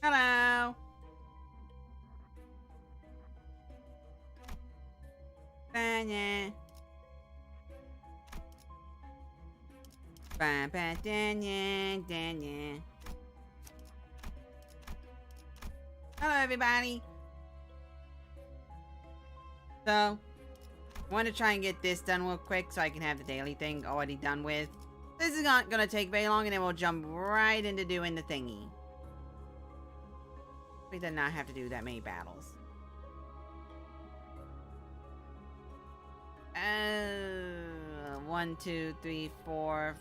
Hello. Danya. Danya. Hello, everybody. So, I want to try and get this done real quick so I can have the daily thing already done with. This is not going to take very long, and then we'll jump right into doing the thingy. We did not have to do that many battles. 1, 2, 3, 4,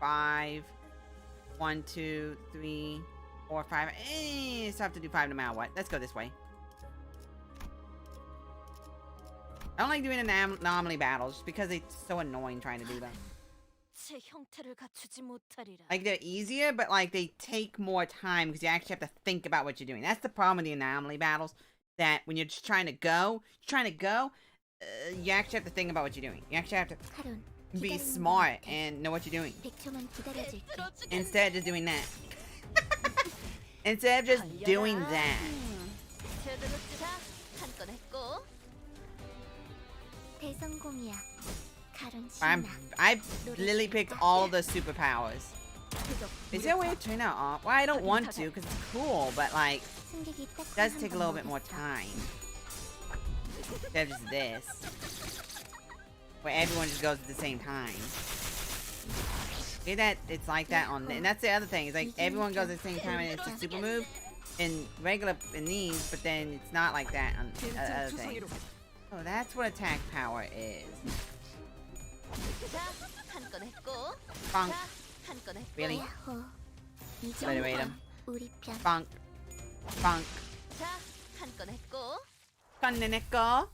5. 1, 2, 3, 4, 5. Still have to do 5 no matter what. Let's go this way. I don't like doing anomaly battles just because it's so annoying trying to do them. Like, they're easier, but like they take more time because you actually have to think about what you're doing. That's the problem with the anomaly battles. That when you're just trying to go, you actually have to think about what you're doing. You actually have to be smart and know what you're doing. Instead of just doing that. Instead of just doing that. I've literally picked all the superpowers. Is there a way to turn that off? Well, I don't want to because it's cool, but like, it does take a little bit more time. Instead of just this. Where everyone just goes at the same time. See that? It's like that on, and that's the other thing. It's like everyone goes at the same time and it's a super move in regular in these, but then it's not like that on other things. Oh, that's what attack power is. Bonk. Really? Better rate him. Bonk. Bonk. Kaneneko.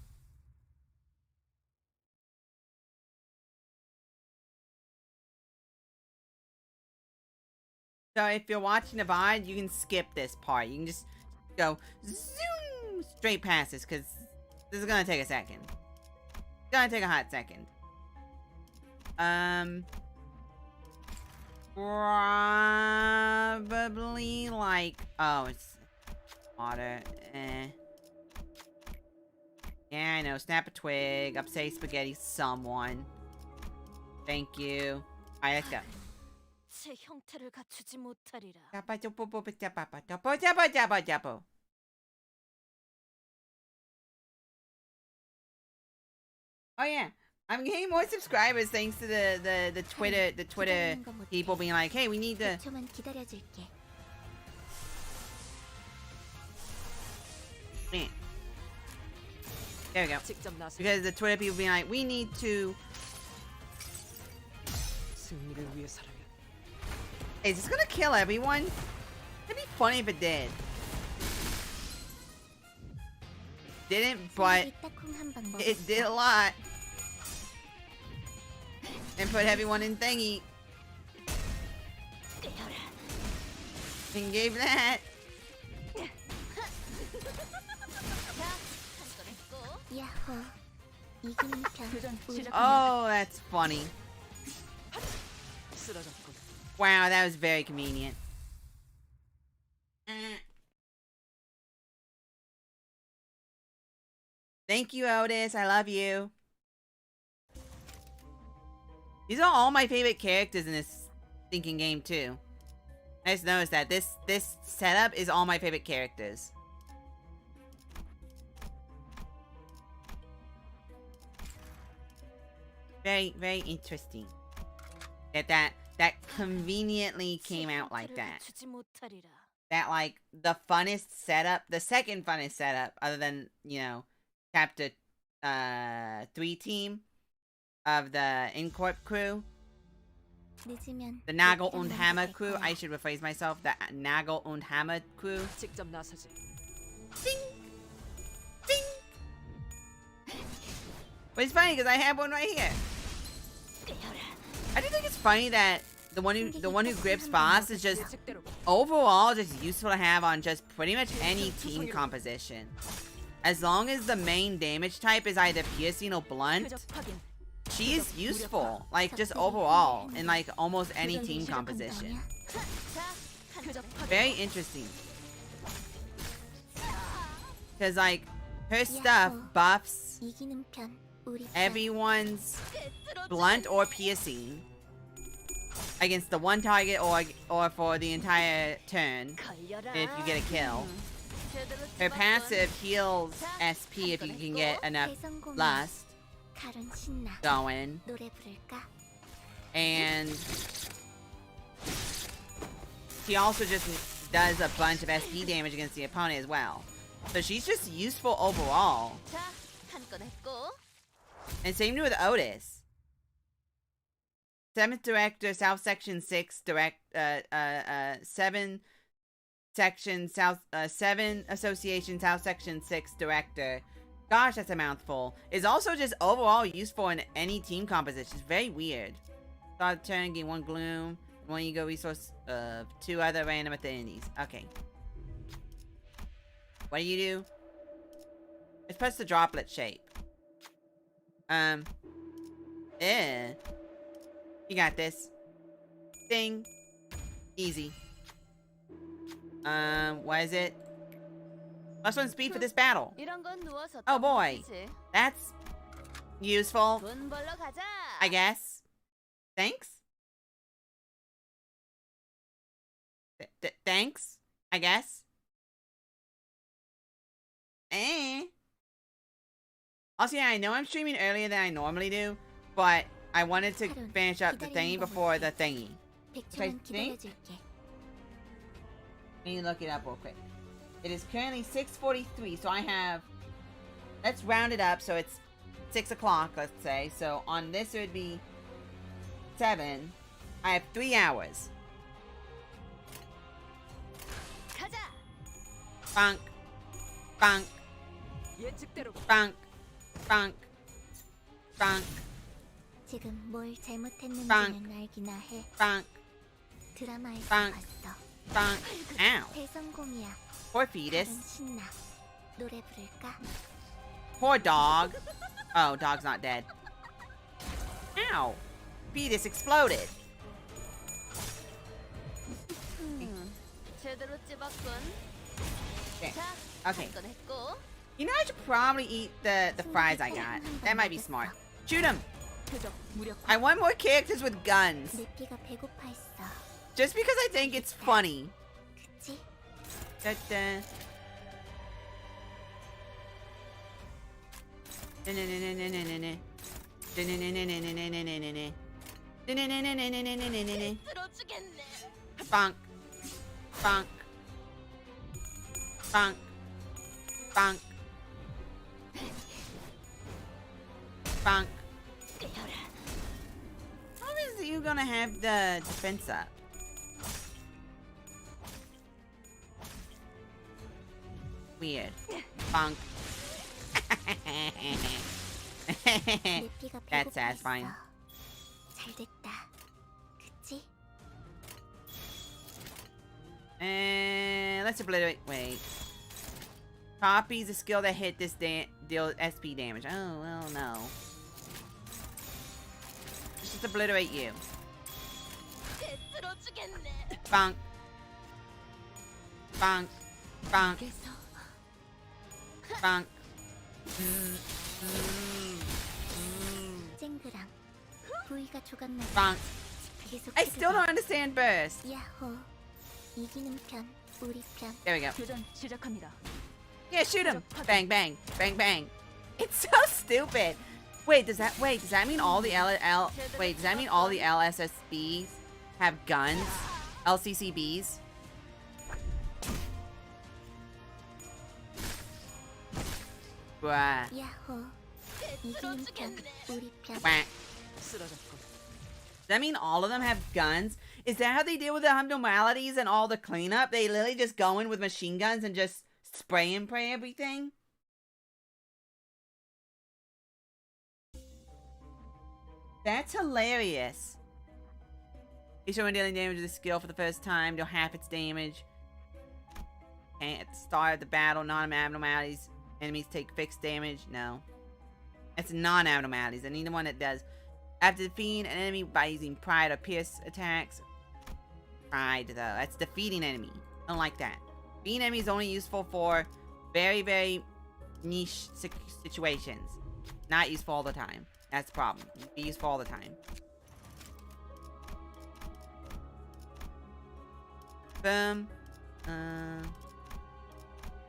So if you're watching the VOD, you can skip this part. You can just go zoom straight past this because this is gonna take a second. It's gonna take a hot second. Probably like, oh, it's water. Yeah, I know. Snap a twig. Upsay spaghetti. Someone. Thank you. Alright, let's go. Oh yeah, I'm getting more subscribers thanks to the Twitter people being like, hey, we need to. Man. There we go. Because the Twitter people being like, we need to. Is this gonna kill everyone? It'd be funny if it did. Didn't, but it did a lot. And put everyone in thingy. And gave that. Oh, that's funny. Wow, that was very convenient. Thank you, Otis. I love you. These are all my favorite characters in this thinking game too. I just noticed that this setup is all my favorite characters. Very, very interesting. That conveniently came out like that. That like the funnest setup, the second funnest setup, other than, you know, chapter 3 team of the Incorp crew. The Nagel und Hammer crew. I should rephrase myself. The Nagel und Hammer crew. Ding! Ding! But it's funny because I have one right here. I do think it's funny that the one who grips boss is just overall just useful to have on just pretty much any team composition. As long as the main damage type is either piercing or blunt, she is useful, like just overall in like almost any team composition. Very interesting. Cause like her stuff buffs everyone's blunt or piercing against the one target or for the entire turn if you get a kill. Her passive heals SP if you can get enough lust going. And she also just does a bunch of SP damage against the opponent as well. So she's just useful overall. And same with Otis. 7th Director, South Section 6, 7 Section, South, 7 Association, South Section 6 Director. Gosh, that's a mouthful. Is also just overall useful in any team composition. It's very weird. Start the turn, gain 1 Gloom, 1 Ego Resource, 2 other random affinities. Okay. What do you do? It's press the droplet shape. You got this. Ding. Easy. What is it? +1 speed for this battle. Oh boy. That's useful. I guess. Thanks? Thanks? I guess. Also, yeah, I know I'm streaming earlier than I normally do, but I wanted to finish up the thingy before the thingy. Which I think... Let me look it up real quick. It is currently 6:43, so I have... Let's round it up, so it's 6 o'clock, let's say. So on this, it would be 7. I have 3 hours. Bonk. Bonk. Bonk. Bonk. Bonk. Bonk. Bonk. Bonk. Bonk. Ow. Poor fetus. Poor dog. Oh, dog's not dead. Ow. Fetus exploded. Okay. You know, I should probably eat the fries I got. That might be smart. Shoot him! I want more characters with guns. Just because I think it's funny. Da-da. Bonk. Bonk. Bonk. Bonk. Bonk. How is you gonna have the defense up? Weird. Bonk. That's satisfying. And let's obliterate. Wait. Copies a skill that hit this deal SP damage. Oh, well, no. Just obliterate you. Bonk. Bonk. Bonk. Bonk. Bonk. I still don't understand burst. There we go. Yeah, shoot him! Bang, bang, bang, bang. It's so stupid. Wait, does that mean all the does that mean all the LSSBs have guns? LCCBs? Bruh. Whack. Does that mean all of them have guns? Is that how they deal with the abnormalities and all the cleanup? They literally just go in with machine guns and just spray and pray everything? That's hilarious. Each time dealing damage with a skill for the first time, deal half its damage. And at the start of the battle, non-abnormalities. Enemies take fixed damage. No. That's non-abnormalities. I need the one that does. After defeating an enemy by using pride or pierce attacks. Pride, though. That's defeating enemy. I don't like that. Being enemy is only useful for very, very niche situations. Not useful all the time. That's the problem. Be useful all the time. Boom.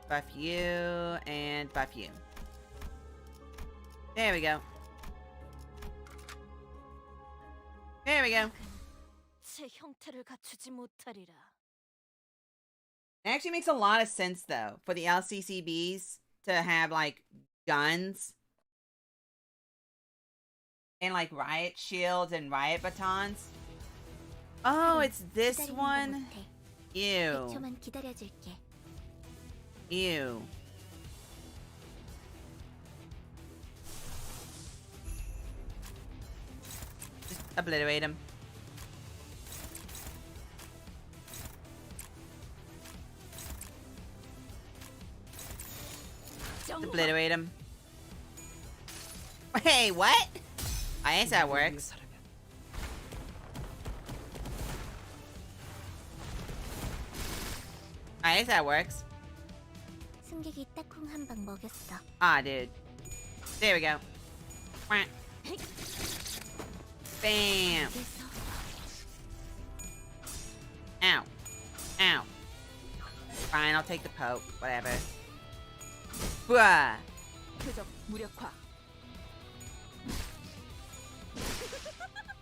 Buff you and buff you. There we go. There we go. It actually makes a lot of sense, though, for the LCCBs to have, like, guns. And, like, riot shields and riot batons. Oh, it's this one? Ew. Ew. Just obliterate him. Obliterate him. Hey, what? I guess that works. I guess that works. 승객이 딱콩 한 방 먹였어. Ah, dude. There we go. Quack. Bam. Ow. Ow. Fine, I'll take the poke. Whatever. Bruh. 표적 무력화.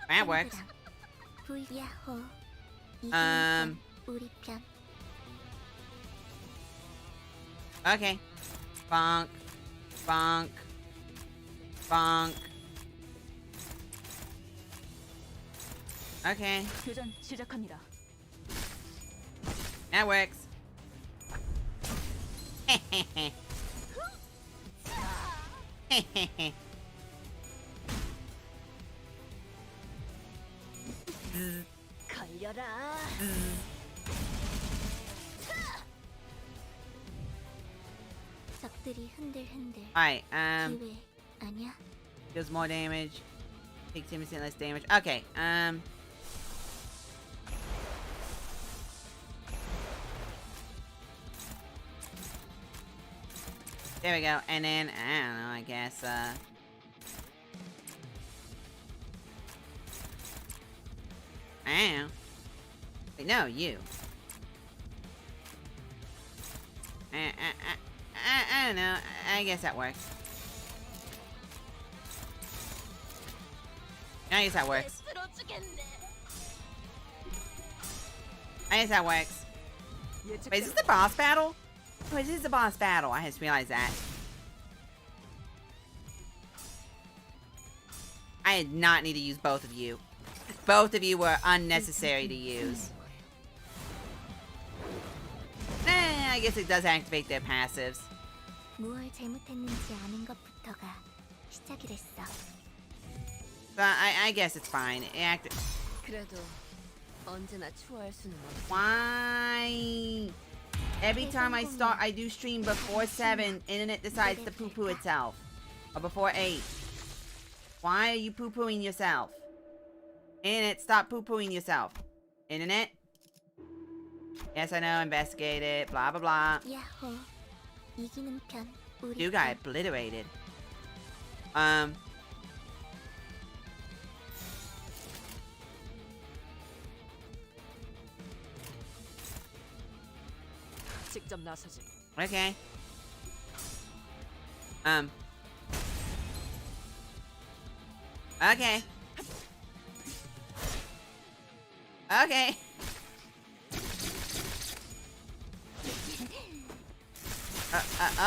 That works. 야호. 우리 편. Okay. Bonk. Bonk. Bonk. Okay. 교전 시작합니다. That works. 걸려라. 적들이 흔들흔들. Alright, 기회 아니야? deals more damage. Takes 10% less damage. Okay, there we go. And then, I don't know, I guess, I don't know. Wait, no, you. I don't know. I guess that works. I guess that works. I guess that works. Wait, is this the boss battle? Oh, this is the boss battle. I just realized that. I did not need to use both of you. Both of you were unnecessary to use. I guess it does activate their passives. 무얼 잘못했는지 아는 것부터가 시작이랬어. But I guess it's fine. It 그래도 언제나 추월할 수는 없어. Why? Every time I do stream before 7, internet decides to poo-poo itself. Or before 8. Why are you poo-pooing yourself? Internet, stop poo-pooing yourself. Internet? Yes, I know, investigate it, blah blah blah. 야호. 이기는 편. 우리 Dude got obliterated. 직접 나서지. Okay. Okay. Okay.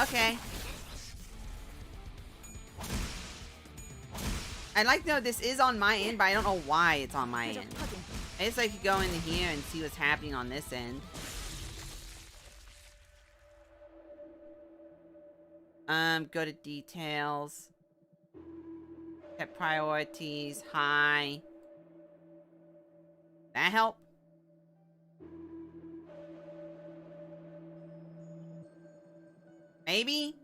Okay. I'd like to know this is on my end, but I don't know why it's on my end. I just like to go into here and see what's happening on this end. Go to details. Set priorities, high. That help? Maybe?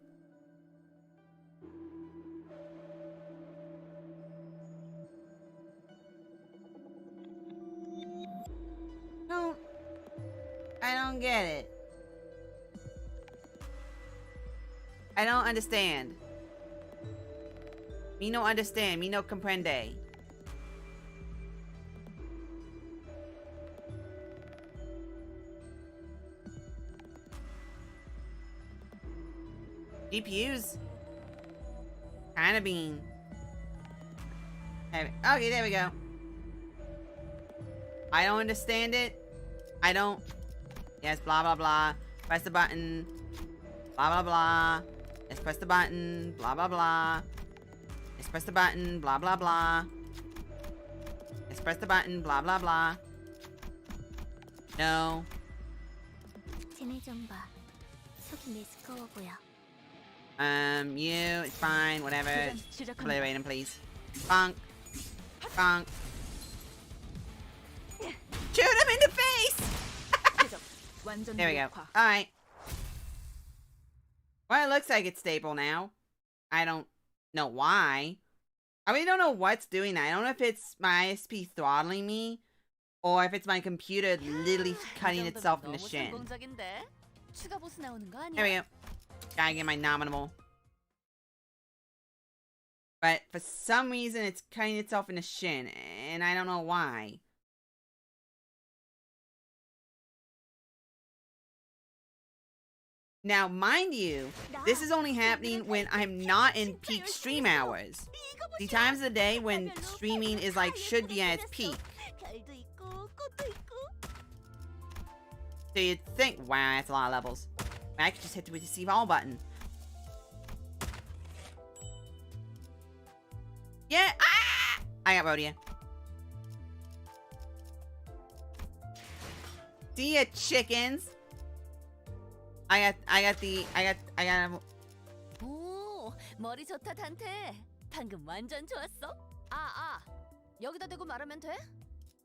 I don't get it. I don't understand. Me no understand. Me no comprende. GPUs kind of being heavy. Okay, there we go. I don't understand it. I don't. Yes, blah blah blah. Press the button. Blah blah blah. Let's press the button. Blah blah blah. Let's press the button. Blah blah blah. Let's press the button. Blah blah blah. No. 쟤네 좀 봐. 속이 메스꺼워 보여. You, it's fine, whatever. Obliterate him, please. Bonk. Bonk. Shoot him in the face! There we go. Alright. Well, it looks like it's stable now. I don't know why. I really don't know what's doing that. I don't know if it's my ISP throttling me, or if it's my computer literally cutting itself in the shin. 추가 보스 나오는 거 There we 아니야? go. Gotta get my nominal. But for some reason, it's cutting itself in the shin, and I don't know why. Now, mind you, this is only happening when I'm not in peak stream hours. The times of the day when streaming is like, should be at its peak. 별도 있고 꽃도 있고. So you'd think, wow, that's a lot of levels. I could just hit the receive all button. Yeah, ah! I got Rhodia. See ya, chickens. I got. 오, 머리 좋다 단테. 방금 완전 좋았어. 여기다 대고 말하면 돼?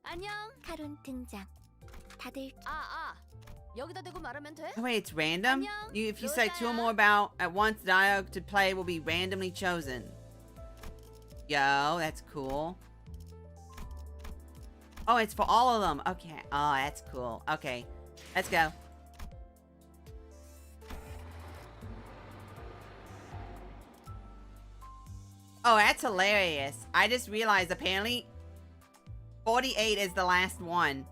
안녕. 카론 등장. 다들 여기다 대고 말하면 돼? Oh, wait, it's random? If you select two or more about at once, the dialogue to play will be randomly chosen. Yo, that's cool. Oh, it's for all of them. Okay. Oh, that's cool. Okay. Let's go. Oh, that's hilarious. I just realized apparently 48 is the last one.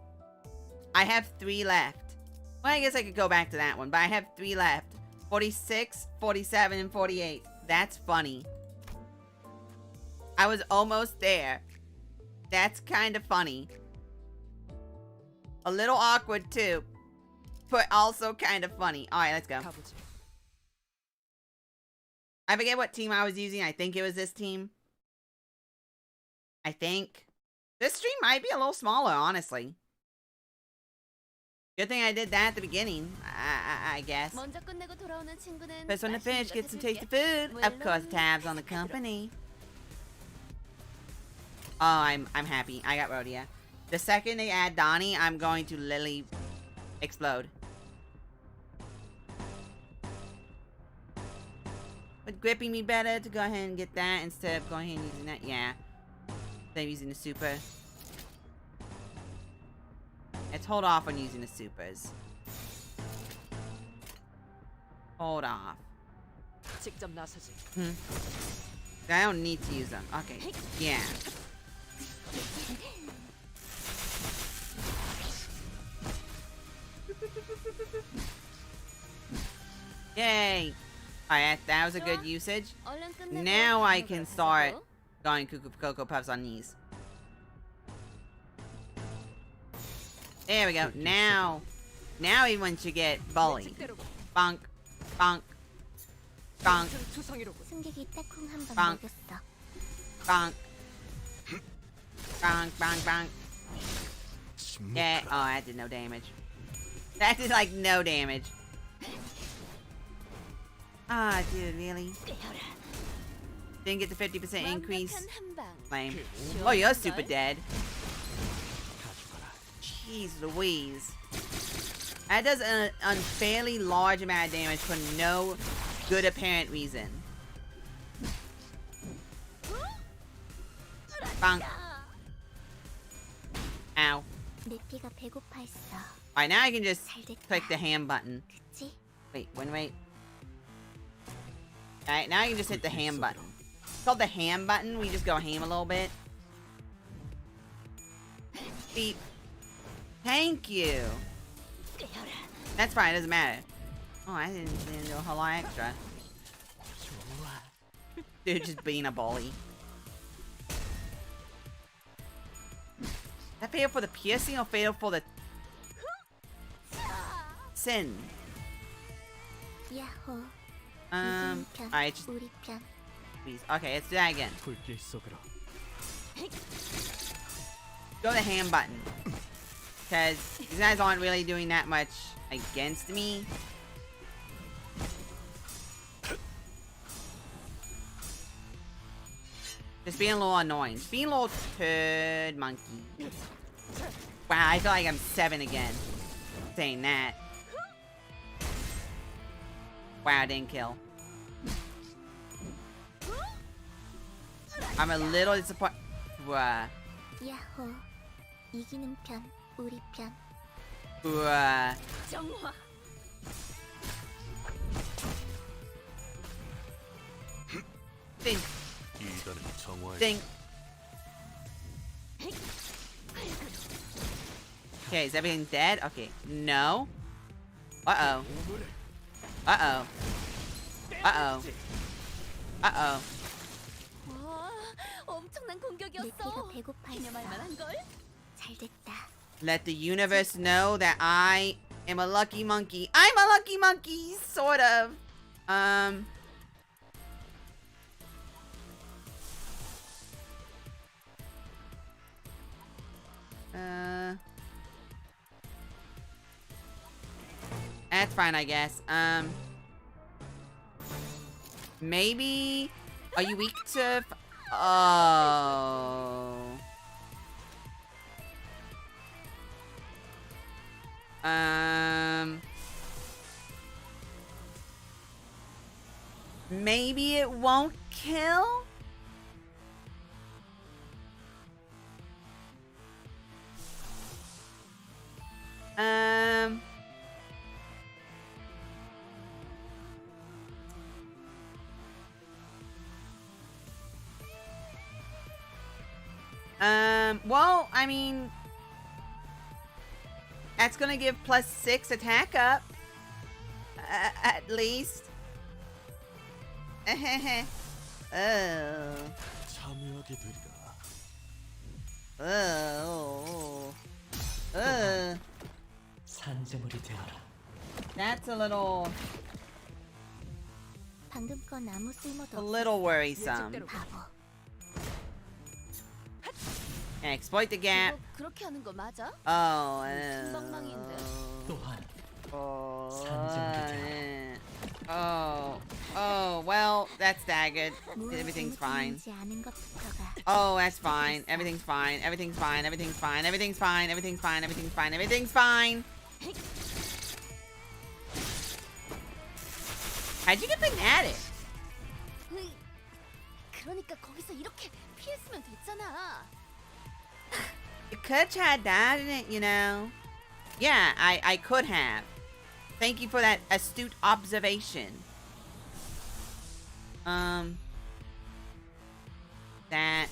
I have 3 left. Well, I guess I could go back to that one, but I have 3 left. 46, 47, and 48. That's funny. I was almost there. That's kind of funny. A little awkward too, but also kind of funny. All right, let's go. I forget what team I was using. I think it was this team. I think. This stream might be a little smaller, honestly. Good thing I did that at the beginning, I guess. First one to finish, get some tasty food. Of course, tabs on the company. Oh, I'm happy. I got Rhodia. The second they add Donnie, I'm going to literally explode. Would gripping me better to go ahead and get that instead of going ahead and using that? Yeah. Instead of using the super. Let's hold off on using the supers. Hold off. I don't need to use them. Okay. Yeah. Yay! Alright, that was a good usage. Now I can start going Cuckoo Cocoa Puffs on these. There we go. Now everyone should get bullied. Bonk, bonk, bonk, 승객이 딱콩 한번 빵. 먹였어. bonk, bonk, bonk, bonk. Yeah. Oh, that did no damage. That did like no damage. Ah, dude, really? Didn't get the 50% increase. Lame. Oh, you're super dead. Jeez Louise. That does an unfairly large amount of damage for no good apparent reason. Bonk. Ow. 내 피가 배고파 했어. Alright, now I can just 잘 됐다. click the ham button. 그치? Wait. Alright, now I can just hit the ham button. It's called the ham button. We just go ham a little bit. Beep. Thank you. That's fine, it doesn't matter. Oh, I didn't do a whole lot extra. Dude, just being a bully. Is that fatal for the piercing or fatal for the sin? 야호. Alright, just 우리 편. please. Okay, let's do that again. Go to the ham button. Because these guys aren't really doing that much against me. Just being a little annoying. Just being a little turd monkey. Wow, I feel like I'm 7 again. Saying that. Wow, I didn't kill. I'm a little disappointed. Bruh. 야호. 이기는 편. 우리 편. Bruh. Think. 이단은 정화의 Think. Okay, is everything dead? Okay, no. Uh-oh. Uh-oh. Uh-oh. Uh-oh. 와, 엄청난 공격이었어. 내가 배고파 기념할 했어. 만한 걸. 잘 됐다. Let the universe know that I am a lucky monkey. I'm a lucky monkey, sort of. That's fine, I guess. Maybe. Are you weak to? Oh. Maybe it won't kill? Well, I mean, that's gonna give +6 attack up. At least. Oh. 참여하게 되리라. 산재물이 되어라. That's a little 방금 건 아무 쓸모도 worrisome. 바보. And exploit the gap. 그거 그렇게 하는 거 맞아? Oh. 금방망이인데. 또한 Oh, well, that's staggered. Everything's fine. 아는 것부터가 Oh, that's fine. Everything's fine. Everything's fine. Everything's fine. Everything's fine. Everything's fine. Everything's fine. Everything's fine. How'd you get fanatic? 그러니까 거기서 이렇게 피했으면 됐잖아. You could try dodging it, you know. Yeah, I could have. Thank you for that astute observation. That.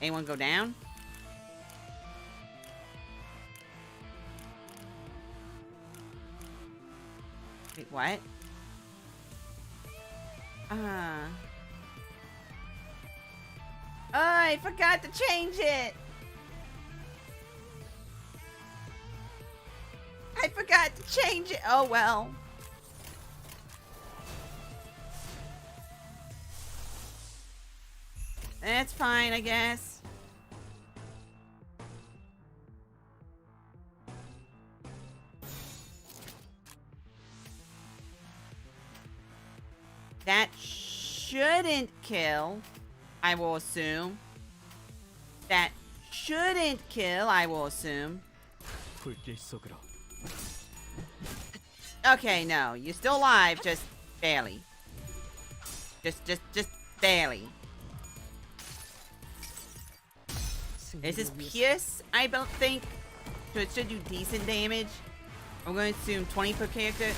Anyone go down? Wait, what? Oh, I forgot to change it. I forgot to change it. Oh, well. That's fine, I guess. That shouldn't kill, I will assume. That shouldn't kill, I will assume. 불길 속으로. Okay, no. You're still alive, just barely. Just barely. This is Pierce, I don't think. So it should do decent damage. I'm going to assume 20 per character.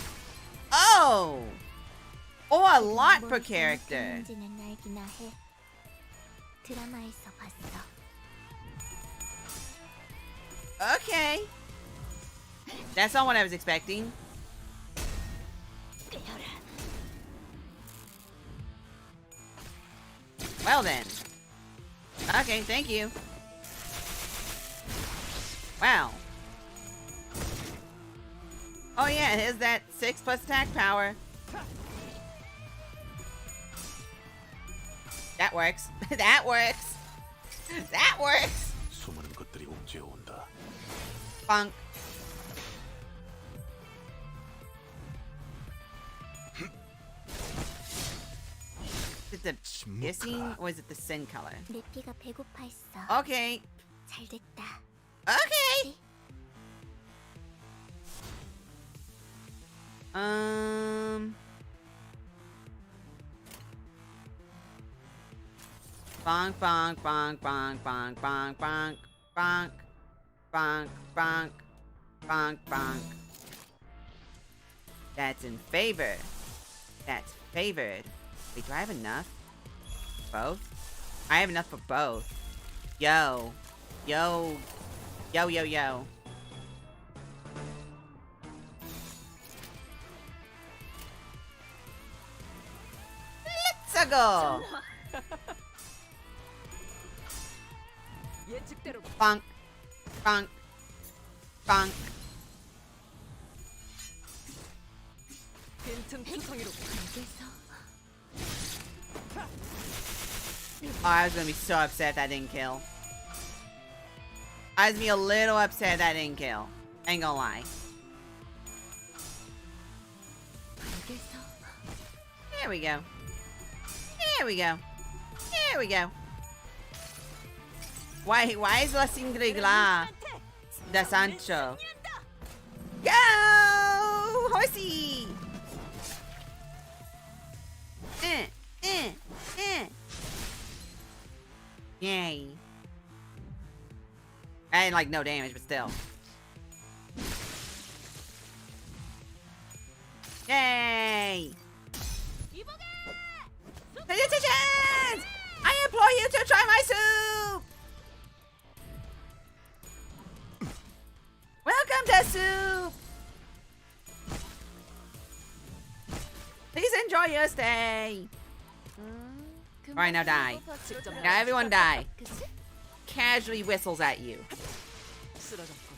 Oh! Oh, a lot per character. 뭔지는 알기나 해. 드라마에서 봤어. Okay. That's not what I was expecting. Well then. Okay, thank you. Wow. Oh yeah, here's that 6+ attack power. That works. That works. That works. 수많은 것들이 옮겨 온다. Funk. Is it the piercing or is it the sin color? 내 피가 배고파 했어. Okay. 잘 됐다. Okay. Bonk, bonk, bonk, bonk, bonk, bonk, bonk, bonk, bonk, bonk, bonk, bonk. That's in favor. That's Favored. Wait, do I have enough? Both? I have enough for both. Yo. Yo. Yo, yo, yo. Let's go! 예측대로 Bonk. Bonk. Bonk. 빈틈 투성이로 Oh, I was gonna be so upset that didn't kill. I was gonna be a little upset that didn't kill. Ain't gonna lie. There we go. There we go. There we go. Why is la Singregla the Sancho? Go! Horsey! Yay. I didn't like no damage, but still. Yay! Felicitations! I implore you to try my soup! Welcome to soup! Please enjoy your stay. Alright, now die. Now everyone die. 그치? Casually whistles at you. 쓰러졌군.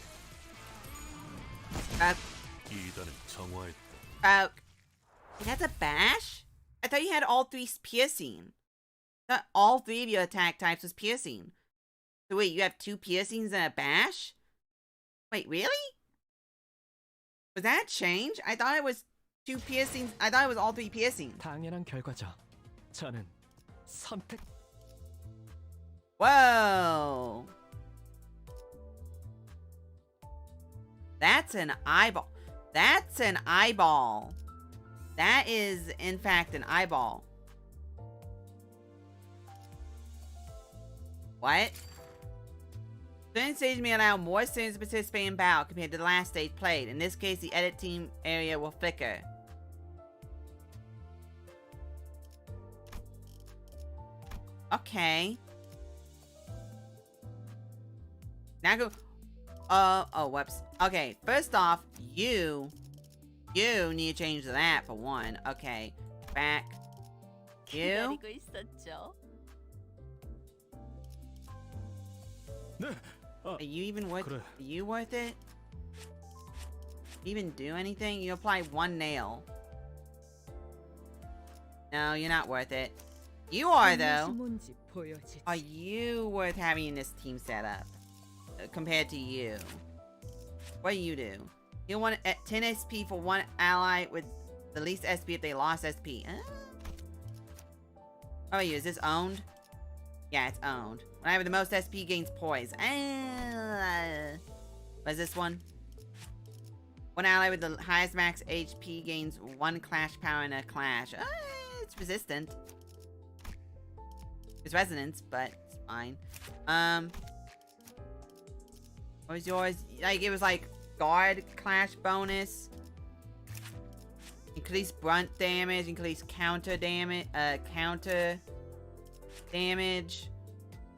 이단은 정화했다. That's a bash? I thought you had all three piercing. I thought all three of your attack types was piercing. So wait, you have 2 piercings and a bash? Wait, really? Was that a change? I thought it was 2 piercings. I thought it was all 3 piercings. 당연한 결과죠. 저는 선택. Whoa. That's an eyeball. That's an eyeball. That is, in fact, an eyeball. What? Certain stage may allow more students to participate in battle compared to the last stage played. In this case, the edit team area will flicker. Okay. Now go. Oh, whoops. Okay, first off, you need to change that for one. Okay, back. You. 기다리고 있었죠. 네. Are you even worth? 그래. Are you worth it? Even do anything? You apply 1 nail. No, you're not worth it. You are though. 뭔지 보여주지. Are you worth having in this team setup compared to you? What do? You want 10 SP for 1 ally with the least SP if they lost SP. How about you? Is this owned? Yeah, it's owned. When I have the most SP gains poise. What's this one? 1 ally with the highest max HP gains 1 clash power in a clash. It's resistant. It's resonance, but it's fine. What was yours? Like, it was like guard clash bonus. Increase brunt damage, increase counter damage, counter damage.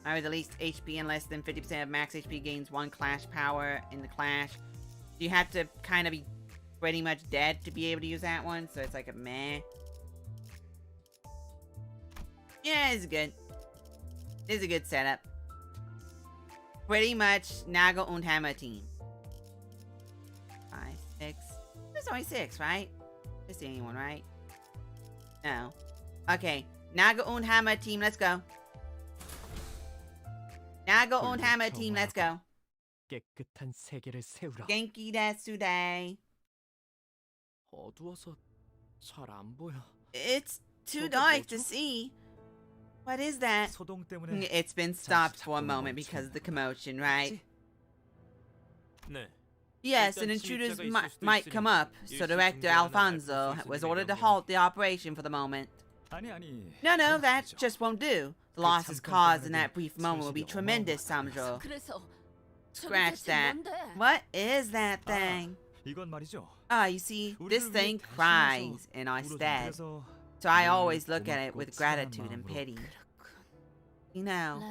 I with the least HP and less than 50% of max HP gains 1 clash power in the clash. You have to kind of be pretty much dead to be able to use that one, so it's like a meh. Yeah, it's good. It's a good setup. Pretty much Naga und Hammer team. 5, 6. There's only 6, right? That's the only one, right? No. Okay. Naga und Hammer team, let's go. Naga und Hammer team, let's go. 깨끗한 세계를 세우라. Genki desu day. 어두워서 잘 안 보여. It's too dark to see. What is that? 소동 때문에. It's been stopped for a moment because of the commotion, right? 네. Yes, and intruders might come up, so Director Alfonso was ordered to halt the operation for the moment. No, that just won't do. The losses caused in that brief moment will be tremendous, Samjo. 그래서 Scratch 저게 that. 대체 뭔데? What is that thing? 이건 말이죠. Ah, you see, this thing cries in our stead. So So I always look at it with gratitude and pity. You know,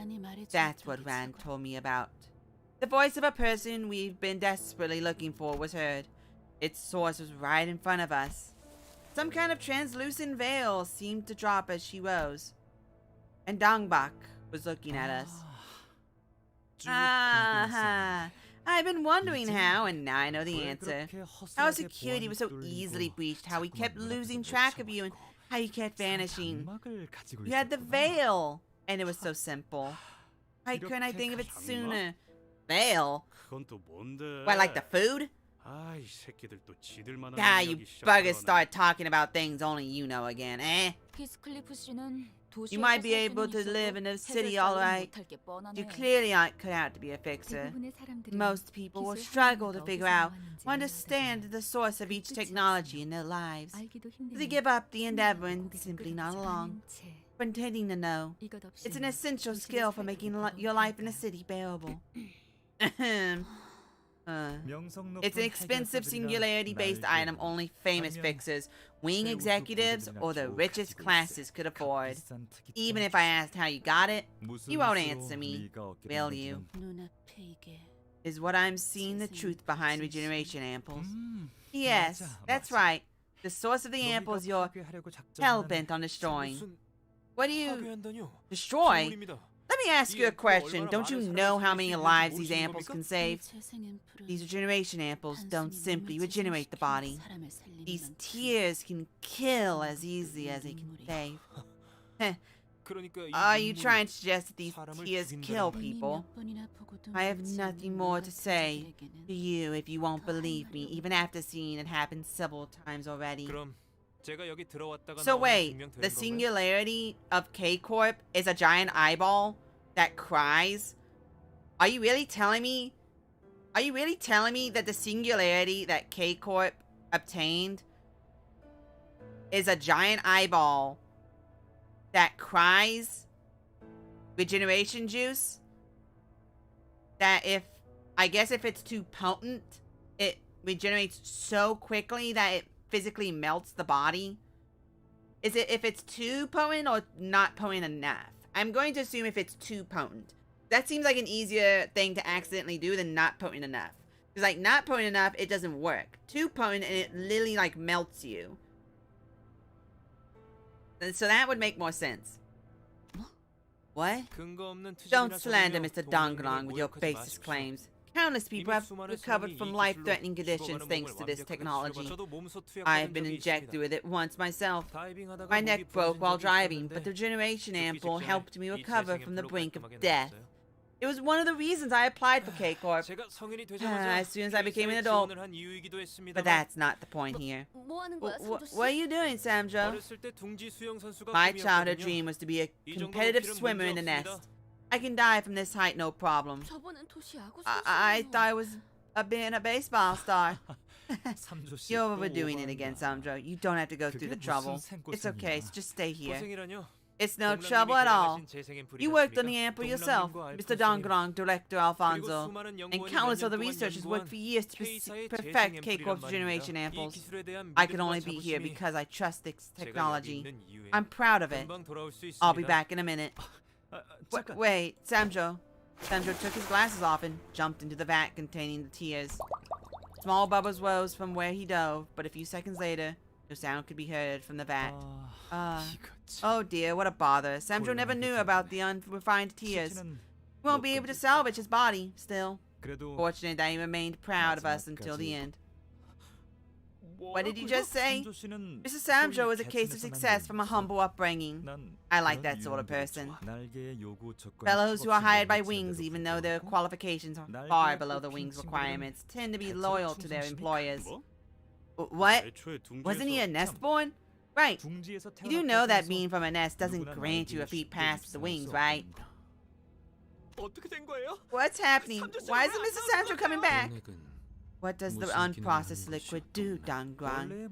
that's what Rand told me about. The voice of a person we've been desperately looking for was heard. Its source was right in front of us. Some kind of translucent veil seemed to drop as she rose. And Dongbak was looking at us. Ah, I've been wondering how, and now I know the answer. How security was so easily breached, how we kept losing track of you, and how you kept vanishing. You had the veil, and it was so simple. Why couldn't I think of it sooner? Veil? 그건 또 뭔데? What, like the food? 아, 이 새끼들 또 지들만 Ah, 하는 you 이야기 buggers 시작하네. start talking about things only you know again, eh? 히스클리프 씨는 You might be able to live in the city, alright. You clearly aren't cut out to be a fixer. Most people will struggle to figure out or understand the source of each technology in their lives. They give up the endeavor and simply nod along, pretending to know. It's an essential skill for making your life in the city bearable. It's an expensive singularity-based item only famous fixers, wing executives, or the richest classes could afford. Even if I asked how you got it, you won't answer me, will you? Is what I'm seeing the truth behind regeneration amples? Yes, that's right. The source of the amples you're hell-bent on destroying. What do you... destroy? Let me ask you a question. Don't you know how many lives these amples can save? These regeneration amples don't simply regenerate the body. These tears can kill as easily as they can save. Are you trying to suggest that these tears kill people? I have nothing more to say to you if you won't believe me, even after seeing it happen several times already. So wait, the singularity of K-Corp is a giant eyeball that cries? Are you really telling me? Are you really telling me that the singularity that K-Corp obtained is a giant eyeball that cries regeneration juice? That I guess if it's too potent, it regenerates so quickly that it physically melts the body? Is it if it's too potent or not potent enough? I'm going to assume if it's too potent. That seems like an easier thing to accidentally do than not potent enough. Because like not potent enough, it doesn't work. Too potent and it literally like melts you. And so that would make more sense. What? Don't slander Mr. Donglong with your baseless claims. Countless people have recovered from life-threatening conditions thanks to this technology. I've been injected with it once myself. My neck broke while driving, but the regeneration ampoule helped me recover from the brink of death. It was one of the reasons I applied for K-Corp. As soon as I became an adult. But that's not the point here. What are you doing, Samjo? My childhood dream was to be a competitive swimmer in the nest. I can die from this height, no problem. I thought I was being a baseball star. You're overdoing it again, Samjo. You don't have to go through the trouble. It's okay, so just stay here. It's no trouble at all. You worked on the ampoule yourself, Mr. Dongrong, Director Alfonso, and countless other researchers worked for years to perfect K-Corp's generation ampoules. I can only be here because I trust this technology. I'm proud of it. I'll be back in a minute. Wait, Samjo. Samjo took his glasses off and jumped into the vat containing the tears. Small bubbles rose from where he dove, but a few seconds later, no sound could be heard from the vat. Oh dear, what a bother. Samjo never knew about the unrefined tears. We won't be able to salvage his body, still. Fortunate that he remained proud of us until the end. What did you just say? Mr. Samjo is a case of success from a humble upbringing. I like that sort of person. Fellows who are hired by Wings, even though their qualifications are far below the Wings requirements, tend to be loyal to their employers. What? Wasn't he a nestborn? Right. You do know that being from a nest doesn't grant you a free pass with the Wings, right? What's happening? Why isn't Mr. Samjo coming back? What does the unprocessed liquid do, Dangrang?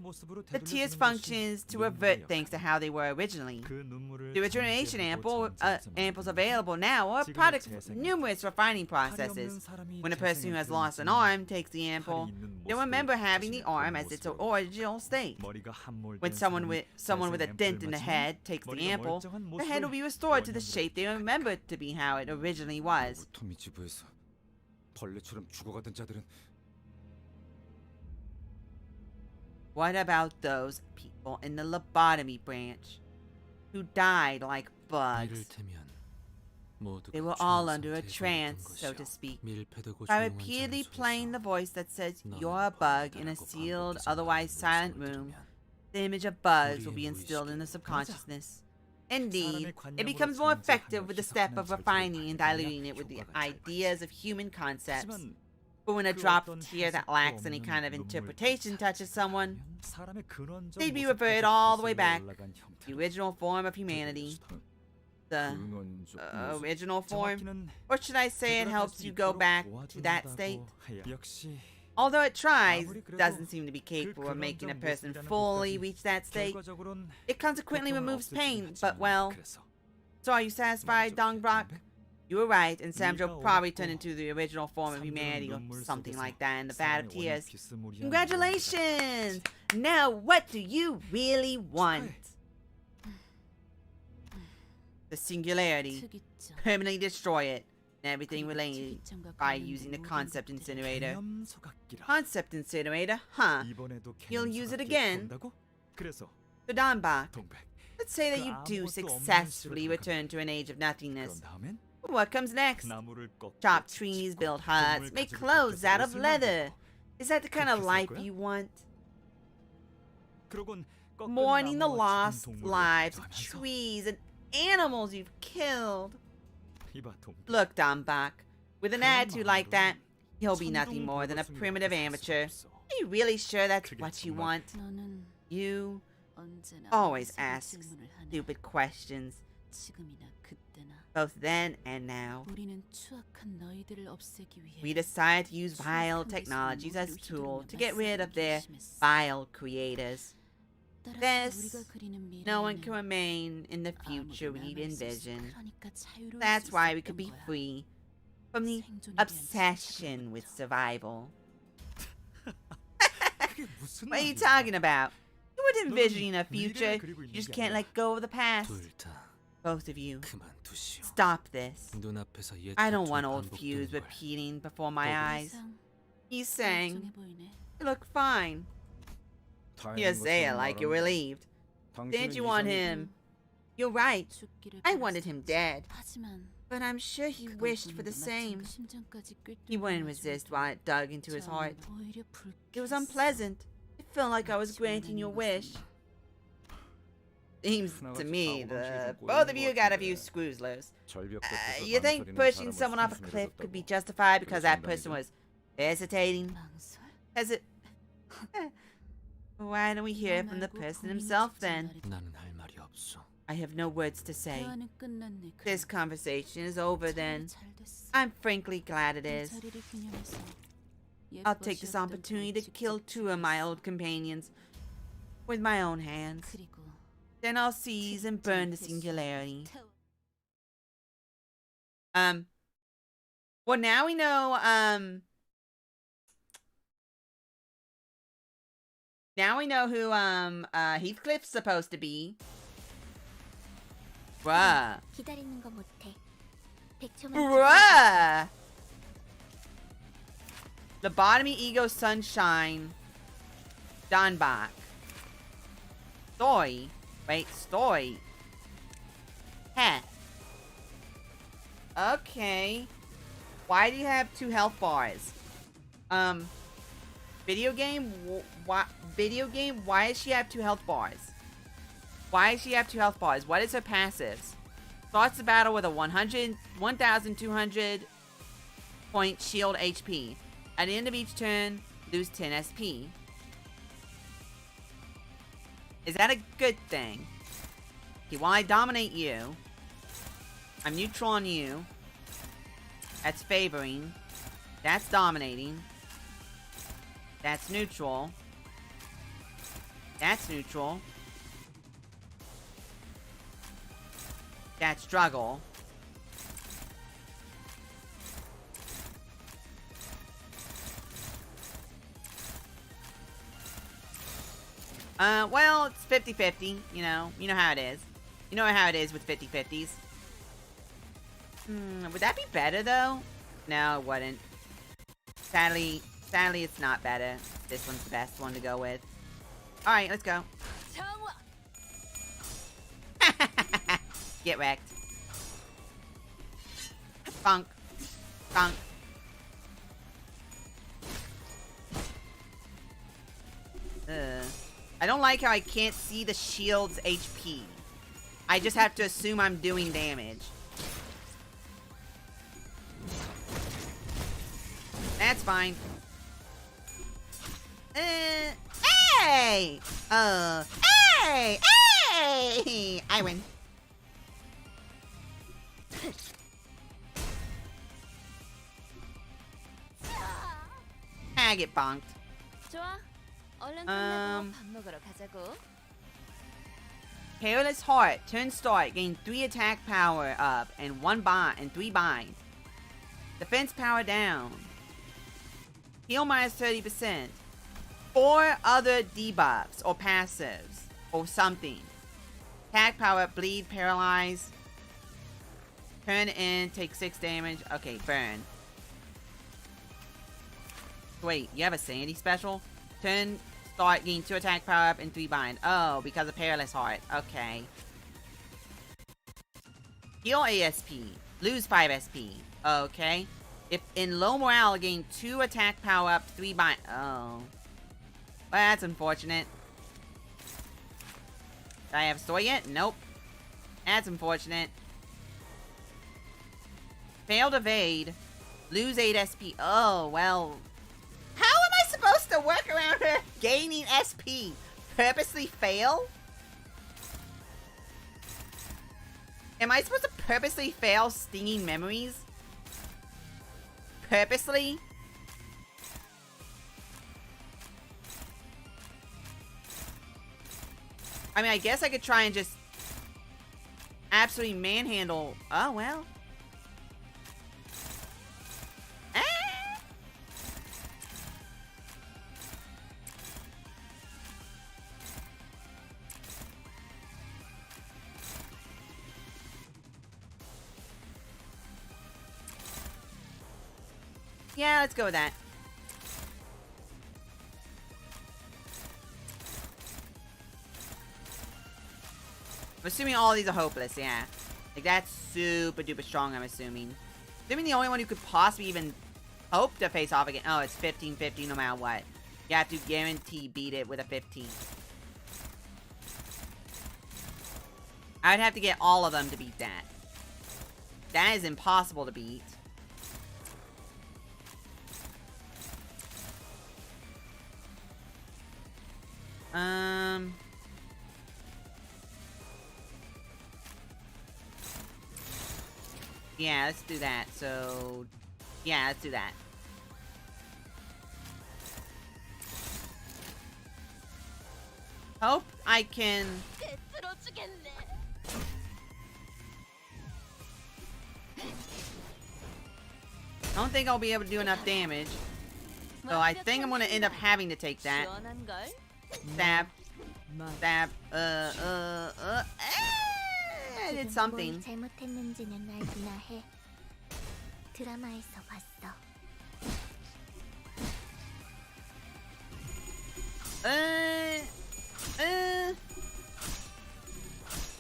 The tears functions to revert things to how they were originally. The regeneration amples available now are a product of numerous refining processes. When a person who has lost an arm takes the ample, they'll remember having the arm as its original state. When someone with a dent in the head takes the ample, the head will be restored to the shape they remember to be how it originally was. 로보토미지부에서 벌레처럼 죽어가던 자들은 What about those people in the lobotomy branch who died like bugs? They were all under a trance, so to speak. By repeatedly playing the voice that says you're a bug in a sealed, otherwise silent room, the image of bugs will be instilled in the subconsciousness. Indeed, it becomes more effective with the step of refining and diluting it with the ideas of human concepts. But when a drop of tear that lacks any kind of interpretation touches someone, they'd be reverted all the way back to the original form of humanity. The original form? Or should I say it helps you go back to that state? Although it tries, it doesn't seem to be capable of making a person fully reach that state. It consequently removes pain, but well... So are you satisfied, Dongbrock? You were right, and Samjo probably turned into the original form of humanity or something like that in the vat of tears. Congratulations! Now what do you really want? The singularity. Permanently destroy it. And everything related by using the concept incinerator. Concept incinerator? Huh. You'll use it again? So Donbach, let's say that you do successfully return to an age of nothingness. What comes next? Chop trees, build huts, make clothes out of leather. Is that the kind of life you want? Mourning the lost lives of trees and animals you've killed. Look, Donbach, with an attitude like that, he'll be nothing more than a primitive amateur. Are you really sure that's what you want? You always ask stupid questions. Both then and now. We decided to use vile technologies as a tool to get rid of their vile creators. Thus, no one can remain in the future we'd envisioned. That's why we could be free from the obsession with survival. What are you talking about? You weren't envisioning a future. You just can't let go of the past. Both of you, stop this. I don't want old feuds repeating before my eyes. He's saying, you look fine. You say it like you're relieved. Didn't you want him? You're right. I wanted him dead. But I'm sure he wished for the same. He wouldn't resist while it dug into his heart. It was unpleasant. It felt like I was granting your wish. Seems to me that both of you got a few screws loose. You think pushing someone off a cliff could be justified because that person was hesitating? Why don't we hear from the person himself then? I have no words to say. This conversation is over then. I'm frankly glad it is. I'll take this opportunity to kill 2 of my old companions with my own hands. Then I'll seize and burn the singularity. Well, now we know, now we know who, Heathcliff's supposed to be. Bruh. Bruh! Lobotomy, Ego, Sunshine, Donbach. Stoy. Wait, Stoy. Heh. Okay. Why do you have 2 health bars? Video game? Video game? Why does she have 2 health bars? Why does she have 2 health bars? What is her passives? Starts the battle with a 1,200 point shield HP. At the end of each turn, lose 10 SP. Is that a good thing? Okay, while I dominate you, I'm neutral on you. That's favoring. That's dominating. That's neutral. That's neutral. That's struggle. Well, it's 50-50, you know. You know how it is. You know how it is with 50-50s. Would that be better, though? No, it wouldn't. Sadly, it's not better. This one's the best one to go with. Alright, let's go. 정화. Get wrecked. Funk. Funk. I don't like how I can't see the shield's HP. I just have to assume I'm doing damage. That's fine. Hey! Hey! Hey! I win. I get bonked. 좋아. 얼른 끝내고 밥 먹으러 가자고. Perilous Heart. Turn start. Gain 3 attack power up and 1 bind and 3 bind. Defense power down. Heal minus 30%. 4 other debuffs or passives or something. Attack power up, bleed, paralyze. Turn in, take 6 damage. Okay, burn. Wait, you have a sanity special? Turn start, gain 2 attack power up and 3 bind. Oh, because of Perilous Heart. Okay. Heal ASP. Lose 5 SP. Okay. If in low morale, gain 2 attack power up, 3 bind. Oh. Well, that's unfortunate. Do I have a story yet? Nope. That's unfortunate. Failed evade. Lose 8 SP. Oh, well. How am I supposed to work around her gaining SP? Purposely fail? Am I supposed to purposely fail stinging memories? Purposely? I mean, I guess I could try and just absolutely manhandle. Oh, well. Yeah, let's go with that. I'm assuming all of these are hopeless, yeah. Like, that's super duper strong, I'm assuming. Assuming the only one who could possibly even hope to face off again. Oh, it's 15-50 no matter what. You have to guarantee beat it with a 15. I would have to get all of them to beat that. That is impossible to beat. Yeah, let's do that. So, yeah, let's do that. Hope I can... I don't think I'll be able to do enough damage. So I think I'm gonna end up having to take that. Stab. Stab. I did something. 뭘 잘못했는지는 알기나 해. 드라마에서 봤어.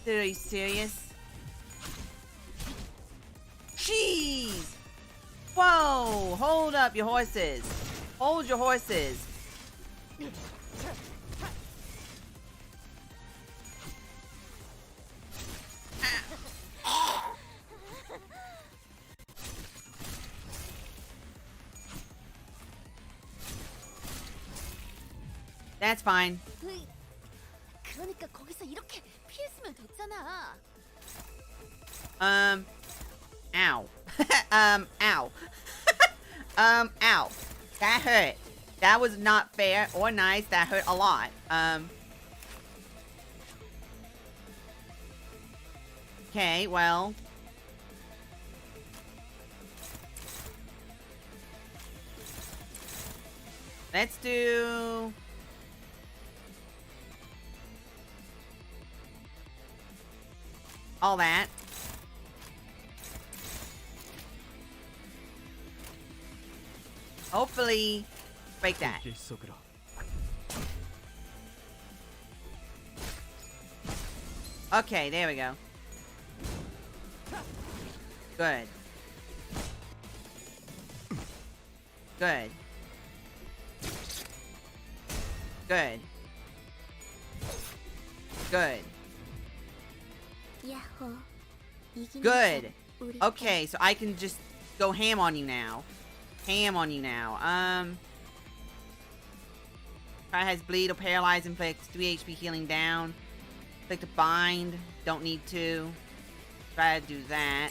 Are you serious? Jeez! Whoa! Hold up your horses. Hold your horses. That's fine. 그러니까 거기서 이렇게 피했으면 됐잖아. Ow. Ow. Ow. That hurt. That was not fair or nice. That hurt a lot. Okay, well. Let's do... all that. Hopefully, break that. 길 속으로. Okay, there we go. Good. Good. Good. Good. 야호. 이기는 Good. 건 우리 Okay, so I can just go ham on you now. Ham on you now. Try has bleed or paralyze, inflicts 3 HP healing down. Inflict a bind. Don't need to. Try to do that.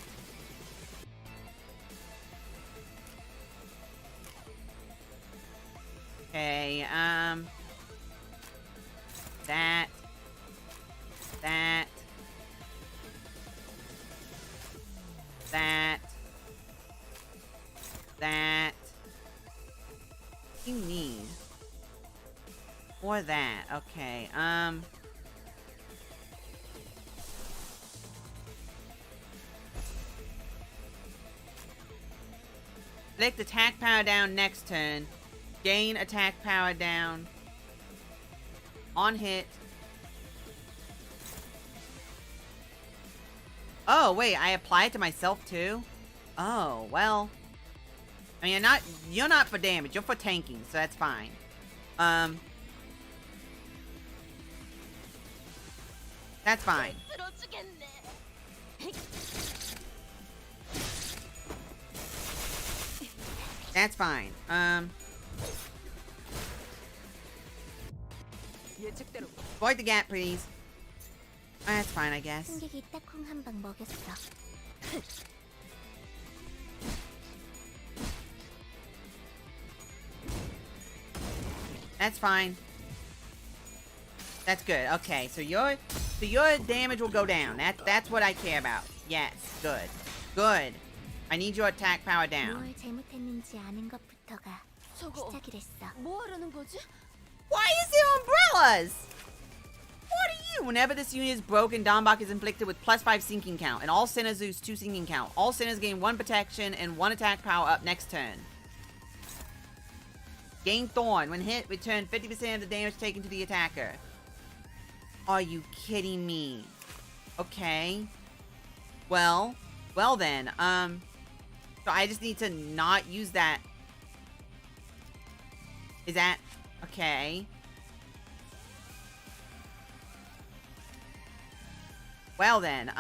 Okay, that. That. That. That. You need. Or that. Okay, Select attack power down next turn. Gain attack power down. On hit. Oh, wait, I apply it to myself too? Oh, well. I mean, you're not for damage, you're for tanking, so that's fine. That's fine. That's fine. Void the gap, please. That's fine, I guess. 승객이 딱콩 한 방 먹였어. That's fine. That's good. Okay, so your damage will go down. That's what I care about. Yes, good. Good. I need your attack power down. 뭘 잘못했는지 아는 것부터가 저거 시작이랬어. 뭐 하려는 거지? Why is there umbrellas? What are you? Whenever this unit is broken, Dombach is inflicted with +5 sinking count, and all sinners lose 2 sinking count. All sinners gain 1 protection and 1 attack power up next turn. Gain Thorn. When hit, return 50% of the damage taken to the attacker. Are you kidding me? Okay. Well then, so I just need to not use that. Is that okay? Well then,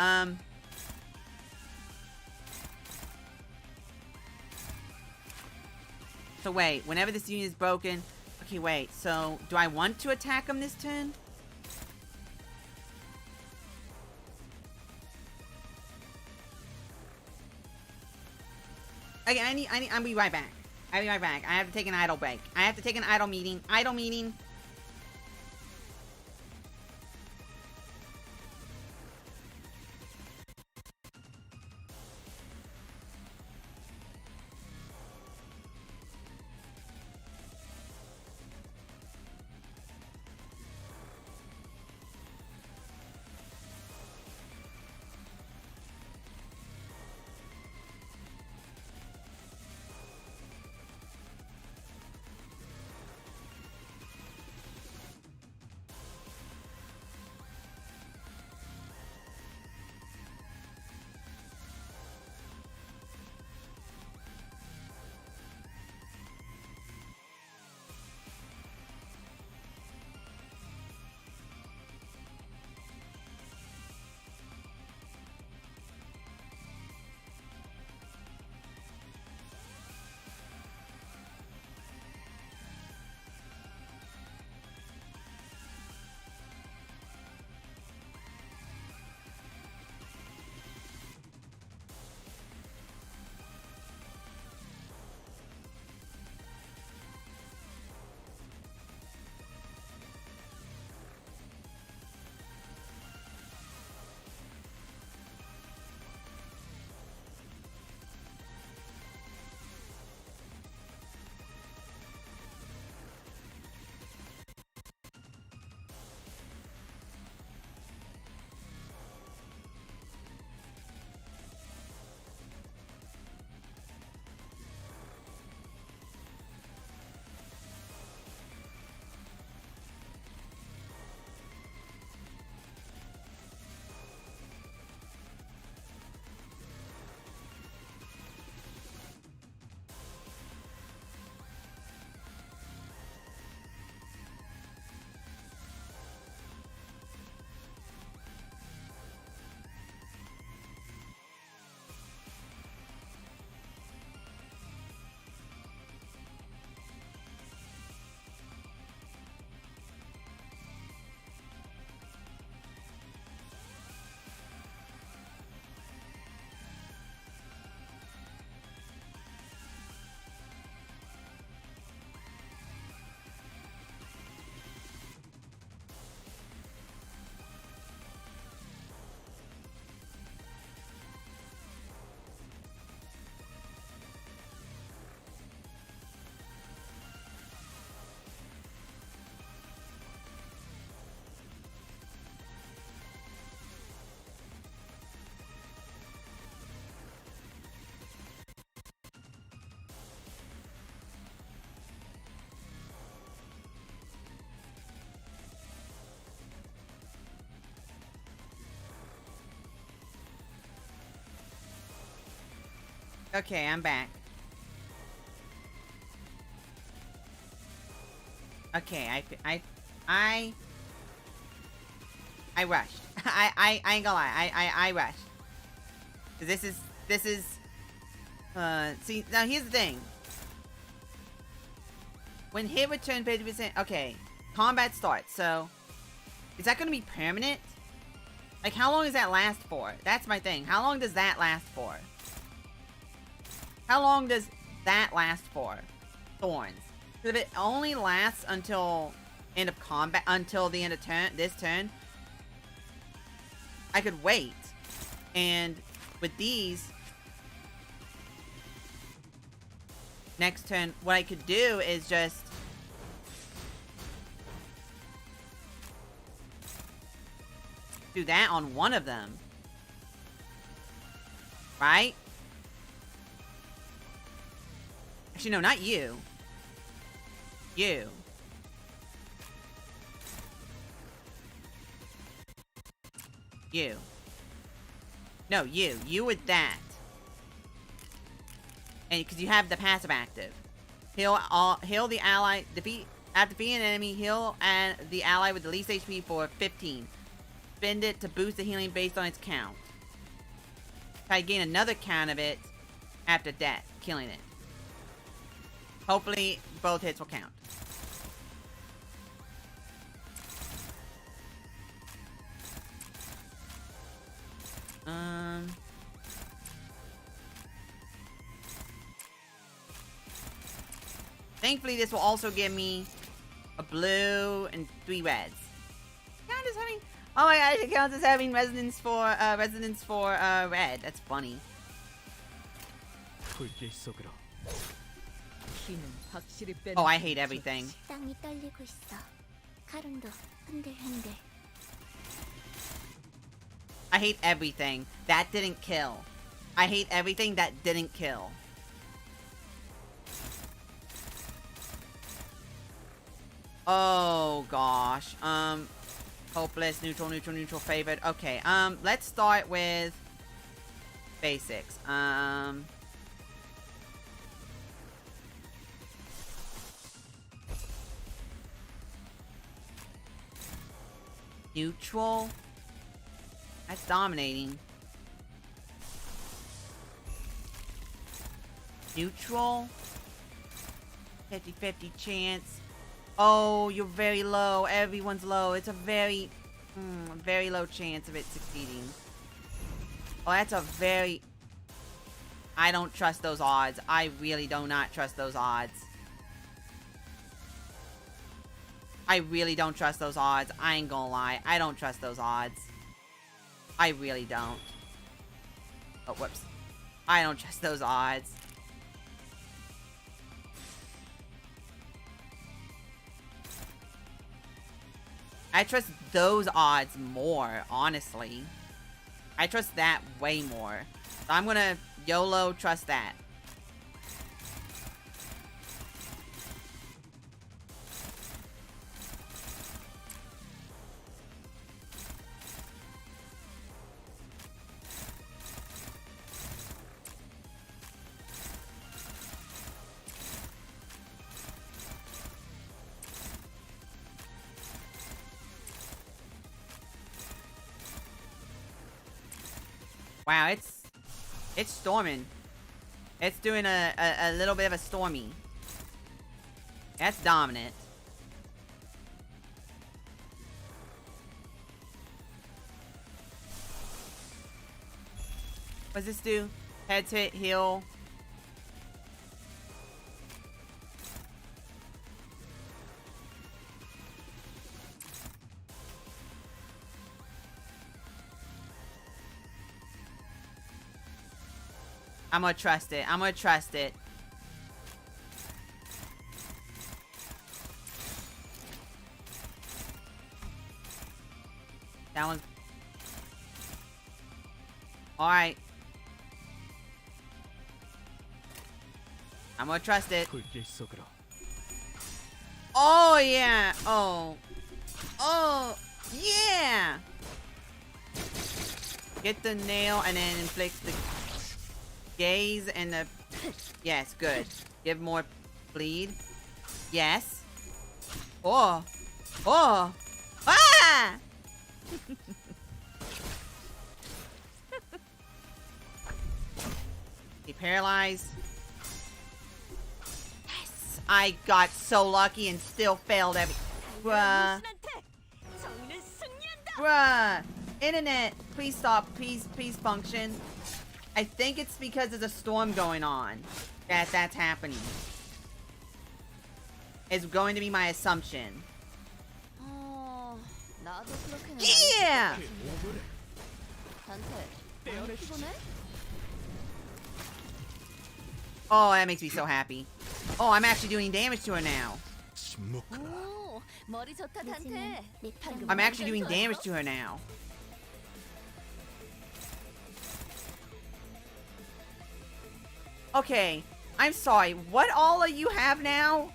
so wait, whenever this unit is broken, okay, wait, so do I want to attack him this turn? Okay, I'll be right back. I'll be right back. I have to take an idle break. I have to take an idle meeting. Idle meeting. Okay, I'm back. Okay, I rushed. I ain't gonna lie. I rushed. This is see, now here's the thing. When hit return 50%, okay, combat starts. So is that gonna be permanent? Like, how long does that last for? That's my thing. How long does that last for? How long does that last for? Thorns. If it only lasts until end of combat, until the end of this turn, I could wait. And with these, next turn, what I could do is just do that on one of them. Right? Actually, no, not you. You. You. No, you. You with that. And because you have the passive active. Heal the ally. After defeating an enemy, heal and the ally with the least HP for 15. Spend it to boost the healing based on its count. Try to gain another count of it after death, killing it. Hopefully, both hits will count. Thankfully, this will also give me a blue and 3 reds. Count as having. Oh my gosh, it counts as having resonance for red. That's funny. Oh, I hate everything. 땅이 떨리고 있어. 카룬도 흔들흔들. I hate everything. That didn't kill. I hate everything that didn't kill. Oh gosh. Hopeless, neutral, neutral, neutral, favored. Okay, let's start with basics. Neutral. That's dominating. Neutral. 50-50 chance. Oh, you're very low. Everyone's low. It's a very low chance of it succeeding. Oh, that's a very... I don't trust those odds. I really do not trust those odds. I really don't trust those odds. I ain't gonna lie. I don't trust those odds. I really don't. Oh, whoops. I don't trust those odds. I trust those odds more, honestly. I trust that way more. So I'm gonna YOLO trust that. Wow, it's storming. It's doing a little bit of a stormy. That's dominant. What's this do? Head to hit, heal. I'm gonna trust it. I'm gonna trust it. That one's... Alright. I'm gonna trust it. Oh, yeah. Oh. Oh, yeah. Get the nail and then inflict the... Gaze and the... Yes, good. Give more bleed. Yes. Oh. Oh. Ah! He paralyzed. Yes! I got so lucky and still failed every... Bruh. Bruh. Internet, please stop. Please function. I think it's because there's a storm going on that's happening. It's going to be my assumption. 나도 그렇게는 Yeah! 단테, 많이 피곤해? Oh, that makes me so happy. Oh, I'm actually doing damage to her now. 오, 머리 좋다 단테. 방금 I'm actually doing 완전 damage 좋았어? to her now. Okay, I'm sorry. What all of you have now?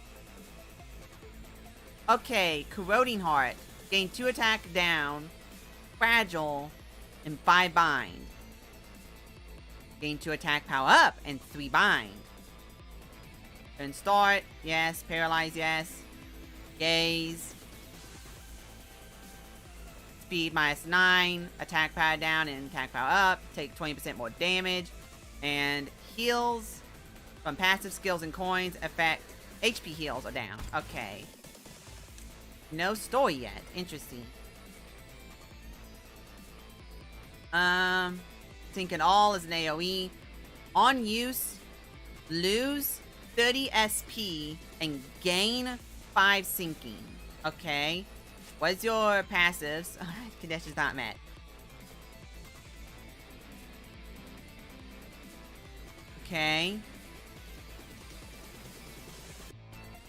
Okay, corroding heart. Gain 2 attack down. Fragile. And 5 bind. Gain 2 attack power up and 3 bind. Then start. Yes. Paralyze. Yes. Gaze. Speed -9. Attack power down and attack power up. Take 20% more damage. And heals from passive skills and coins affect HP heals are down. Okay. No story yet. Interesting. Thinking all is an AoE. On use, lose 30 SP and gain 5 sinking. Okay. What's your passives? Conditions not met. Okay.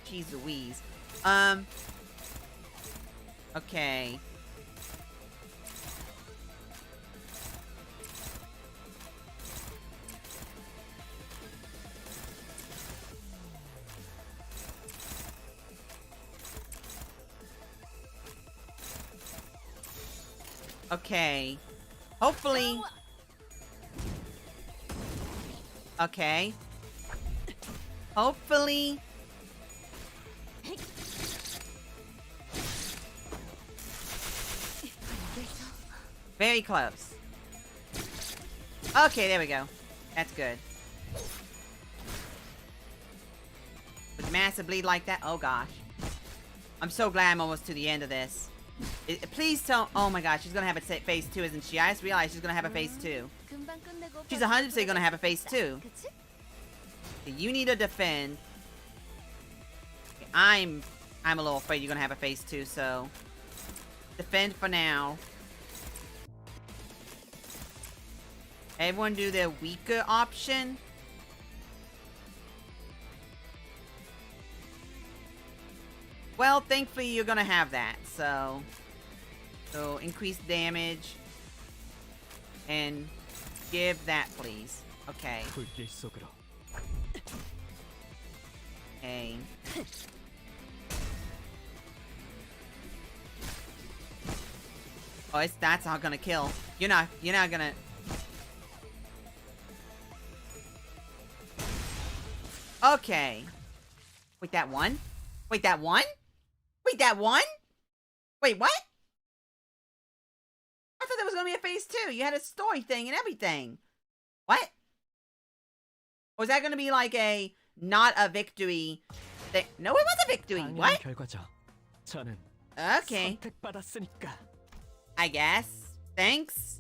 Jeez Louise. Okay. Okay. Hopefully. Okay. Hopefully. Very close. Okay, there we go. That's good. With massive bleed like that, oh gosh. I'm so glad I'm almost to the end of this. Please don't. Oh my gosh, she's gonna have a phase 2, isn't she? I just realized she's gonna have a phase 2. 금방 끝내고 She's 100% gonna have a phase 2. 그치? You need to defend. I'm a little afraid you're gonna have a phase 2, so defend for now. Everyone do their weaker option. Well, thankfully you're gonna have that, so increase damage and give that, please. Okay. 불길 속으로. Okay. Oh, that's not gonna kill. You're not gonna. Okay. Wait, that one? Wait, that one? Wait, that one? Wait, what? I thought there was gonna be a phase 2. You had a story thing and everything. What? Was that gonna be like a not a victory thing? No, it was a victory. 당연한 What? 결과죠. 저는 Okay. 선택받았으니까. I guess. Thanks.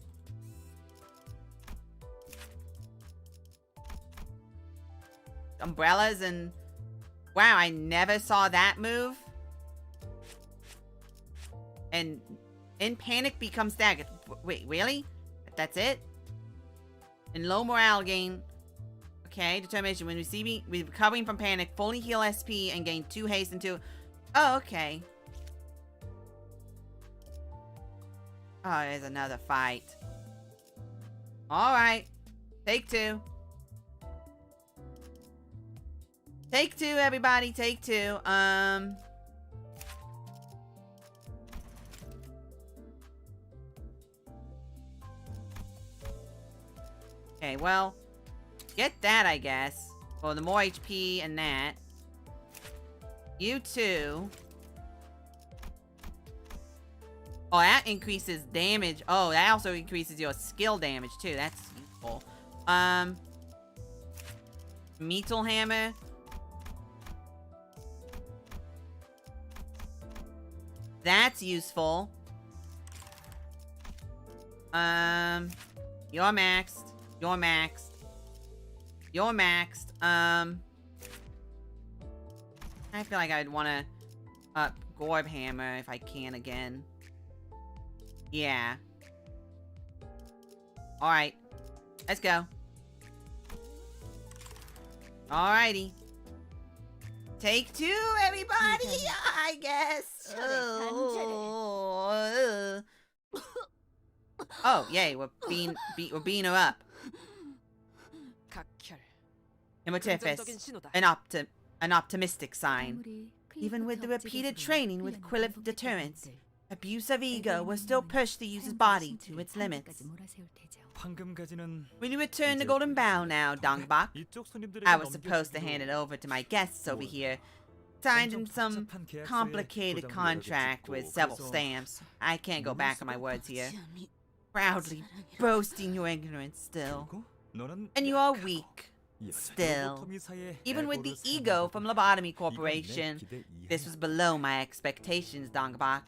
Umbrellas and... Wow, I never saw that move. And in panic becomes staggered. Wait, really? That's it? And low morale gain. Okay, determination. When recovering from panic, fully heal SP and gain 2 haste and 2... Oh, okay. Oh, there's another fight. Alright. Take 2. Take 2, everybody. Take 2. Okay, well. Get that, I guess. Well, the more HP and that. You too. Oh, that increases damage. Oh, that also increases your skill damage too. That's useful. Metal hammer. That's useful. You're maxed. You're maxed. You're maxed. I feel like I'd want to up Gorb Hammer if I can again. Yeah. Alright. Let's go. Alrighty. Take two, everybody! I guess. Oh, yay, we're being her up. Hemotyphus, an optimistic sign. Even with the repeated training with Quillip deterrents, abuse of ego will still push the user's body to its limits. Will you return the golden bow now, Dongbok? I was supposed to hand it over to my guests over here. Signed in some complicated contract with several stamps. I can't go back on my words here. Proudly boasting your ignorance still. And you are weak. Still. Even with the ego from Lobotomy Corporation, this was below my expectations, Dongbok.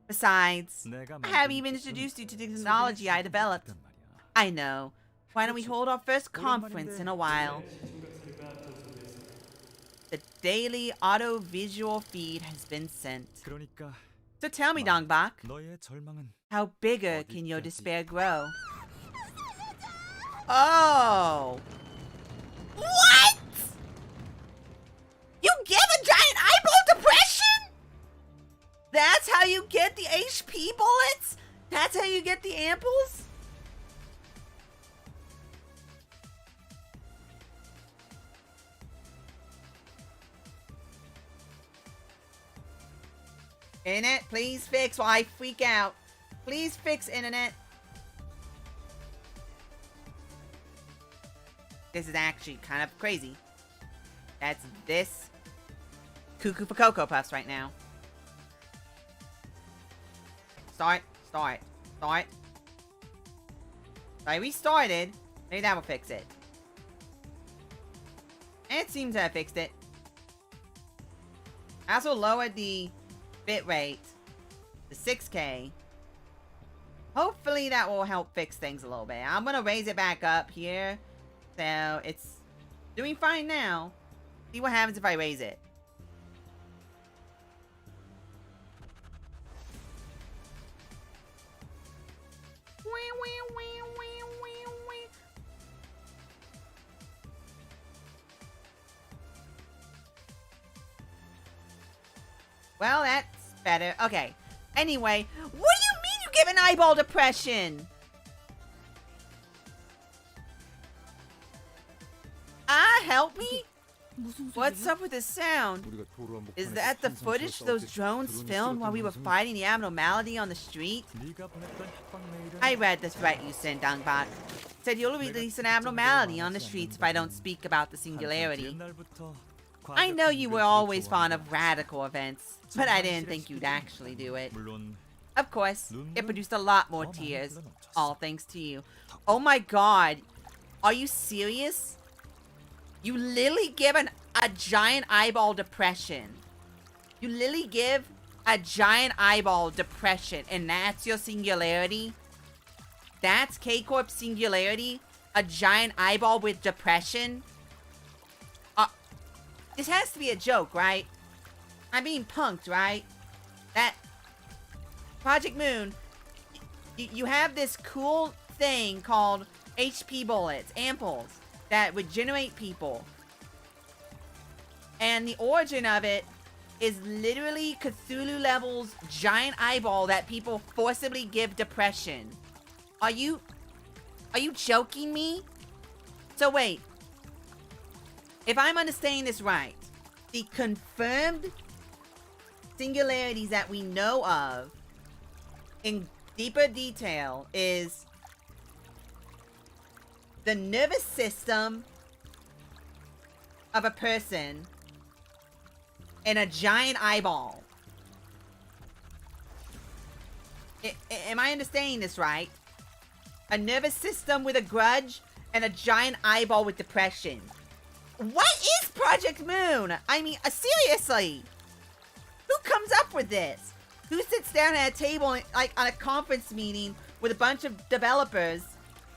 Besides, I haven't even introduced you to the technology I developed. I know. Why don't we hold our first conference in a while? The daily auto-visual feed has been sent. So tell me, Dongbok, how bigger can your despair grow? Oh! What?! You give a giant eyeball depression?! That's how you get the HP bullets?! That's how you get the amples?! Internet, please fix while I freak out. Please fix internet. This is actually kind of crazy. That's this cuckoo for Cocoa Puffs right now. Start. I restarted. Maybe that will fix it. And it seems to have fixed it. I also lowered the bitrate to 6K. Hopefully that will help fix things a little bit. I'm gonna raise it back up here. So it's doing fine now. See what happens if I raise it. Well, that's better. Okay. Anyway, what do you mean you give an eyeball depression? Help me? What's up with the sound? Is that the footage those drones filmed while we were fighting the abnormality on the street? I read the threat you sent, Dongbok. Said you'll release an abnormality on the streets if I don't speak about the singularity. I know you were always fond of radical events, but I didn't think you'd actually do it. Of course, it produced a lot more tears, all thanks to you. Oh my god, are you serious? You literally give a giant eyeball depression. You literally give a giant eyeball depression, and that's your singularity? That's K-Corp's singularity? A giant eyeball with depression? This has to be a joke, right? I'm being punked, right? That... Project Moon, you have this cool thing called HP bullets, amples, that regenerate people. And the origin of it is literally Cthulhu levels giant eyeball that people forcibly give depression. Are you joking me? So wait. If I'm understanding this right, the confirmed singularities that we know of in deeper detail is the nervous system of a person and a giant eyeball. Am I understanding this right? A nervous system with a grudge and a giant eyeball with depression. What is Project Moon? I mean, seriously. Who comes up with this? Who sits down at a table, like on a conference meeting with a bunch of developers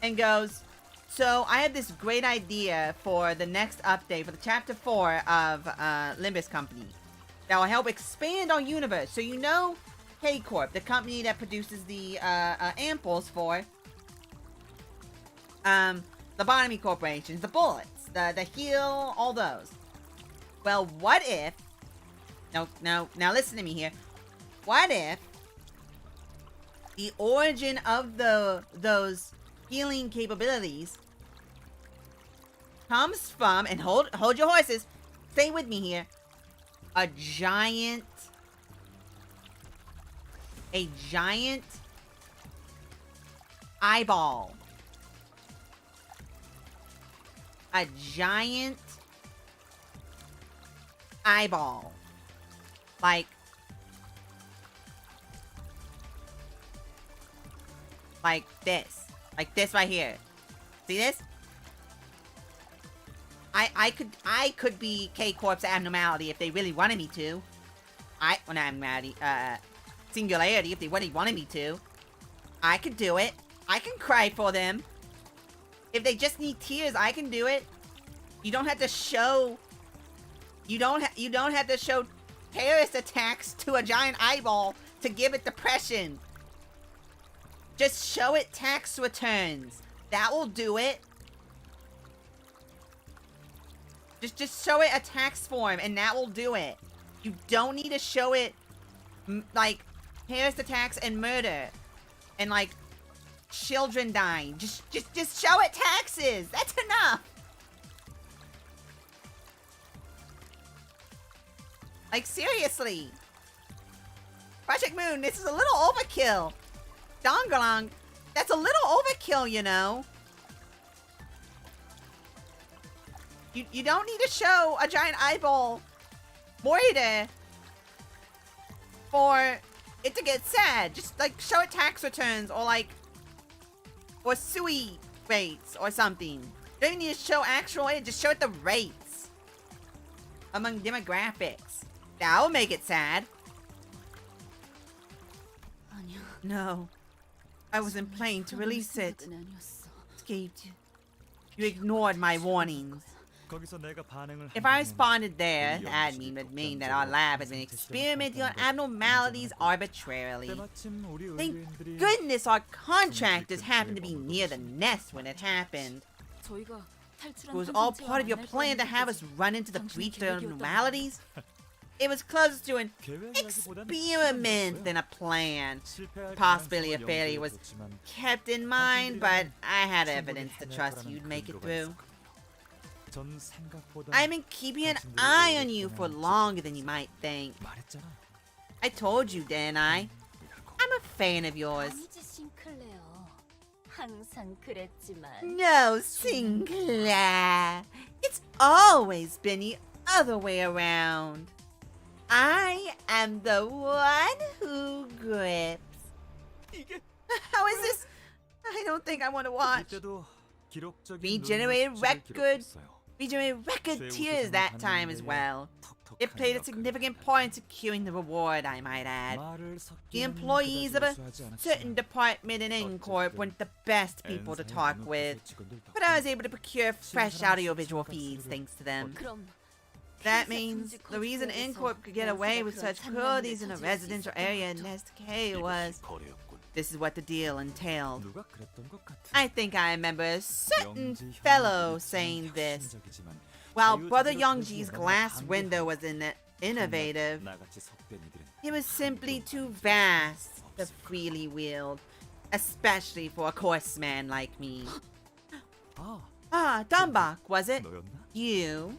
and goes, so I have this great idea for the next update for the chapter 4 of Limbus Company that will help expand our universe. So you know K-Corp, the company that produces the ampoules for lobotomy corporations, the bullets, the heal, all those. Well, what if... now listen to me here. What if the origin of those healing capabilities comes from, and hold your horses, stay with me here, a giant eyeball. A giant eyeball. Like this. Like this right here. See this? I could be K-Corp's abnormality if they really wanted me to. Not abnormality, singularity if they really wanted me to. I could do it. I can cry for them. If they just need tears, I can do it. You don't have to show... You don't have to show terrorist attacks to a giant eyeball to give it depression. Just show it tax returns. That will do it. Just show it a tax form and that will do it. You don't need to show it like terrorist attacks and murder and like children dying. Just show it taxes. That's enough. Like seriously. Project Moon, this is a little overkill. Dongalong, that's a little overkill, you know. You don't need to show a giant eyeball Moira for it to get sad. Just like show it tax returns or SUI rates or something. You don't even need to show actual age, just show it the rates among demographics. That'll make it sad. No. I wasn't planning to release it. Escaped. You ignored my warnings. If I responded there, the admin would mean that our lab has been experimenting on abnormalities arbitrarily. Thank goodness our contractors happened to be near the nest when it happened. It was all part of your plan to have us run into the breach of abnormalities? It was closer to an experiment than a plan. Possibly a failure was kept in mind, but I had evidence to trust you'd make it through. I've been keeping an eye on you for longer than you might think. I told you, didn't I? I'm a fan of yours. No, Sinclair. It's always been the other way around. I am the one who grips. How is this? I don't think I want to watch. Regenerated record tears that time as well. It played a significant part in securing the reward, I might add. The employees of a certain department in Incorp weren't the best people to talk with, but I was able to procure fresh audiovisual feeds thanks to them. That means the reason Incorp could get away with such cruelties in a residential area in Nest K was... This is what the deal entailed. I think I remember a certain fellow saying this. While Brother Youngji's glass window was innovative, it was simply too vast to freely wield, especially for a coarse man like me. Ah, Dumbach, was it? You?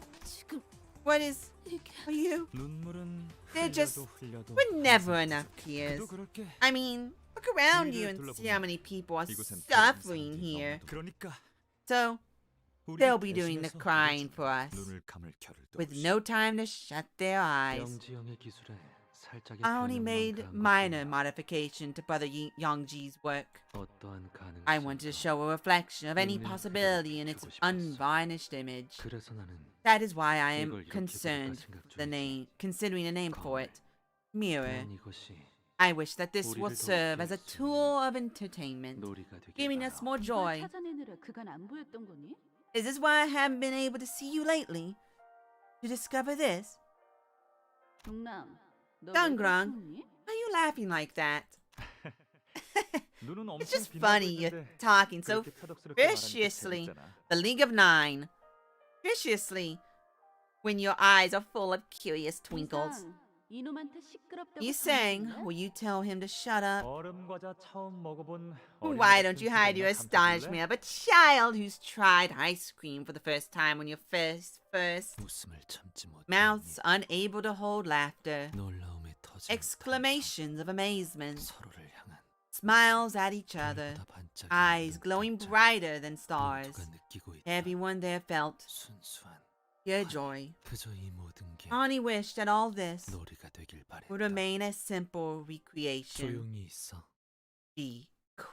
What is... Are you? There just were never enough tears. I mean, look around you and see how many people are suffering here. So they'll be doing the crying for us, 눈을 감을 겨를도 with 없이. no time to shut their eyes. 영지 형의 기술에 살짝의 I only made 변형만 minor 가한 modification to Brother Youngji's work. 것이다. 어떠한 I wanted to 가능성도 show a reflection of any 있는 possibility in its 그대로 보여주고 싶었어. unvarnished image. 그래서 나는 That is why I am 이걸 이렇게 concerned 볼까 생각 the 중이지. name, considering a name for it. Mirror. 난 이것이 I wish that this will 우리를 더 serve as a 웃게 할 수 tool of entertainment, 놀이가 되길 giving 바라. us more joy. 찾아내느라 그간 안 보였던 거니? Is this why I haven't been able to see you lately? To discover this? 동남, 너 Dangrang, 왜 그렇니? why are you laughing like that? 눈은 엄청 It's just 빛나고 funny you're 있는데 talking so 그렇게 표독스럽게 말하니까 viciously. 재밌잖아. The League of Nine. Viciously. When your eyes are full of curious twinkles. 이상, 이놈한테 시끄럽다고 You sang, 전해줄래? will you tell him to shut up? 얼음 과자 처음 먹어본 Why don't you hide your astonishment of a child who's tried ice cream for the first time when your first 웃음을 참지 못하니 mouths unable to hold laughter, 놀라움에 터져 exclamations of amazement, 서로를 향한 smiles at each other, 별보다 반짝이는 eyes glowing 눈동자. brighter than stars. 모두가 느끼고 있다. Everyone there felt 순수한 pure joy. 그저 이 모든 게 I only wish that all this 놀이가 되길 바랬다. would remain a simple recreation. 조용히 있어. Be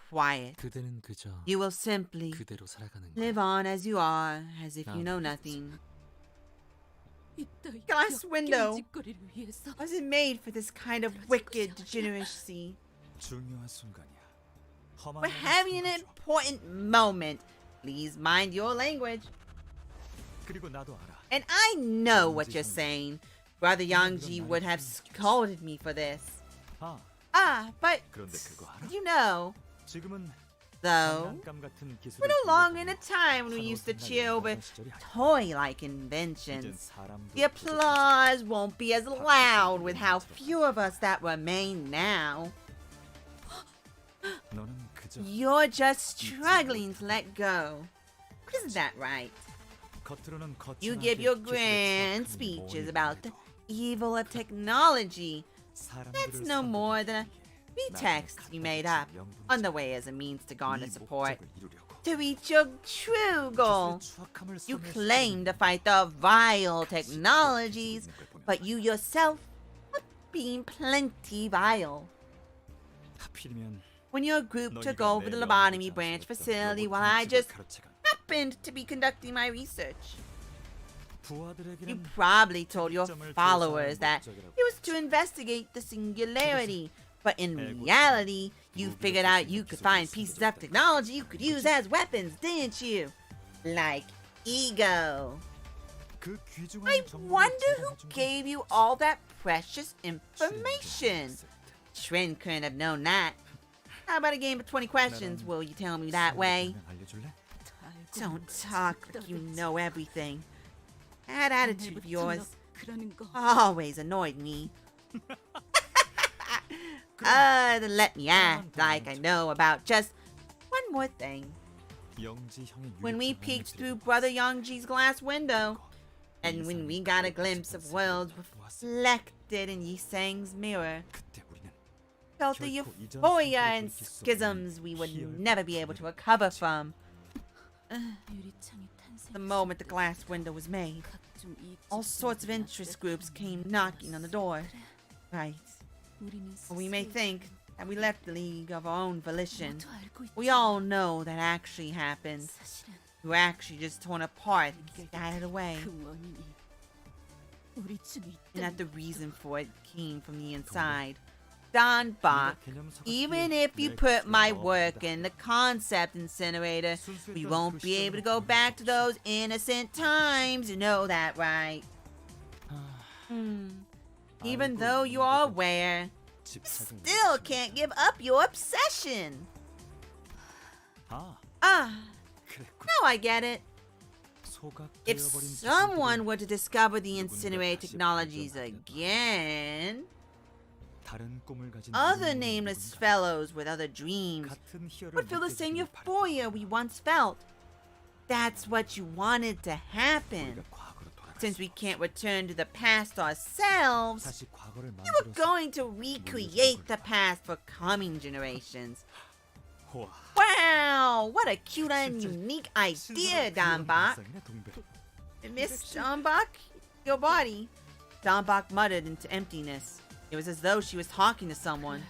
quiet. 그대는 그저 You will simply 그대로 살아가는 live 거야. on as you are, as if you know nothing. 이따위 Glass window. 짓거리를 위해서 Wasn't made for this kind of wicked degeneracy. 중요한 순간이야. 험한 We're having an 순간이죠. important moment. Please mind your language. 그리고 나도 알아. And I know what you're saying. Brother Yangji would have scolded me for this. 아, But 그런데 그거 알아? you know, 지금은 though, 장난감 같은 기술을 we're no longer in a 빌려보며 time when we 서로 used to 생각이 cheer over 나는 시절이 아니야. toy-like 이젠 inventions. 사람도 The applause won't be as loud with how few of us that remain now. 너는 그저 You're just struggling to let go. Isn't that right? 겉으로는 You 거창하게 give your 기술의 grand 추악함이 speeches 뭐니 about the 뭐래도 evil of technology. 사람들을 That's no more than a 선동하기 pretext 나중에 you made 갖다 up 붙인 on the 명분이지. way as a means to 네 garner support. 목적을 이루려고. To reach your true goal. 기술의 추악함을 You 소멸시키는 claim to fight the vile 가시 technologies, 있는 걸 보면 but you yourself are being plenty vile. 하필이면 When your group took 너희가 over the 내 lobotomy 연구 branch 장소였던 facility 로봇 while I 인식을 just 가르쳐간 happened to be conducting my research. You 부하들에게는 probably told your 특정을 followers 조사하는 that 목적이라고 it was to investigate the singularity, but in reality, you figured out you could find pieces of technology you could use as weapons, didn't you? Like ego. 그 귀중한 I 정보를 wonder who 제공해준 건 gave you all that precious 신인도 information. 아니었을 때. Trin couldn't have known that. How about a game of 20 questions? Will you tell me that way? 그냥 알려줄래? Don't talk like you know everything. That attitude of yours 그러는 거 always annoyed me. Then let me act like I know about just one more thing. 영지 형의 When we 유력한 peeked 원인들이 through 보였어. Brother Yongji's glass window, and when we got a glimpse of worlds reflected in Yisang's mirror, 그때 우리는 felt the 결코 이전 euphoria 상태로 and 돌이킬 수 없는 schisms we would 희열을 never be able to 느끼게 recover 됐지. from. 유리창이 The moment the glass window was made, 각종 이익 all sorts of interest groups came knocking on the door. Right. 우리는 We may 스스로 think that we left the league of our own volition. 모두 알고 있지. We all know that actually happened. 사실은 We were actually just torn apart and scattered away. 그 원인이 우리 중에 And that 있다. the reason for it came from the inside. Don Bach, even if you put my work in the concept incinerator, we won't be able to go back to those innocent times. You know that, right? Even though you are aware, you still can't give up your obsession. Now I get it. If someone were to discover the incinerator technologies again, other nameless fellows with other dreams would feel the same euphoria we once felt. That's what you wanted to happen. Since we can't return to the past ourselves, you were going to recreate the past for coming generations. Wow! Wow! What a cute and unique idea, Donbach. Miss Donbach? Your body. Donbach muttered into emptiness. It was as though she was talking to someone.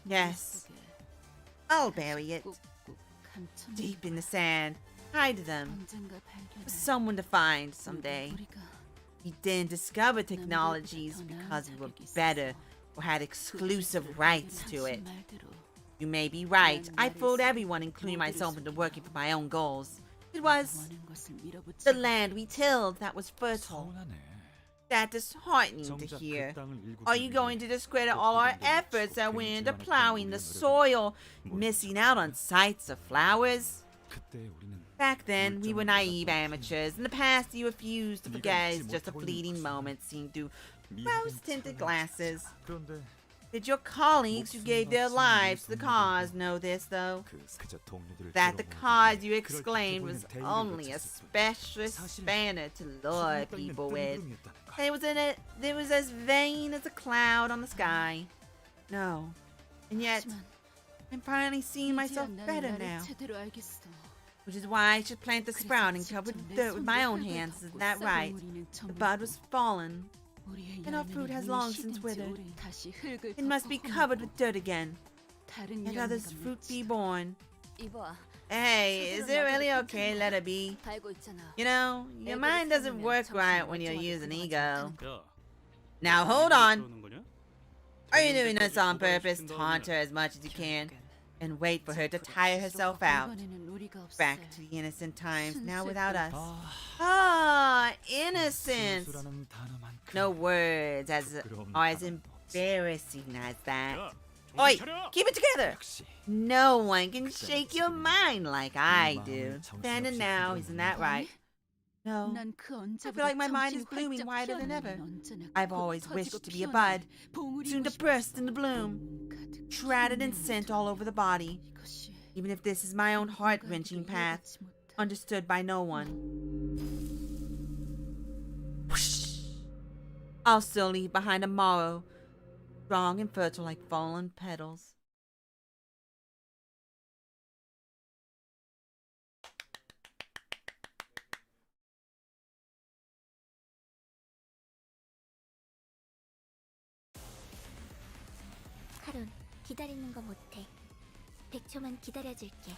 Yes. I'll bury it. Deep in the sand. Hide them. For someone to find someday. We didn't discover technologies because we were better or had exclusive rights to it. You may be right. I fooled everyone, including myself, into working for my own goals. It was the land we tilled that was fertile. That's disheartening to hear. Are you going to discredit all our efforts that went into plowing the soil, missing out on sights of flowers? Back then, we were naive amateurs. In the past, you refused to forget it's just a fleeting moment seen through rose-tinted glasses. Did your colleagues who gave their lives to the cause know this, though? That the cause you exclaimed was only a specialist spanner to lure people with. And it was as vain as a cloud on the sky. No. And yet, I'm finally seeing myself better now. Which is why I should plant the sprout and cover the dirt with my own hands. Isn't that right? The bud was fallen, and our fruit has long since withered. It must be covered with dirt again. Let others' fruit be born. Hey, is it really okay? Let it be. You know, your mind doesn't work right when you're using ego. 야, Now hold on. 그러는 거냐? Are you doing this on purpose? Taunt her as much as you can, and wait for her to tire herself out. Back to the innocent times, now without us. Ah, innocence. No words are as embarrassing as that. 야, Oi, 정신 차려! keep it together. No one can shake your mind like I do. Then and now, isn't that right? No, I feel like my mind is blooming wider than ever. I've always wished to be a bud, soon to burst into bloom, shrouded in scent all over the body, even if this is my own heart-wrenching path, understood by no one. Whoosh! I'll still leave behind a morrow, strong and fertile like fallen petals. 카론, 기다리는 거 못해. 100초만 기다려줄게.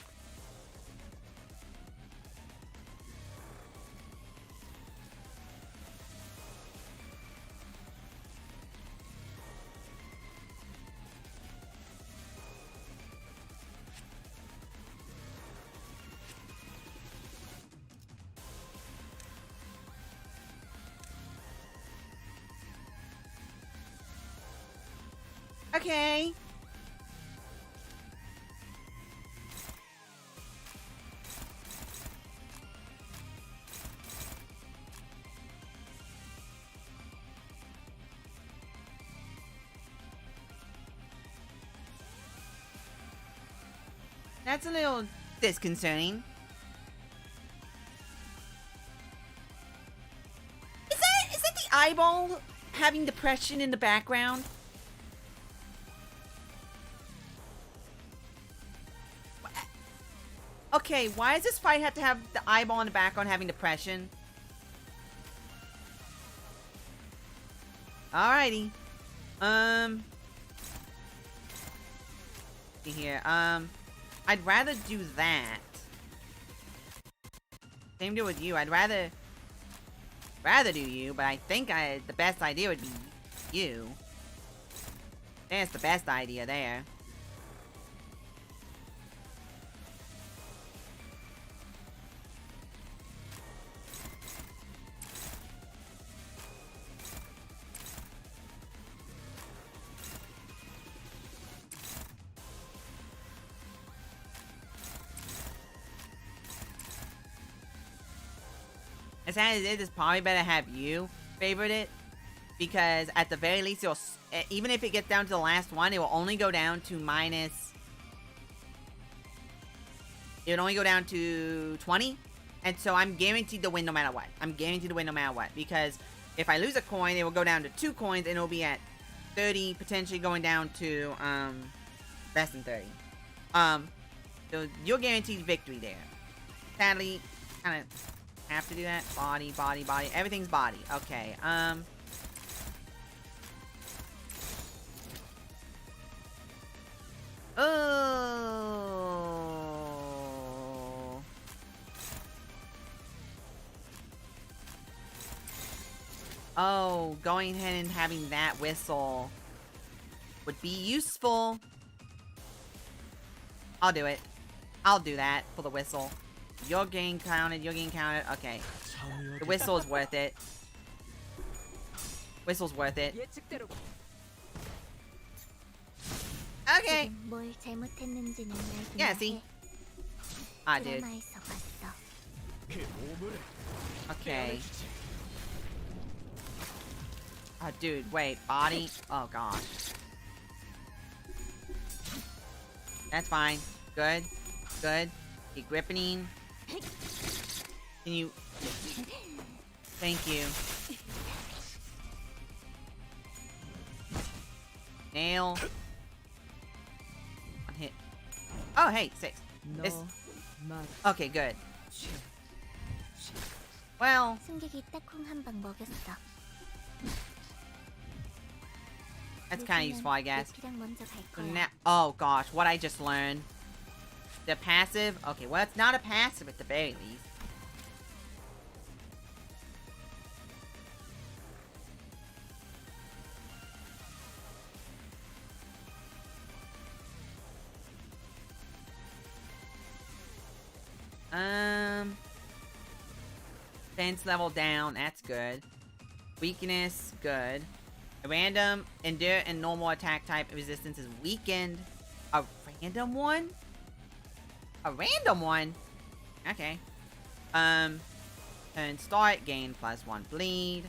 Okay. That's a little disconcerting. Is that the eyeball having depression in the background? Okay, why does this fight have to have the eyeball in the background having depression? Alrighty. See here. I'd rather do that. Same deal with you. I'd rather do you, but I think the best idea would be you. That's the best idea there. As sad as it is, it's probably better have you favorite it, because at the very least, it'll, even if it gets down to the last one, it will only go down to minus. It would only go down to 20, and so I'm guaranteed to win no matter what. I'm guaranteed to win no matter what, because if I lose a coin, it will go down to 2 coins, and it'll be at 30, potentially going down to less than 30. So you're guaranteed victory there. Sadly, kind of have to do that. Body, body, body. Everything's body. Okay. Oh. Oh, going ahead and having that whistle would be useful. I'll do it. I'll do that for the whistle. You're getting counted. You're getting counted. Okay. The whistle is worth it. Whistle's worth it. Okay. 지금 뭘 잘못했는지는 알긴 Yeah, see? 해. Ah, dude. 드라마에서 봤어. Okay. Oh, dude, wait. Body? Oh, gosh. That's fine. Good. Good. Keep gripping. Can you... Thank you. Nail. One hit. Oh, hey, 6. It's... Okay, good. Well... 승객이 딱콩 한 방 먹였어. That's kind of useful, I guess. 루피랑 먼저 갈 거야. Now, oh gosh, what I just learned. The passive? Okay, well, it's not a passive at the very least. Defense level down, that's good. Weakness, good. A random, endure, and normal attack type resistance is weakened. A random one? A random one? Okay. Turn start, gain +1 bleed.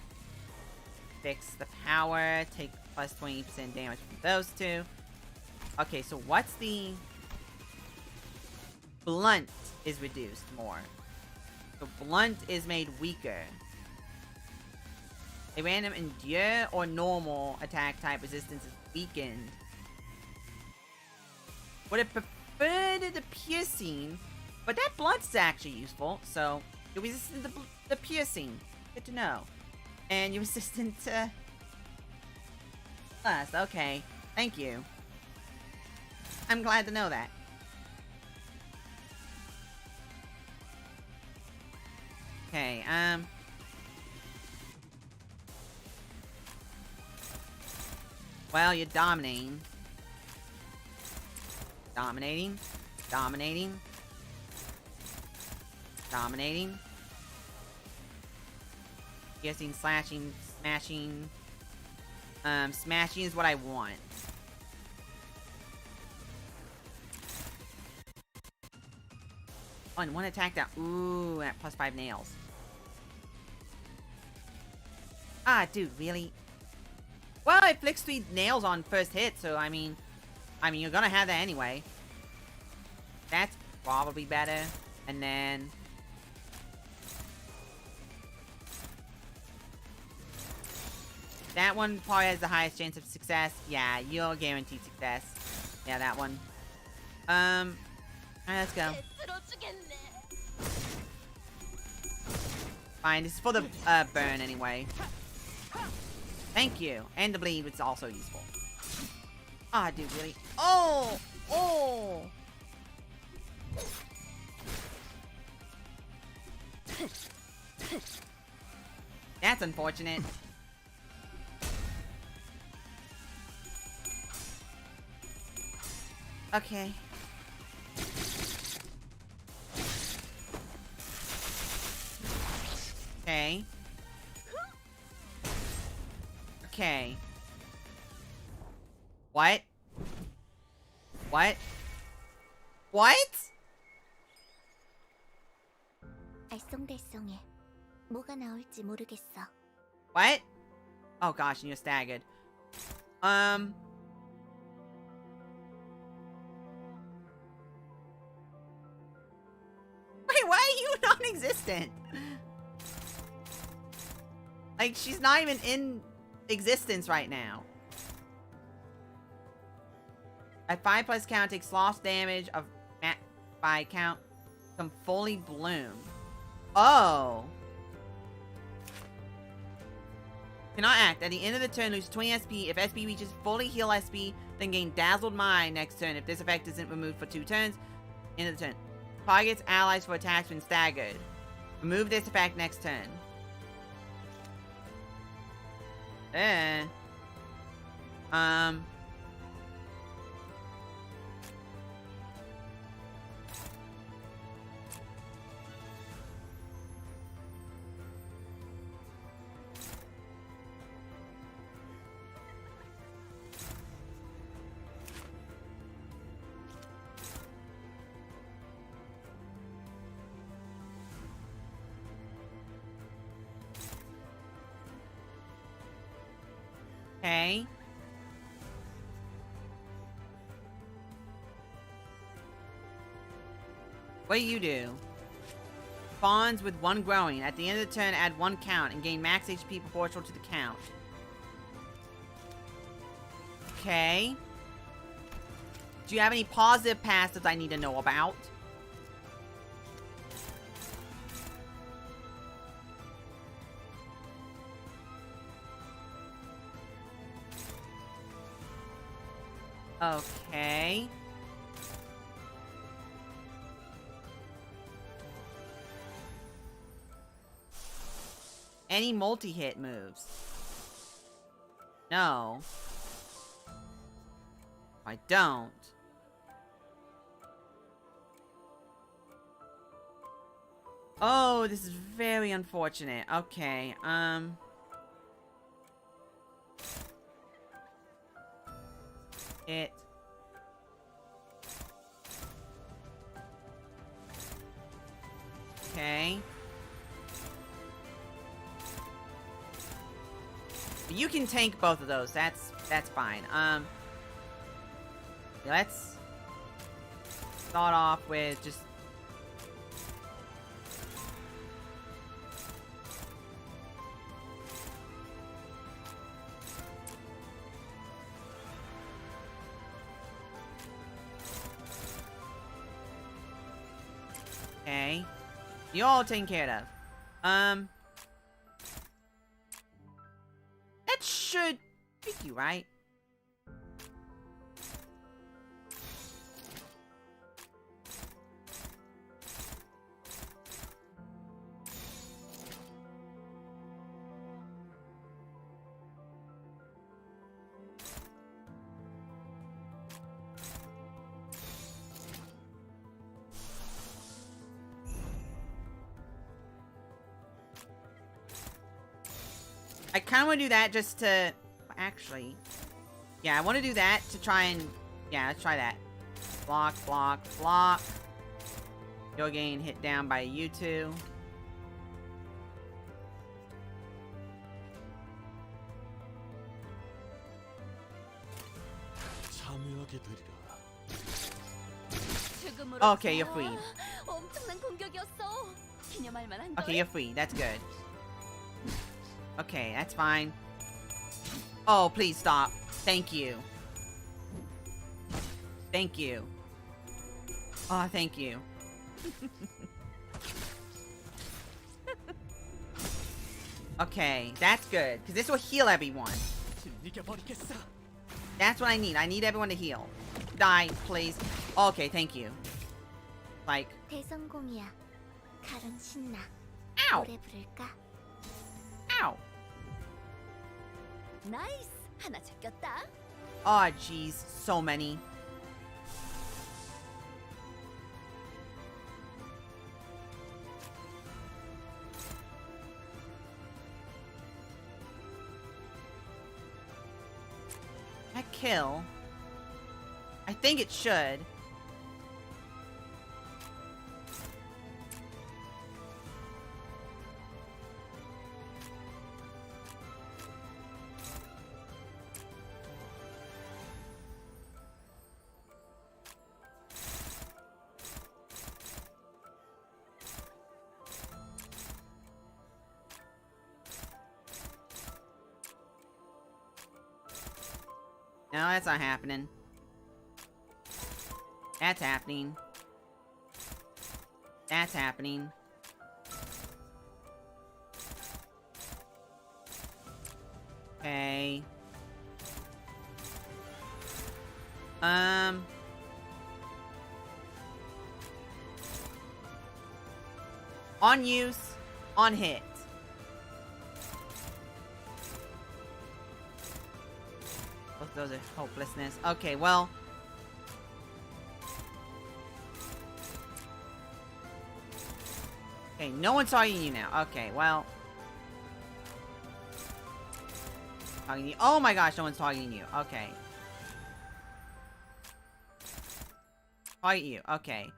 Fix the power, take +20% damage from those two. Okay, so what's the... Blunt is reduced more. So blunt is made weaker. A random endure or normal attack type resistance is weakened. Would have preferred the piercing, but that blunt's actually useful. So you're resistant to the piercing. Good to know. And you're resistant to plus. Okay, thank you. I'm glad to know that. Okay, well, you're dominating. Dominating. Dominating. Dominating. Guessing, slashing, smashing. Smashing is what I want. Oh, and one attack that. Ooh, at +5 nails. Ah, dude, really? Well, it flicks 3 nails on first hit, so I mean, you're gonna have that anyway. That's probably better. And then... that one probably has the highest chance of success. Yeah, you're guaranteed success. Yeah, that one. Alright, let's go. Fine, this is for the burn anyway. Thank you. And the bleed was also useful. Ah, dude, really? Oh! Oh! That's unfortunate. Okay. Okay. Okay. What? What? What? 알쏭달쏭해. 뭐가 나올지 모르겠어. What? Oh gosh, and you're staggered. Wait, why are you non-existent? Like, she's not even in existence right now. At 5+ count, takes lost damage of by count become fully bloomed. Oh. Cannot act. At the end of the turn, lose 20 SP. If SP reaches fully heal SP, then gain Dazzled Mind next turn. If this effect isn't removed for 2 turns, end of the turn. Targets allies for attacks when staggered. Remove this effect next turn. Okay. What do you do? Spawns with 1 growing. At the end of the turn, add 1 count and gain max HP proportional to the count. Okay. Do you have any positive passives I need to know about? Okay. Any multi-hit moves? No. I don't. Oh, this is very unfortunate. Okay, It. Okay. You can tank both of those. That's fine. Let's start off with just okay. You all taken care of. That should pick you, right? I kind of want to do that just to... Actually... Yeah, I want to do that to try and... Yeah, let's try that. Block, block, block. You'll gain hit down by you two. Okay, you're free. 엄청난 공격이었어. 기념할 만한 Okay, you're free. That's good. Okay, that's fine. Oh, please stop. Thank you. Thank you. Oh, thank you. Okay, that's good. Because this will heal everyone. That's what I need. I need everyone to heal. Die, please. Okay, thank you. Like... 대성공이야. 칼은 신나. Ow! 노래 부를까? Ow! 나이스. 하나 제꼈다. Oh, jeez. So many. That kill? I think it should. No, that's not happening. That's happening. That's happening. Okay. On use, on hit. Both those are hopelessness. Okay, well. Okay, no one's targeting you now. Okay, well. Targeting you. Oh my gosh, no one's targeting you. Okay. Target you. Okay.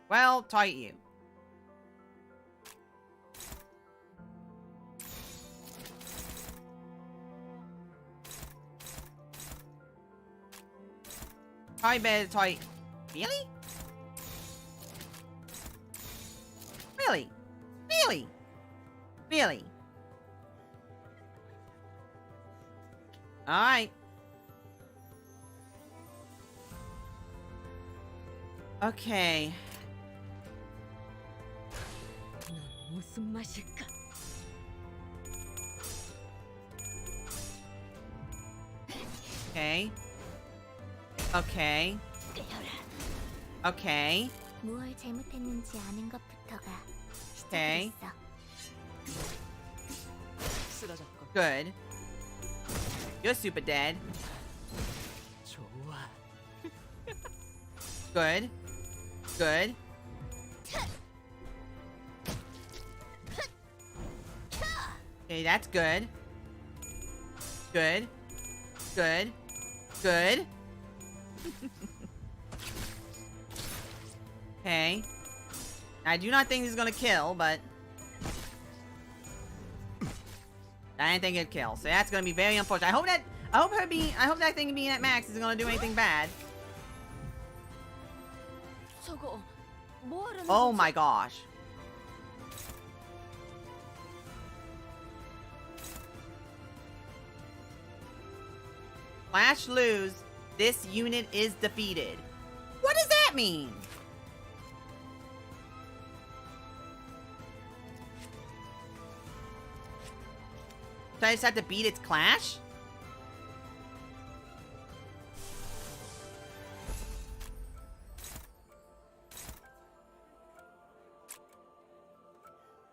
Well, target you. Probably better to target. Really? Really? Really? Really? Alright. Okay. 무슨 맛일까? Okay. Okay. Okay. 무얼 잘못했는지 아는 것부터가 Okay. 시작이었어. Good. You're super dead. 좋아. Good. Good. Okay, that's good. Good. Good. Good. Okay. I do not think this is gonna kill, but I didn't think it'd kill, so that's gonna be very unfortunate. I hope that thing being at max isn't gonna do anything bad. 저거 뭐 하려는 Oh 거지? my gosh. Flash lose. This unit is defeated. What does that mean? So I just have to beat its clash?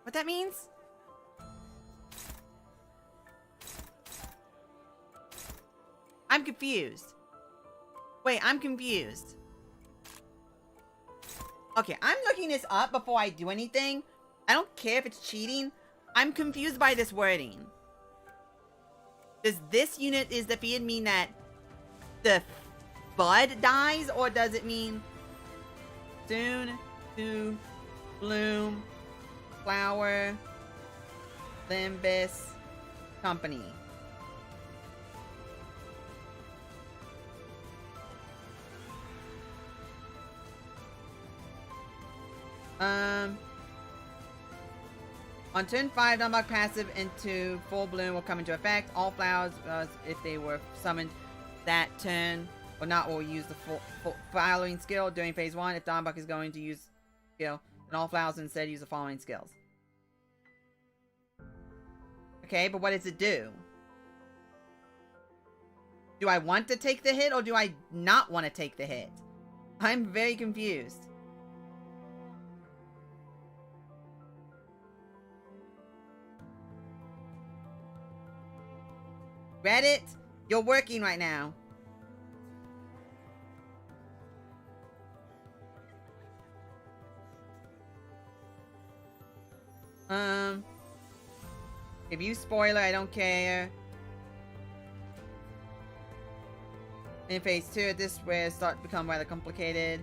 What that means? I'm confused. Wait, I'm confused. Okay, I'm looking this up before I do anything. I don't care if it's cheating. I'm confused by this wording. Does this unit is defeated mean that the bud dies, or does it mean soon to bloom flower limbus company? On turn 5, unlock passive into full bloom will come into effect. All flowers, if they were summoned that turn, or not, will use the full following skill during phase 1. If Donbuck is going to use skill, then all flowers instead use the following skills. Okay, but what does it do? Do I want to take the hit, or do I not want to take the hit? I'm very confused. Reddit, you're working right now. If you spoiler, I don't care. In phase 2, this where start to become rather complicated.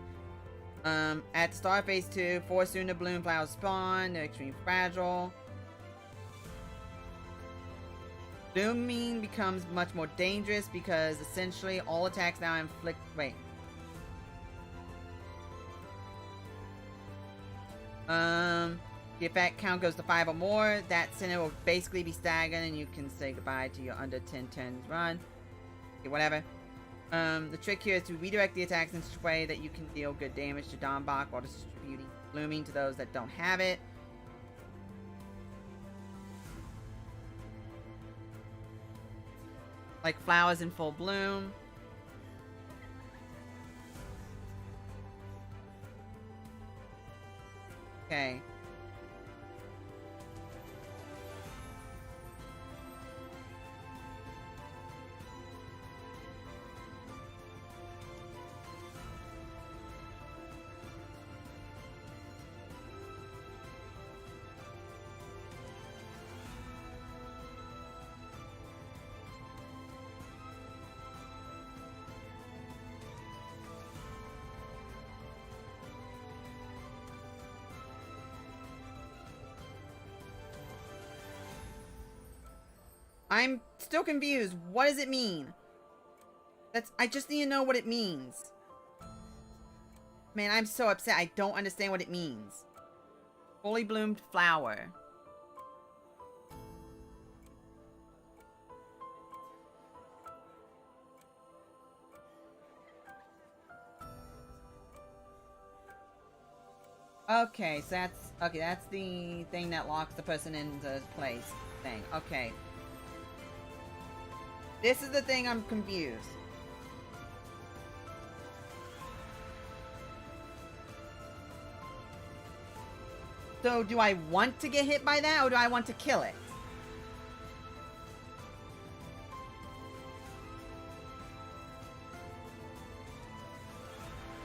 At the start of phase 2, 4 soon to bloom flowers spawn. They're extremely fragile. Blooming becomes much more dangerous because essentially all attacks now inflict. Wait. The effect count goes to 5 or more. That center will basically be staggered, and you can say goodbye to your under 10 turns run. Okay, whatever. The trick here is to redirect the attacks in such a way that you can deal good damage to Dombach while distributing blooming to those that don't have it. Like flowers in full bloom. Okay. I'm still confused. What does it mean? I just need to know what it means. Man, I'm so upset. I don't understand what it means. Fully bloomed flower. Okay, so that's the thing that locks the person into place thing. Okay. This is the thing I'm confused. So do I want to get hit by that or do I want to kill it?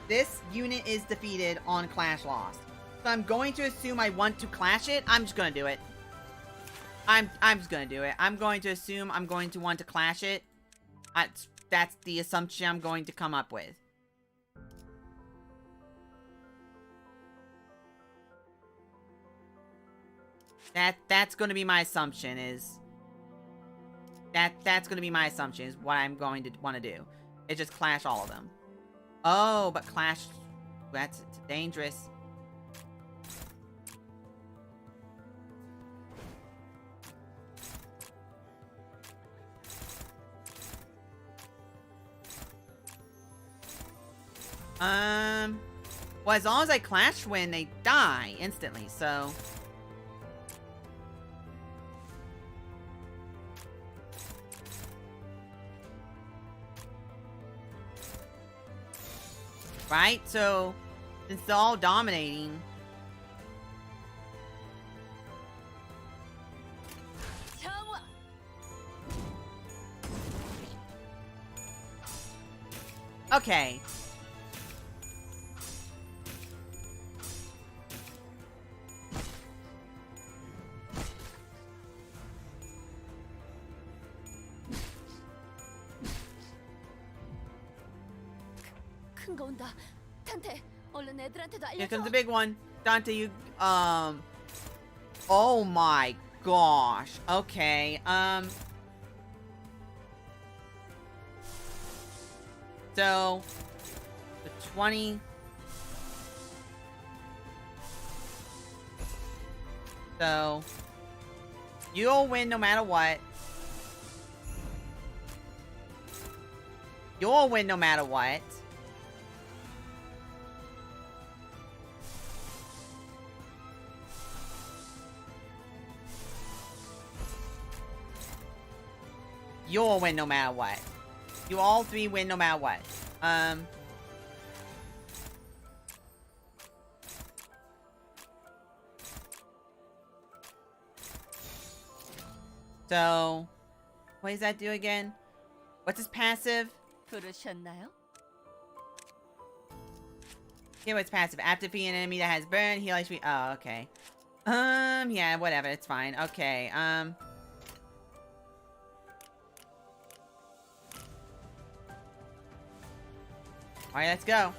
This unit is defeated on Clash Lost. So I'm going to assume I want to clash it. I'm just gonna do it. I'm just gonna do it. I'm going to assume I'm going to want to clash it. That's the assumption I'm going to come up with. That's gonna be my assumption is... That's gonna be my assumption is what I'm going to want to do. Is just clash all of them. Oh, but clash... That's dangerous. Well, as long as I clash win, they die instantly, so... Right? So, since they're all dominating... Okay. 큰 거 온다. 탄테, 얼른 애들한테도 Here 알려줘. comes the big one. Dante, you, oh my gosh. Okay, so, the 20. So, you'll win no matter what. You'll win no matter what. You'll win no matter what. You all three win no matter what. So, what does that do again? What's his passive? 부르셨나요? Okay, what's passive? After defeating an enemy that has burn, heal HP. Oh, okay. Yeah, whatever. It's fine. Okay, Alright, let's go.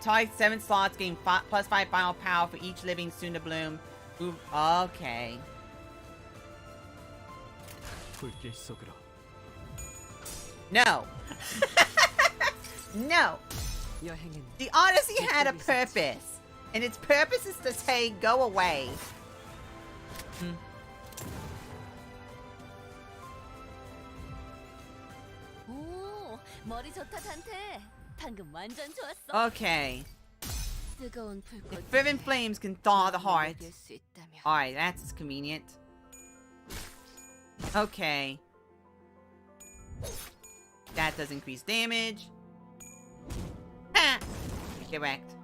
Target 7 slots, gain +5 final power for each living soon to bloom. Ooh, okay. 불길 속으로. No. No. 여행은 The Odyssey had a purpose. And its purpose is to say, go away. 머리 좋다 단테. 방금 완전 좋았어. Okay. 뜨거운 불꽃. If fervent flames can thaw the heart. 먹일 수 있다면. Alright, that's convenient. Okay. That does increase damage. Ah! Get wrecked.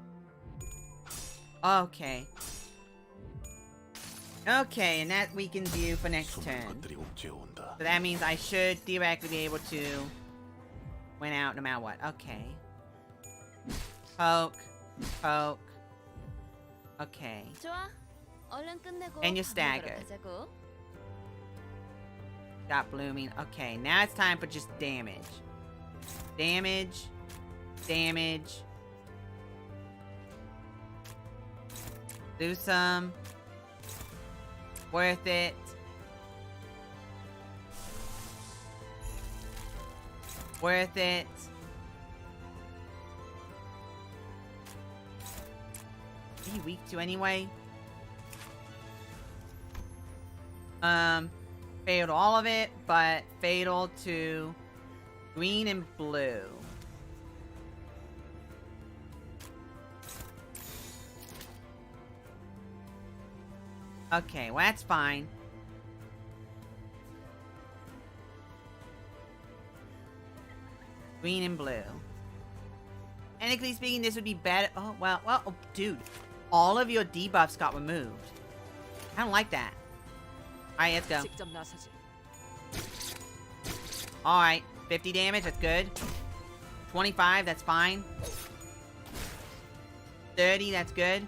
Okay. Okay, and that we can do for next turn. So that means I should theoretically be able to win out no matter what. Okay. Poke. Poke. Okay. 좋아. 얼른 끝내고 And you're 밥 먹으러 staggered. 가자고. Got blooming. Okay, now it's time for just damage. Damage. Damage. Do some. Worth it. Worth it. Are you weak to anyway? Fatal to all of it, but fatal to green and blue. Okay, well that's fine. Green and blue. Technically speaking, this would be better. Oh, well, oh, dude. All of your debuffs got removed. I don't like that. Alright, let's go. 직접 나서지. Alright, 50 damage, that's good. 25, that's fine. 30, that's good.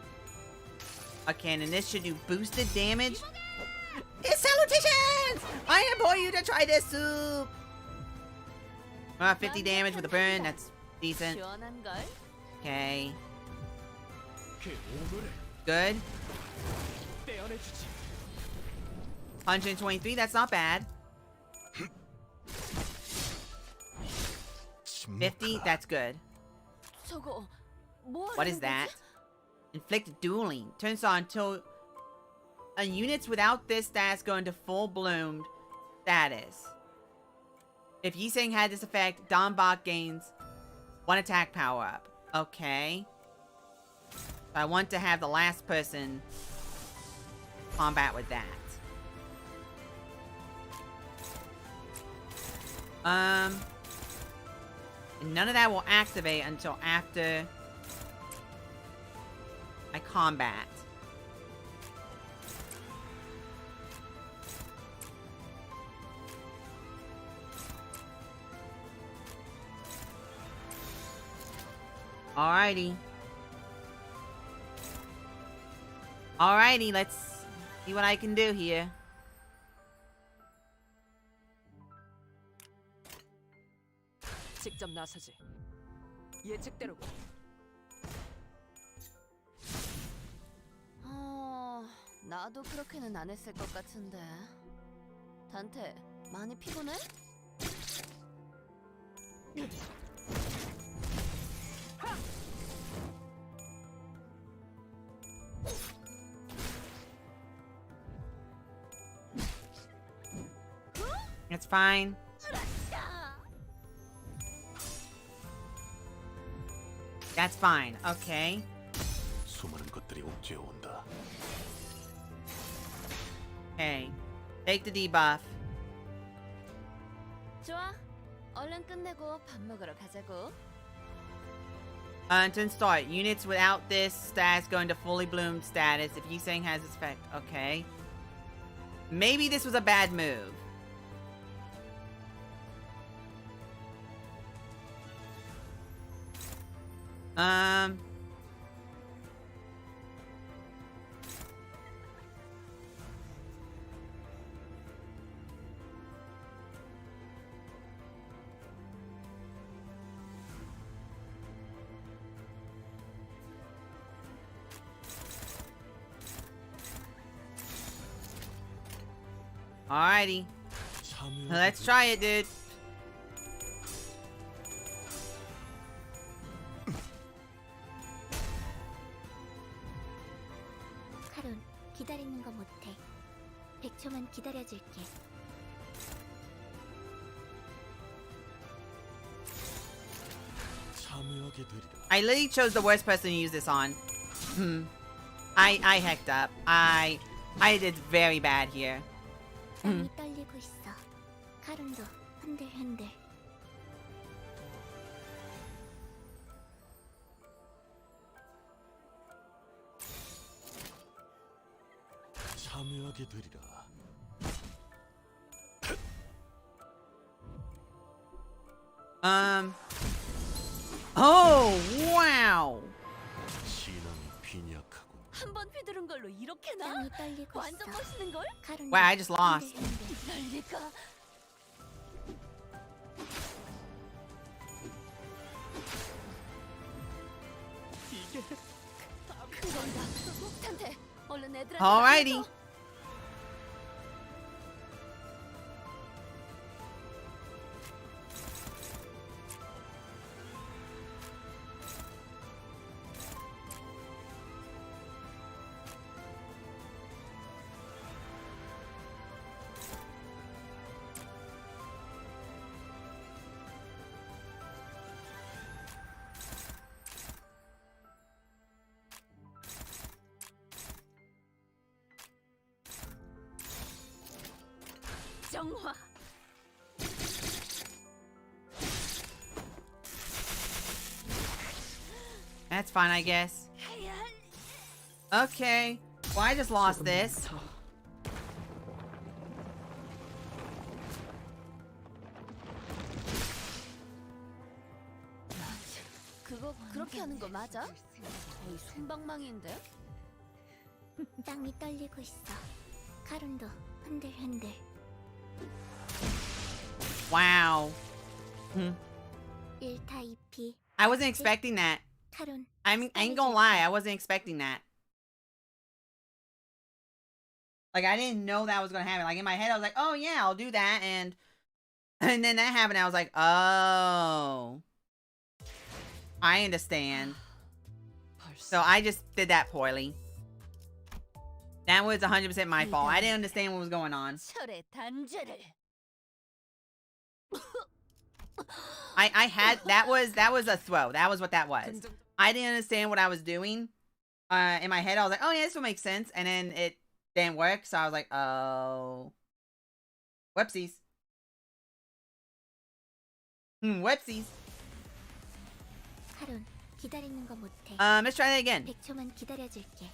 Okay, and then this should do boosted damage. It's salutations! I implore you to try this soup! 50 damage with a burn, that's decent. 시원한 걸. Okay, 그 오물을 good. 떼어내주지. 123, that's not bad. 50, that's good. 저거 뭐 What is 하는 that? 거지? Inflict dueling. Turns on until units without this status go into full bloomed status. If Yiseng had this effect, Donbach gains 1 attack power up. Okay. So I want to have the last person combat with that. And none of that will activate until after I combat. Alrighty. Alrighty, let's see what I can do here. 직접 나서지. 예측대로. 나도 그렇게는 안 했을 것 같은데. 단테, 많이 피곤해? It's fine. That's fine. Okay. 수많은 것들이 옥죄어 온다. Okay. Take the debuff. 좋아. 얼른 끝내고 밥 먹으러 가자고. To start, units without this status go into fully bloomed status if Yiseng has this effect. Okay. Maybe this was a bad move. Alrighty. Let's try it, dude. 카론, 기다리는 거 못해. 100초만 기다려줄게. I literally chose the worst person to use this on. I hecked up. I did very bad here. 땅이 떨리고 있어. 카룬도 흔들흔들. 참여하게 되리라. Oh, wow. 신앙이 빈약하고 한 번 휘두른 걸로 이렇게 나? 땅이 떨리고 완전 있어. 멋있는 걸? 카룬도 Wow, I just lost. 흔들흔들. 난리가. 이게 큰 건가? 탄테, 얼른 애들한테 Alrighty. 말해줘. 정화. That's fine, I guess. Okay. Well, I just lost this. 그거 그렇게 하는 거 맞아? 거의 손방망이인데? 땅이 떨리고 있어. 카룬도 흔들흔들. Wow. 1타 2피. I wasn't expecting that. 카룬. I ain't gonna lie, I wasn't expecting that. Like, I didn't know that was gonna happen. Like, in my head, I was like, oh yeah, I'll do that, and then that happened, I was like, oh. I understand. So I just did that poorly. That was 100% my fault. I didn't understand what was going on. 철의 단죄를. I had, that was a throw. That was what that was. I didn't understand what I was doing. In my head, I was like, oh yeah, this will make sense. And then it didn't work. So I was like, oh. Whoopsies. Whoopsies. 카룬, 기다리는 거 못해. Let's try that again. 100초만 기다려줄게.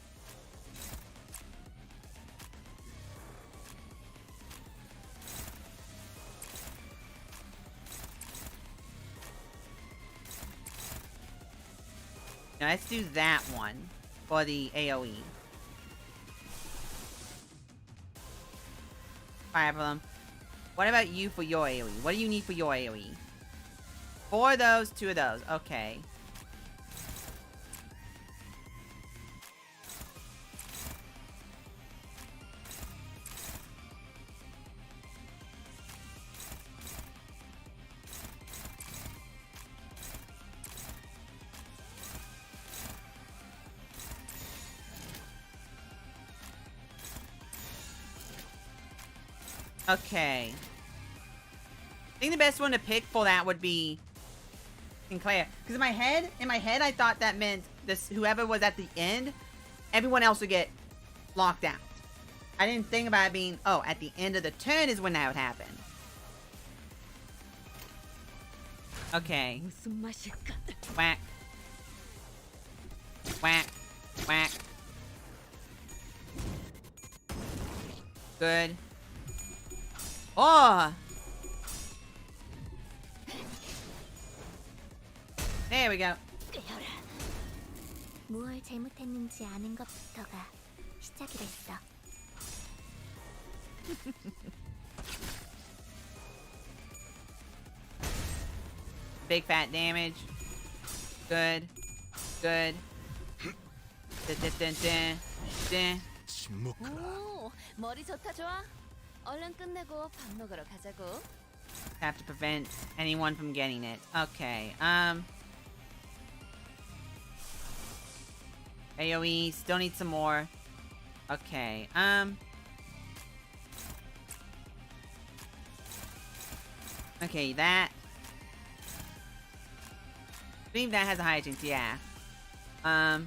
Now let's do that one for the AoE. Five of them. What about you for your AoE? What do you need for your AoE? 4 of those, 2 of those. Okay. Okay. I think the best one to pick for that would be Sinclair. Because in my head, I thought that meant this whoever was at the end, everyone else would get locked out. I didn't think about it being, oh, at the end of the turn is when that would happen. Okay. Whack. Whack. Whack. Good. Oh! There we go. 무얼 잘못했는지 아는 것부터가 시작이랬어. Big fat damage. Good. Good. 침묵하라. 오, 머리 좋다 좋아. 얼른 끝내고 밥 먹으러 가자고. Have to prevent anyone from getting it. Okay. AoE, still need some more. Okay. Okay, that. believe that has a higher chance, yeah. What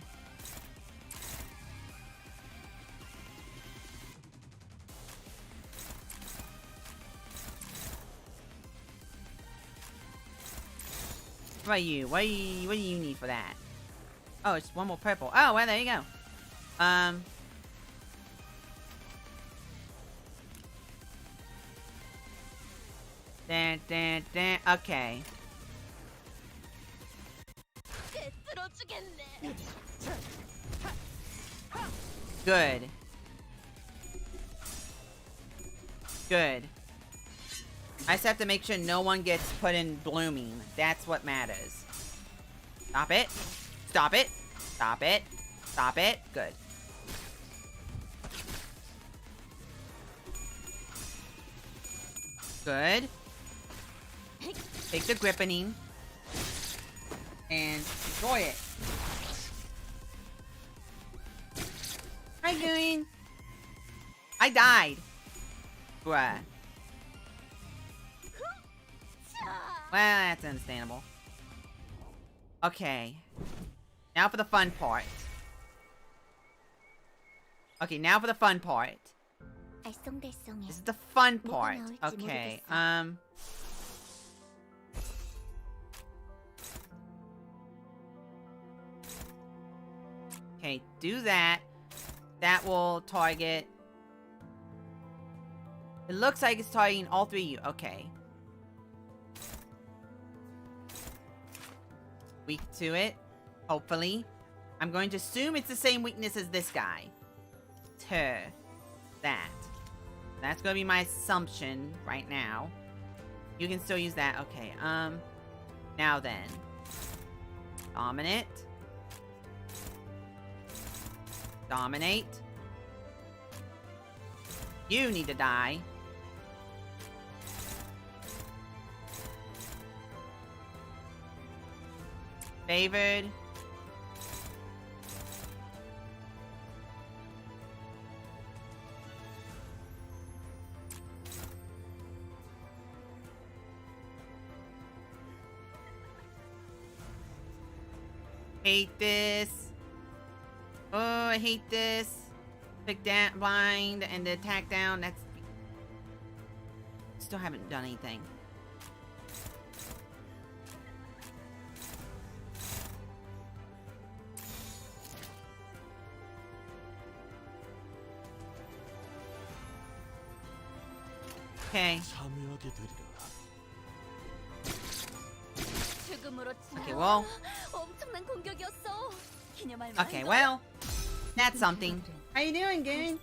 about you? What do you need for that? Oh, it's one more purple. Oh, well, there you go. Okay. Good. Good. I just have to make sure no one gets put in blooming. That's what matters. Stop it. Stop it. Stop it. Stop it. Good. Good. Take the grippening and destroy it. How you doing? I died. Bruh. Well, that's understandable. Okay. Now for the fun part. Okay, now for the fun part. 알쏭달쏭해. This is the fun part. 나올지 Okay, 모르겠어. Okay, do that. That will target. It looks like it's targeting all three of you. Okay. Weak to it. Hopefully. I'm going to assume it's the same weakness as this guy. That. That's going to be my assumption right now. You can still use that. Okay, now then. Dominate. Dominate. You need to die. Favored. Hate this. Oh, I hate this. Pick that blind and the attack down. That's... Still haven't done anything. Okay. 참여하게 되리라. Okay, well. 엄청난 공격이었어. 기념할 Okay, 만한 well. That's something. How you doing, good?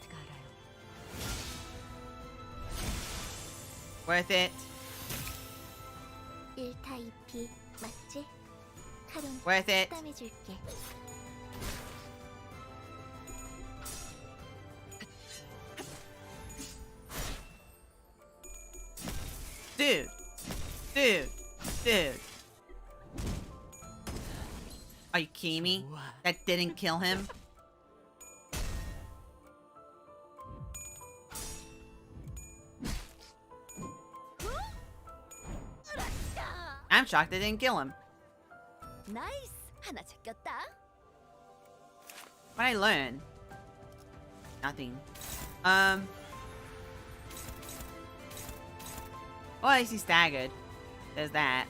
Worth it. 1타 2피 맞지? 칼은 Worth it. 땀해줄게. Dude. Dude. Dude. Are you kidding me? That didn't kill him? I'm shocked they didn't kill him. 나이스. 하나 제꼈다. What I learn? Nothing. Well, at least he's staggered. There's that.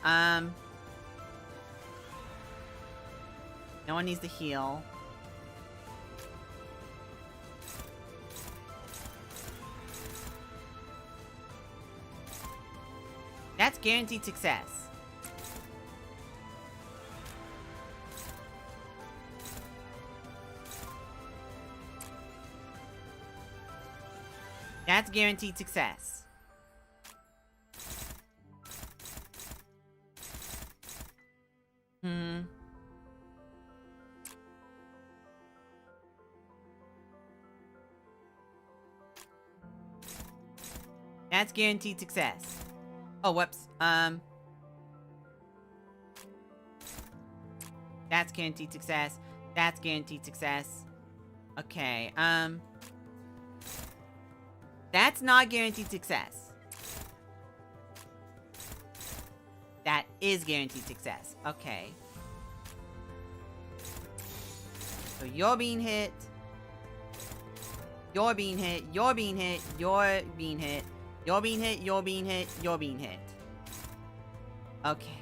No one needs to heal. That's guaranteed success. That's guaranteed success. That's guaranteed success. Oh, whoops. That's guaranteed success. That's guaranteed success. Okay, that's not guaranteed success. That is guaranteed success. Okay. So you're being hit. You're being hit. You're being hit. You're being hit. You're being hit. You're being hit. You're being hit. Okay.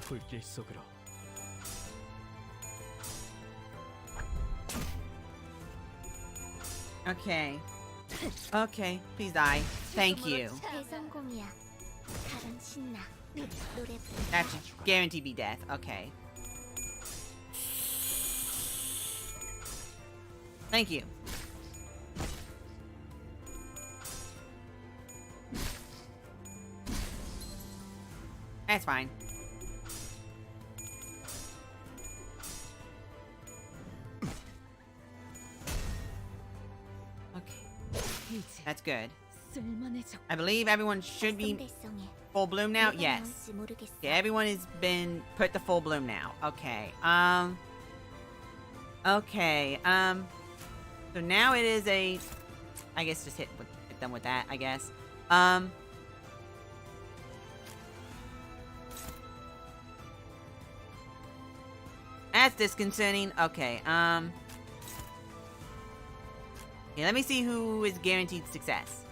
불길 속으로. Okay. Okay. Please die. Thank you. 대성공이야. 가랑 신나. 노래 부르자. That should guarantee be death. Okay. Thank you. That's fine. Okay. That's good. 쓸만해져. I believe everyone should be 달성에 full bloom now. 뭐가 Yes. 나올지 모르겠어. Okay, everyone has been put to full bloom now. Okay. Okay. So now it is a. I guess just hit them with that. I guess. That's disconcerting. Okay. Okay, let me see who is guaranteed success.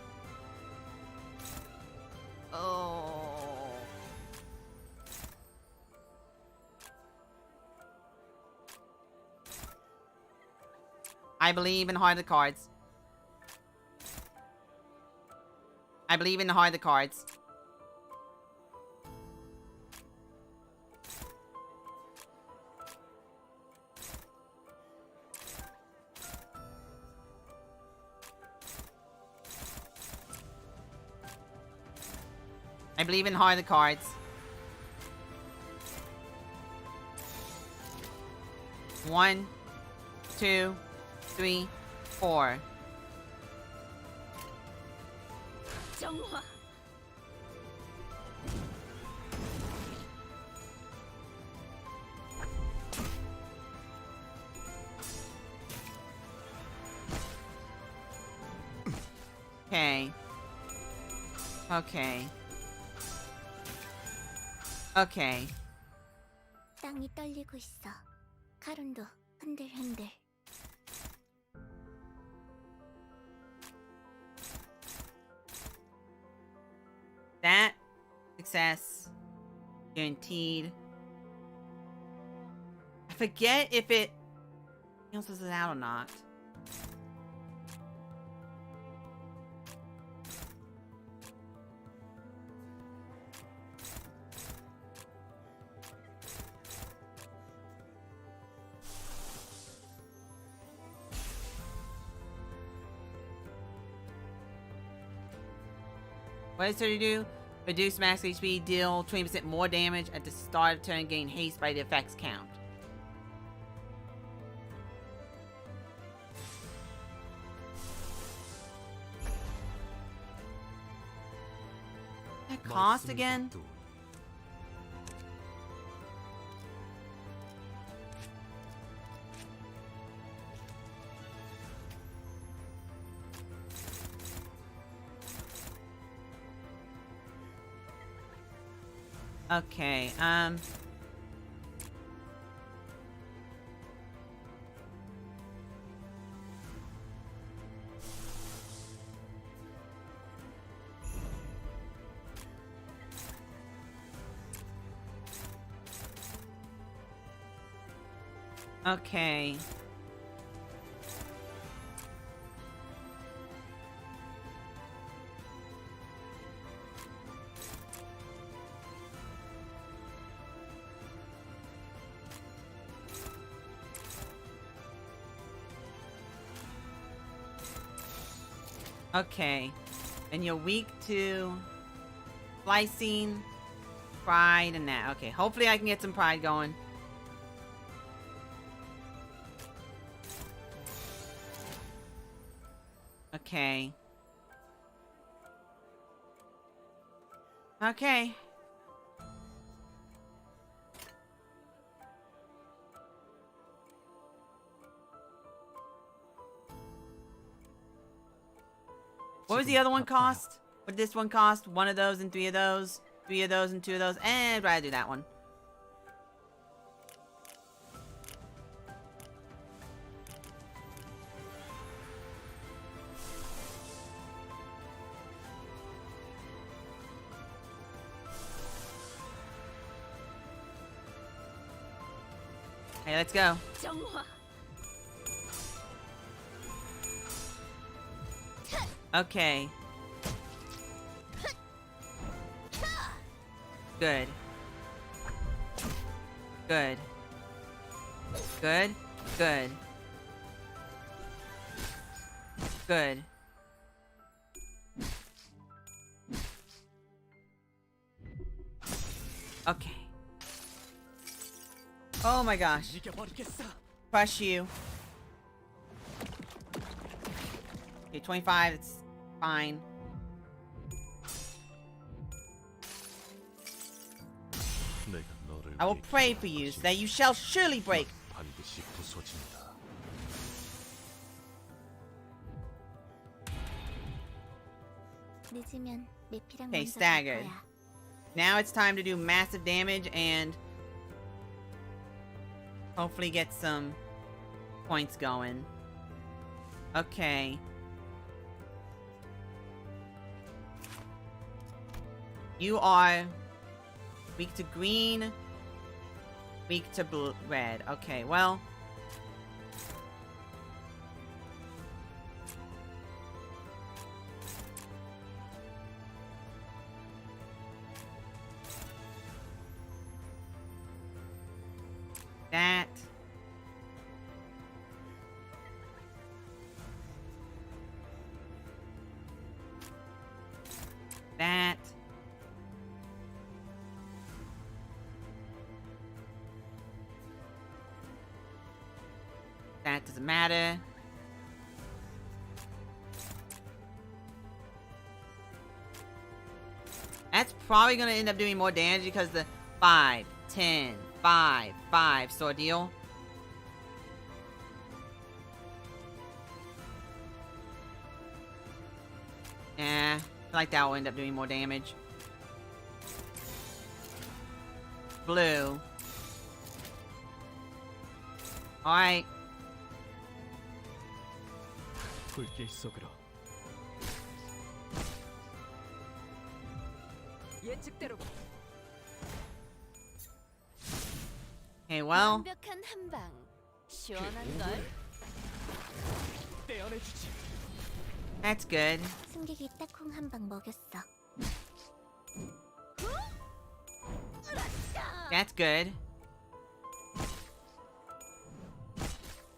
Oh. I believe in Heart of the Cards. I believe in the Heart of the Cards. I believe in Heart of the Cards. One, two, three, four. 정화. Okay. Okay. Okay. 땅이 떨리고 있어. 가룬도 흔들흔들. That success guaranteed. I forget if it cancels it out or not. What does 30 do? Reduce max HP, deal 20% more damage at the start of turn, gain haste by the effects count. That cost again? Okay, okay. Okay. And you're weak to slicing, pride, and that. Okay, hopefully I can get some pride going. Okay. Okay. What was the other one cost? What did this one cost? One of those and three of those. Three of those and two of those. And I'd rather do that one. Hey, let's go. 정화. Okay. Good. Good. Good. Good. Good. Okay. Oh my gosh. 이겨버리겠어. Crush you. Okay, 25, it's fine. 내가 너를 I will 위해 pray for you so that you shall surely break. 반드시 부서진다. 늦으면 메피랑 Okay, 먼저 갈 staggered. 거야. Now it's time to do massive damage and hopefully get some points going. Okay. You are weak to green, weak to red. Okay, well. That. That. That doesn't matter. That's probably going to end up doing more damage because the 5, 10, 5, 5 sword deal. I feel like that will end up doing more damage. Blue. Alright. 불길 속으로. 예측대로. Okay, well. 완벽한 한 방. 시원한 걸. 떼어내주지. That's good. 승객이 딱콩 한 방 먹였어. That's good.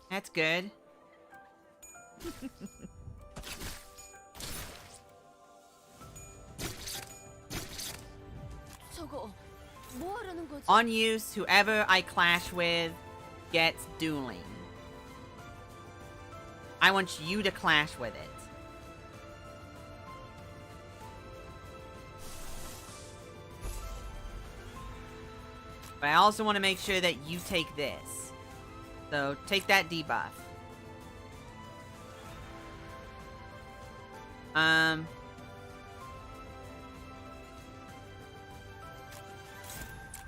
That's good. 저거 뭐 하려는 거지? On use, whoever I clash with gets dueling. I want you to clash with it. But I also want to make sure that you take this. So take that debuff.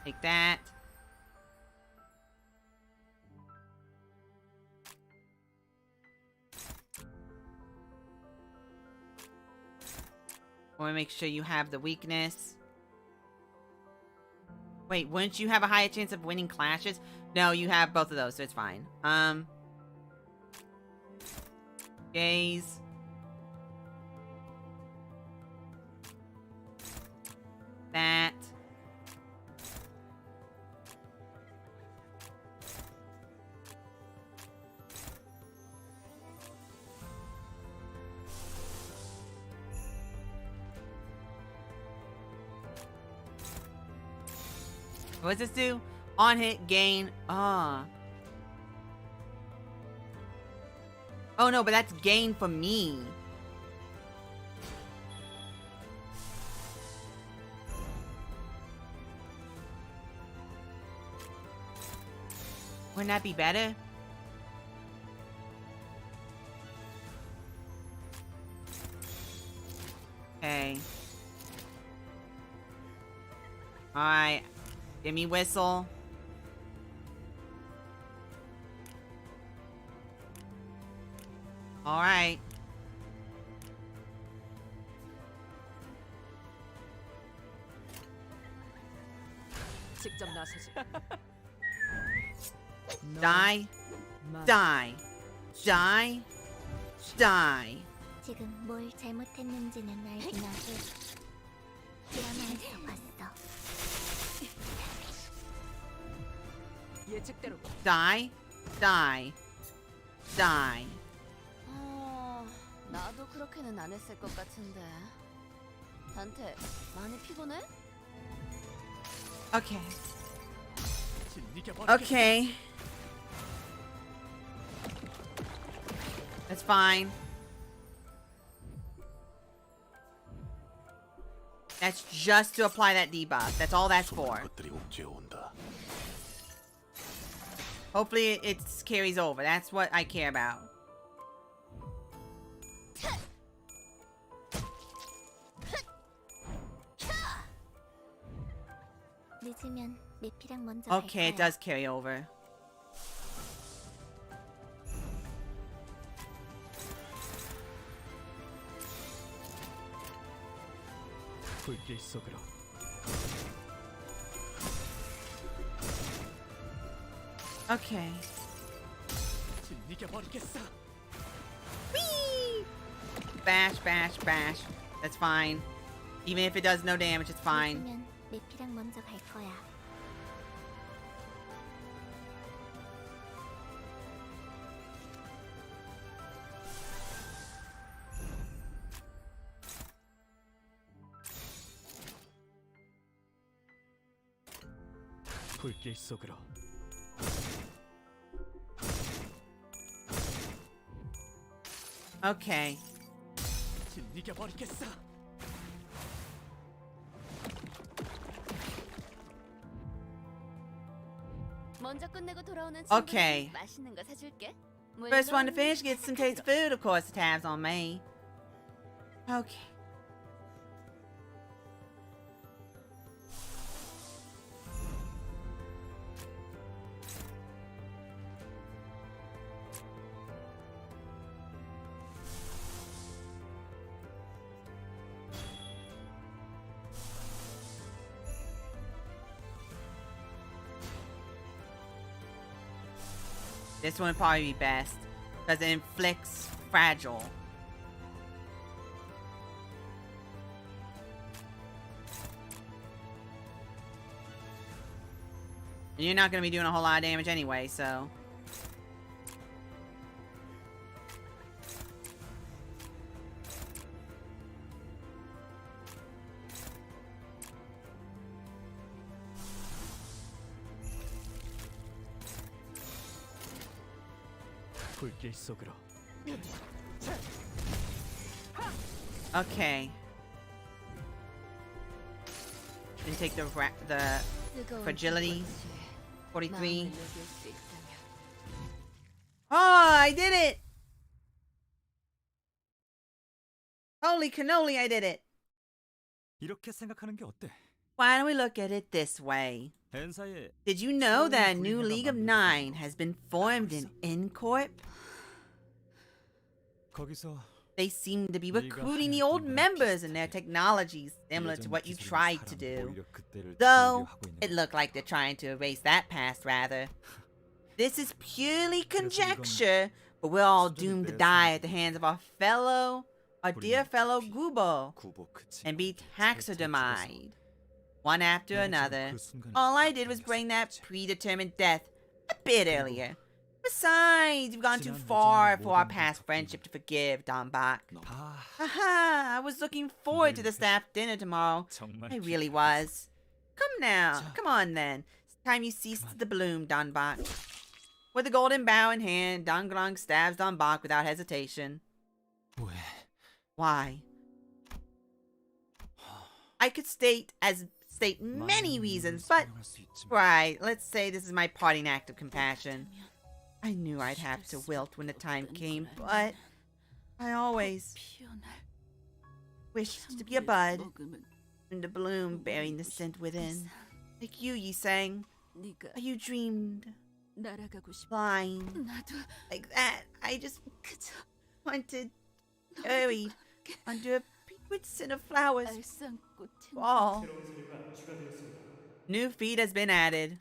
Take that. I want to make sure you have the weakness. Wait, wouldn't you have a higher chance of winning clashes? No, you have both of those, so it's fine. Gaze. That. What does this do? On hit, gain. Oh no, but that's gain for me. Wouldn't that be better? Okay. Alright. Give me whistle. Alright. 직접 나서지. Die. Die. Die. Die. 지금 뭘 잘못했는지는 알긴 하고 드라마에서 봤어. 예측대로. Die. Die. Die. 나도 그렇게는 안 했을 것 같은데. 단테, 많이 피곤해? Okay. 진리가 Okay. That's fine. That's just to apply that debuff. That's all that's for. 것들이 옥죄어 온다. Hopefully it carries over. That's what I care about. 늦으면 내피랑 먼저 Okay, it 갈 거야. does carry over. 불길 속으로. Okay. 진리가 버리겠어. Bash, bash, bash. That's fine. Even if it does no damage, it's fine. 늦으면 내피랑 먼저 갈 거야. 불길 속으로. Okay. 진리가 버리겠어. 먼저 끝내고 돌아오는 친구 Okay. 맛있는 거 사줄게. First one to 물론 finish gets some tasty food. Of course, the tab's on me. Okay. This one would probably be best because it inflicts fragile. And you're not going to be doing a whole lot of damage anyway, so. 불길 속으로. Okay. Then take the 뜨거운 fragility. 불꽃이 43. 마음을 녹일 수 있다면. Oh, I did it! Holy cannoli, I did it! 이렇게 생각하는 게 어때? Why don't we look at it this way? 벤사에 Did you know that a new League of Nine has been formed in N-Corp? 거기서 They seem to be recruiting the old members and their technologies similar to what you tried to do. Though, it looked like they're trying to erase that past, rather. This is purely conjecture, but we're all doomed to die at the hands of our dear fellow Gubo, and be taxidermied, one after another. All I did was bring that predetermined death a bit earlier. Besides, we've gone too far for our past friendship to forgive, Don Bach. Haha, I was looking forward to the staff dinner tomorrow. I really was. Come now, come on then. It's time you ceased the bloom, Don Bach. With a golden bow in hand, Don Grong stabs Don Bach without hesitation. 왜? Why? I could state many reasons, but right, let's say this is my parting act of compassion. I knew I'd have to wilt when the time came, but I always wished to be a bud, and a bloom bearing the scent within. Like you sang. 네가 You dreamed 날아가고 싶어. flying 나도 like that. I just 그저 wanted buried under a liquid scent of flowers. 알싸꽃인 Fall. 새로운 사료가 추가되었습니다. New feed has been added.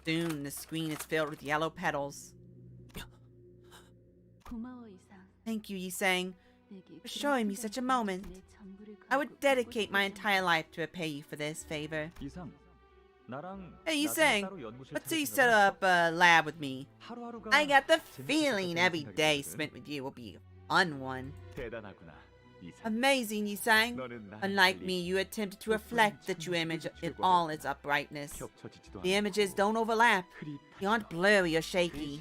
Soon, the screen is filled with yellow petals. 고마워 이상. Thank you, Yisang, 내게 for showing me such a moment. 내 전부를 I would 걸고 dedicate my 싶었던 entire life to repay you for this favor. 이상, 나랑 Hey, 나중에 Yisang, 따로 연구실 let's 차릴 say you 생각은 set 없어? up a lab with me. 하루하루가 I got the 재밌을 것 feeling 같다는 every 생각이 day 들거든. spent with you will be a fun one. 대단하구나, 이상. Amazing, Yisang. 너는 나랑 Unlike 달리 me, you attempted to reflect the true image in all its uprightness. 겹쳐지지도 The 않고 images don't overlap. 흐릿하지 They aren't blurry or shaky.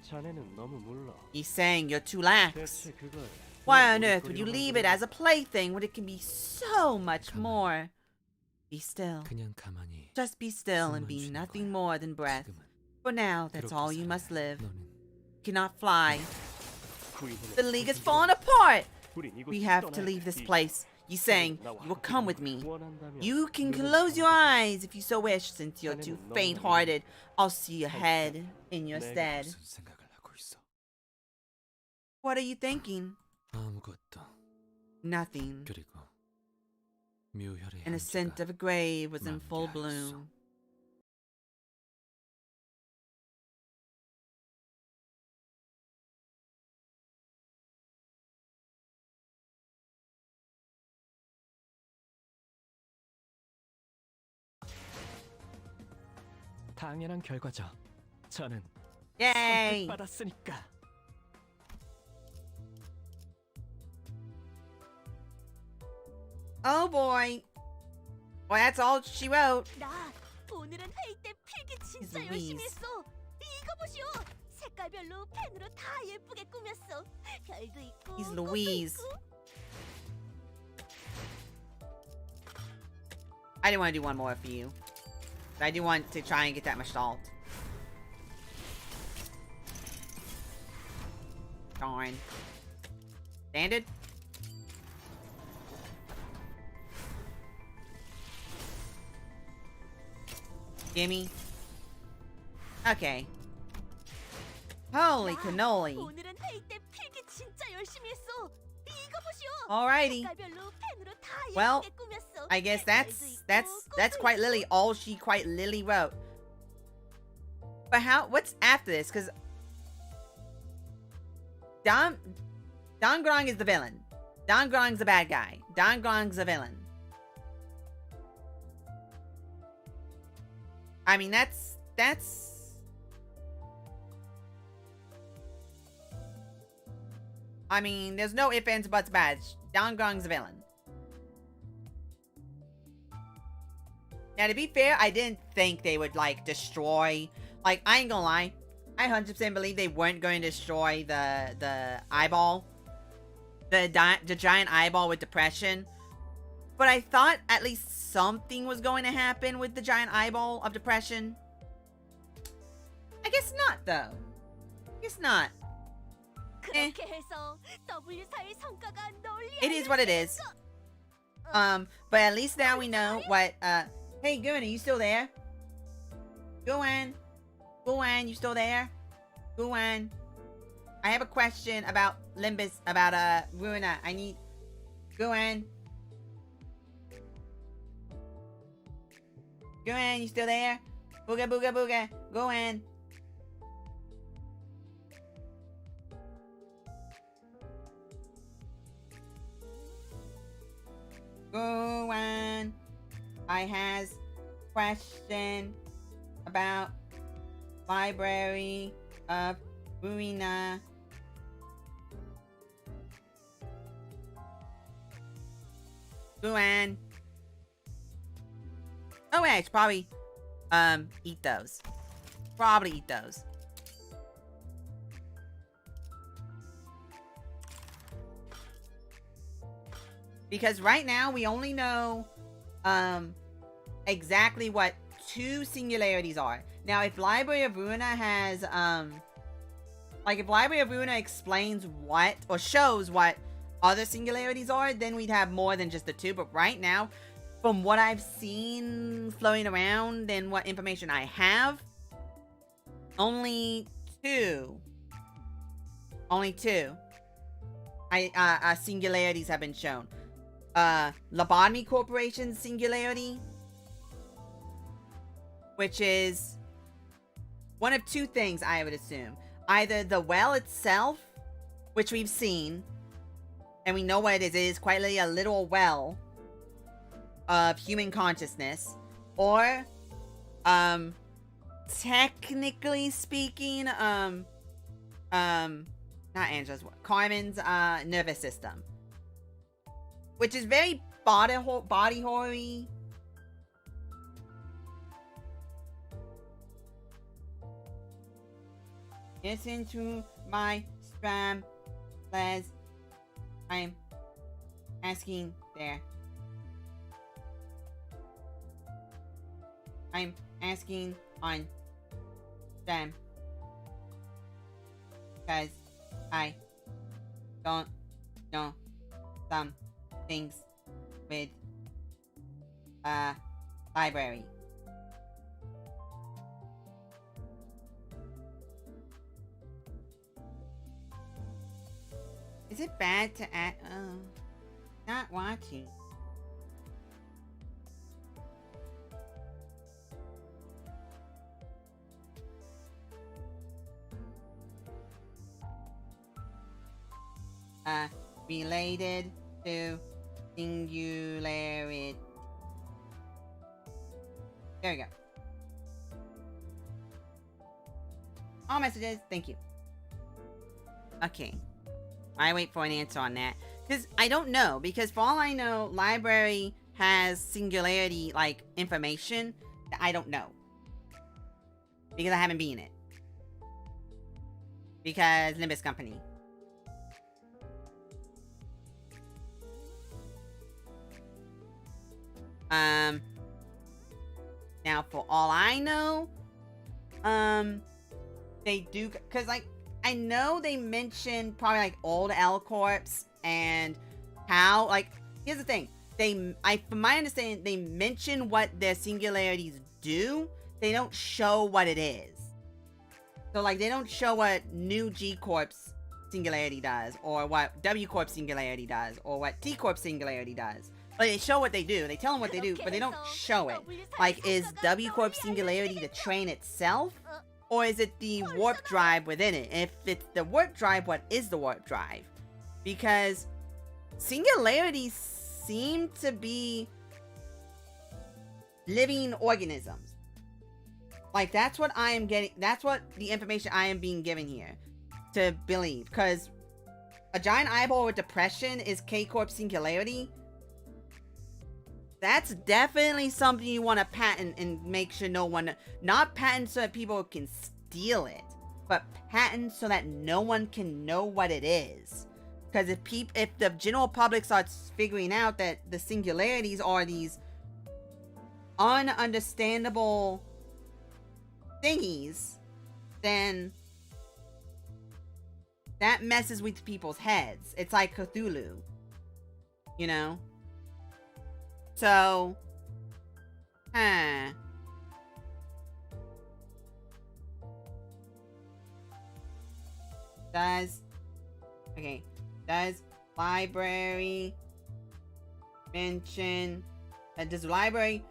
자네는 너무 몰라. Yisang, you're too lax. 대체 그걸 Why on earth would you leave it as a plaything when it can be so much more? Be still. 그냥 가만히 Just be still and 숨만 be 쉬는 nothing 거야. more than breath. 지금은 For now, that's 그렇게 all you 살아야 must live. 너는 You cannot fly. 구인을 The league is falling apart. 우린 이곳을 We have to 떠나야 leave this 돼. place. Yisang, 나와 you will 함께 come with me. 원한다면 You can 눈을 close your 감고 eyes if you so wish, since you're too faint-hearted. I'll see ahead in your stead. 무슨 생각을 하고 있어? What are you thinking? 아무것도. Nothing. 그리고 묘혈의 And the scent 향기가 of a grave was in full 만개하였어. bloom. 당연한 결과죠. 저는 Yay! 받았으니까. Oh boy. Well, that's all she wrote. 나 오늘은 회의 때 필기 진짜 He's 열심히 Louise. 했어. 이거 보시오. 색깔별로 펜으로 다 예쁘게 꾸몄어. 별도 있고 He's 꽃도 Louise. 있고. I didn't want to do one more for you. But I do want to try and get that Gestalt. Darn. Standard? Gimme. Okay. Holy cannoli. 오늘은 회의 때 필기 진짜 열심히 했어. 이거 보시오. Alrighty. 색깔별로 펜으로 다 Well, 예쁘게 꾸몄어. I guess 별도 있고 that's 꽃도 quite 있고. Lily. All she quite Lily wrote. But what's after this? Because Don Grong is the villain. Don Grong's the bad guy. Don Grong's the villain. I mean, that's I mean, there's no ifs, ands, buts, bats. Don Grong's the villain. Now, to be fair, I didn't think they would, like, destroy... Like, I ain't gonna lie. I 100% believe they weren't going to destroy the eyeball. The giant eyeball with depression. But I thought at least something was going to happen with the giant eyeball of depression. I guess not, though. I guess not. 그렇게 해서 W4의 성과가 널리 It is what it is. But at least now we know what, hey, Goon, are you still there? Goon? Goon, you still there? Goon? I have a question about Limbus, about, Ruina. I need... Goon? Goon, you still there? Booga, booga, booga. Goon. Goon. I has question about Library of Ruina. Goon. Oh, yeah, I should probably, eat those. Probably eat those. Because right now, we only know, exactly what 2 singularities are. Now, if Library of Ruina has, like, if Library of Ruina explains what, or shows what other singularities are, then we'd have more than just the 2. But right now, from what I've seen floating around and what information I have, only 2. Only 2. Singularities have been shown. Lobotomy Corporation's singularity, which is one of two things, I would assume. Either the well itself, which we've seen, and we know what it is. It is quite literally a literal well of human consciousness. Or, technically speaking, not Angela's, Carmen's, nervous system. Which is very body horror-y. Listen to my spam, Les. I'm asking there. I'm asking on them. Because I don't know some things with library. Is it bad to not watching? Related to singularity. There we go. All messages, thank you. Okay. I wait for an answer on that. Because I don't know. Because for all I know, library has singularity, like, information that I don't know. Because I haven't been in it. Because Limbus Company. Now for all I know, they do, because, like, I know they mentioned probably, like, old L Corps and how, like, here's the thing. From my understanding, they mention what their singularities do. They don't show what it is. So, like, they don't show what new G Corps singularity does, or what W Corp singularity does, or what T Corp singularity does. But they show what they do. They tell them what they do, but they don't show it. Like, is W Corp singularity the train itself? Or is it the warp drive within it? If it's the warp drive, what is the warp drive? Because singularities seem to be living organisms. Like, that's what I am getting. That's what the information I am being given here to believe. Because a giant eyeball with depression is K-Corp singularity. That's definitely something you want to patent and make sure no one... Not patent so that people can steal it, but patent so that no one can know what it is. Because if the general public starts figuring out that the singularities are these ununderstandable thingies, then that messes with people's heads. It's like Cthulhu, you know? So, does library mention, does library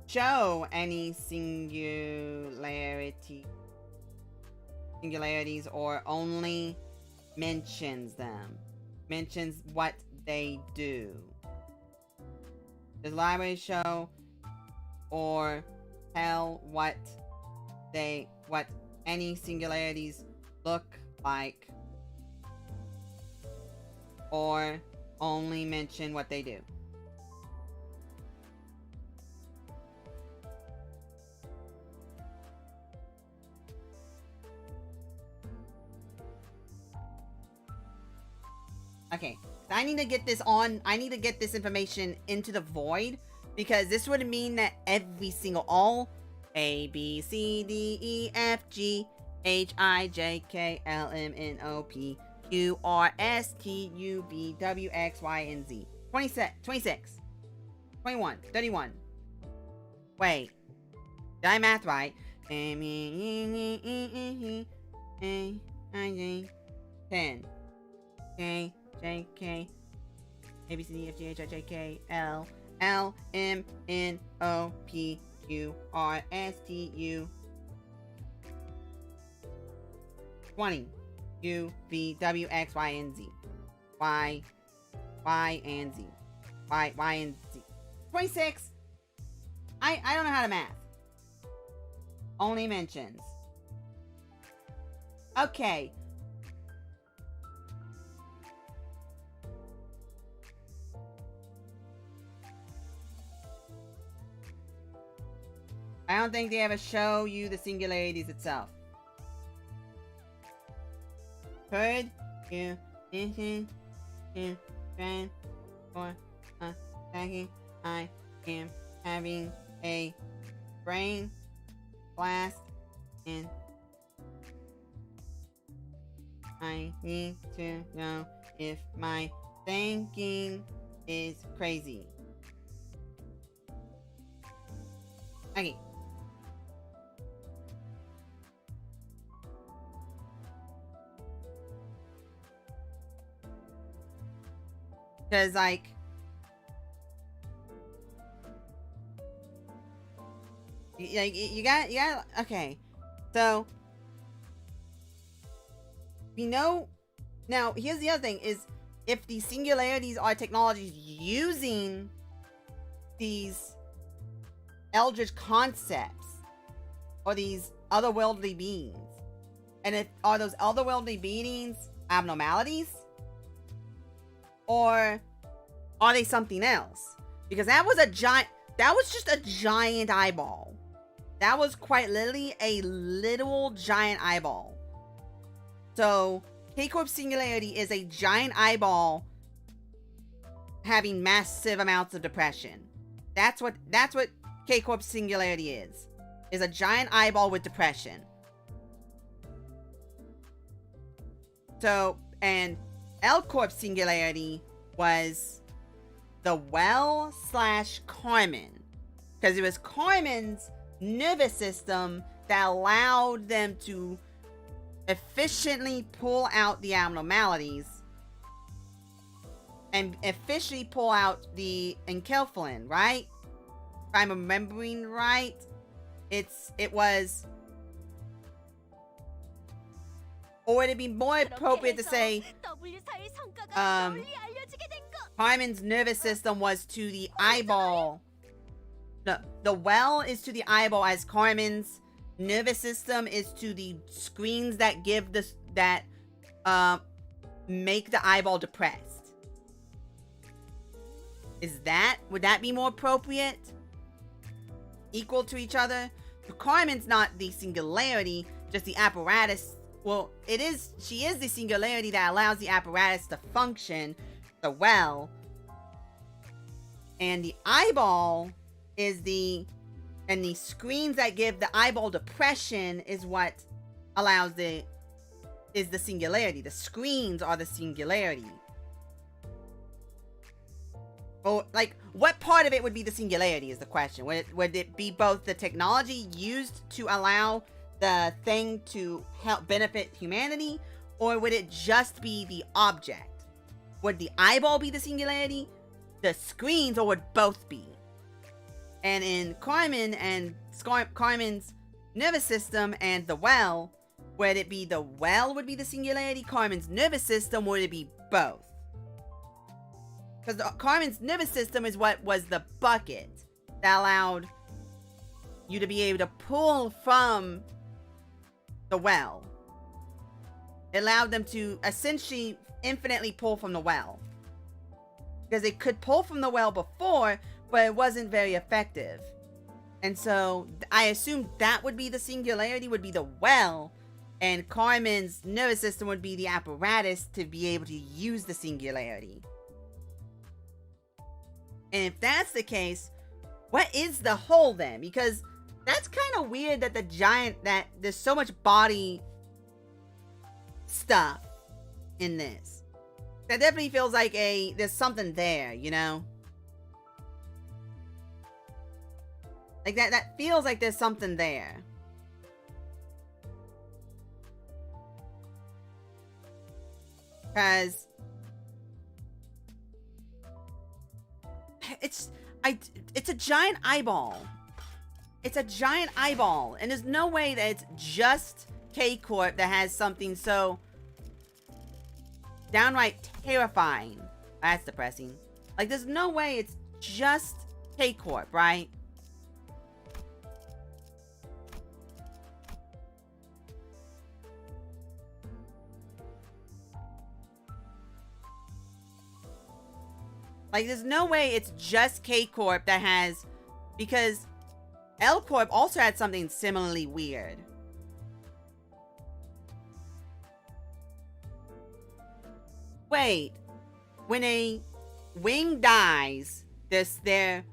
show any singularities, or only mentions them? Mentions what they do? Does library show or tell what any singularities look like, or only mention what they do? Okay, I need to get this information into the void, because this would mean that every single all A, B, C, D, E, F, G, H, I, J, K, L, M, N, O, P, Q, R, S, T, U, V, W, X, Y, and Z. 26, 21, 31. Wait. Did I math right? 10. K, J, K, A, B, C, D, F, G, H, I, J, K, L, L, M, N, O, P, Q, R, S, T, U, 20. U, V, W, X, Y, and Z. Y, and Z. Y, and Z. 26. I don't know how to math. Only mentions. Okay. I don't think they ever show you the singularities itself. Could you friend for a second? I am having a brain blast and I need to know if my thinking is crazy. Okay. Because, like, you got, okay. So, we know, now, here's the other thing, is if the singularities are technologies using these eldritch concepts, or these otherworldly beings, and if, are those otherworldly beings abnormalities? Or are they something else? Because that was just a giant eyeball. That was quite literally a literal giant eyeball. So, K-Corp Singularity is a giant eyeball having massive amounts of depression. That's what K-Corp Singularity is a giant eyeball with depression. So, and L-Corp Singularity was the Well / Carmen. Because it was Carmen's nervous system that allowed them to efficiently pull out the abnormalities and efficiently pull out the enkephalin, right? If I'm remembering right, it was, or would it be more appropriate to say Carmen's nervous system was to the eyeball. No, the well is to the eyeball as Carmen's nervous system is to the screens that give this, that make the eyeball depressed. Would that be more appropriate? Equal to each other? So Carmen's not the singularity, just the apparatus. Well, she is the singularity that allows the apparatus to function, the well. And the eyeball is the screens that give the eyeball depression is what allows is the singularity. The screens are the singularity. Or, like, what part of it would be the singularity is the question. Would it be both the technology used to allow the thing to help benefit humanity, or would it just be the object? Would the eyeball be the singularity, the screens, or would both be? And in Carmen's nervous system and the well, would it be the well would be the singularity, Carmen's nervous system, would it be both? Because Carmen's nervous system is what was the bucket that allowed you to be able to pull from the well. It allowed them to essentially infinitely pull from the well. Because they could pull from the well before, but it wasn't very effective. And so I assume that would be the singularity, would be the well, and Carmen's nervous system would be the apparatus to be able to use the singularity. And if that's the case, what is the whole then? Because that's kind of weird that that there's so much body stuff in this. That definitely feels like there's something there, you know? Like that feels like there's something there. Because it's a giant eyeball. It's a giant eyeball, and there's no way that it's just K-Corp that has something so downright terrifying. That's depressing. Like, there's no way it's just K-Corp, right? Like, there's no way it's just K-Corp that has... Because L-Corp also had something similarly weird. Wait. When a wing dies, their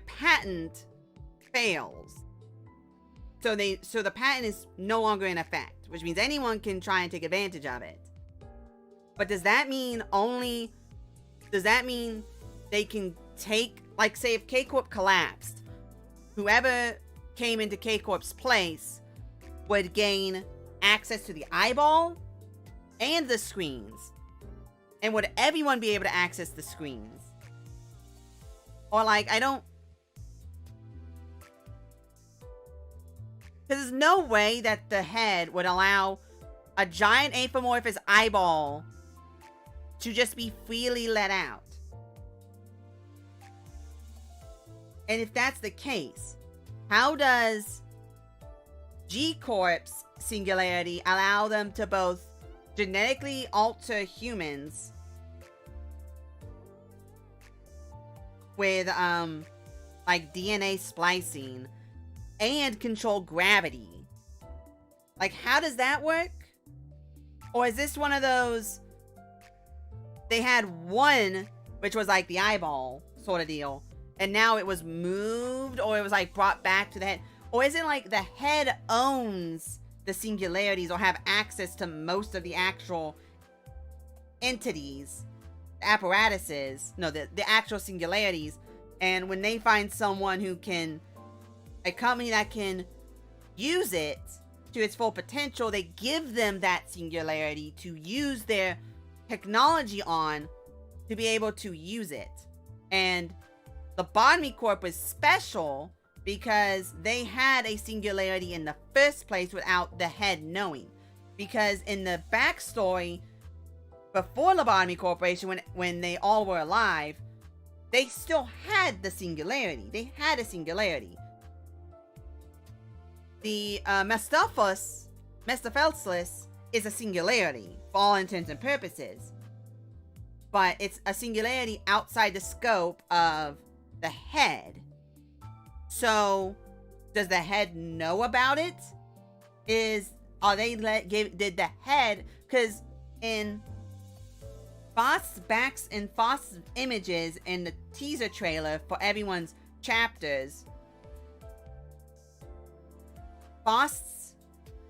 patent fails. So the patent is no longer in effect, which means anyone can try and take advantage of it. But does that mean they can take, like, say if K-Corp collapsed, whoever came into K-Corp's place would gain access to the eyeball and the screens? And would everyone be able to access the screens? Or, like, I don't... Because there's no way that the head would allow a giant amorphous eyeball to just be freely let out. And if that's the case, how does G-Corp's singularity allow them to both genetically alter humans with, like, DNA splicing and control gravity? Like, how does that work? Or is this one of those... They had one, which was like the eyeball sort of deal, and now it was moved, or it was like brought back to the head? Or is it like the head owns the singularities or have access to most of the actual entities, apparatuses, no, the actual singularities, and when they find someone who can, a company that can use it to its full potential, they give them that singularity to use their technology on to be able to use it. And the Botany Corp was special because they had a singularity in the first place without the head knowing. Because in the backstory, before Lobotomy Corporation, when they all were alive, they still had the singularity. They had a singularity. The Mephistophilus is a singularity for all intents and purposes. But it's a singularity outside the scope of the head. So, does the head know about it? Did the head, because in Phost's images in the teaser trailer for everyone's chapters, Phost's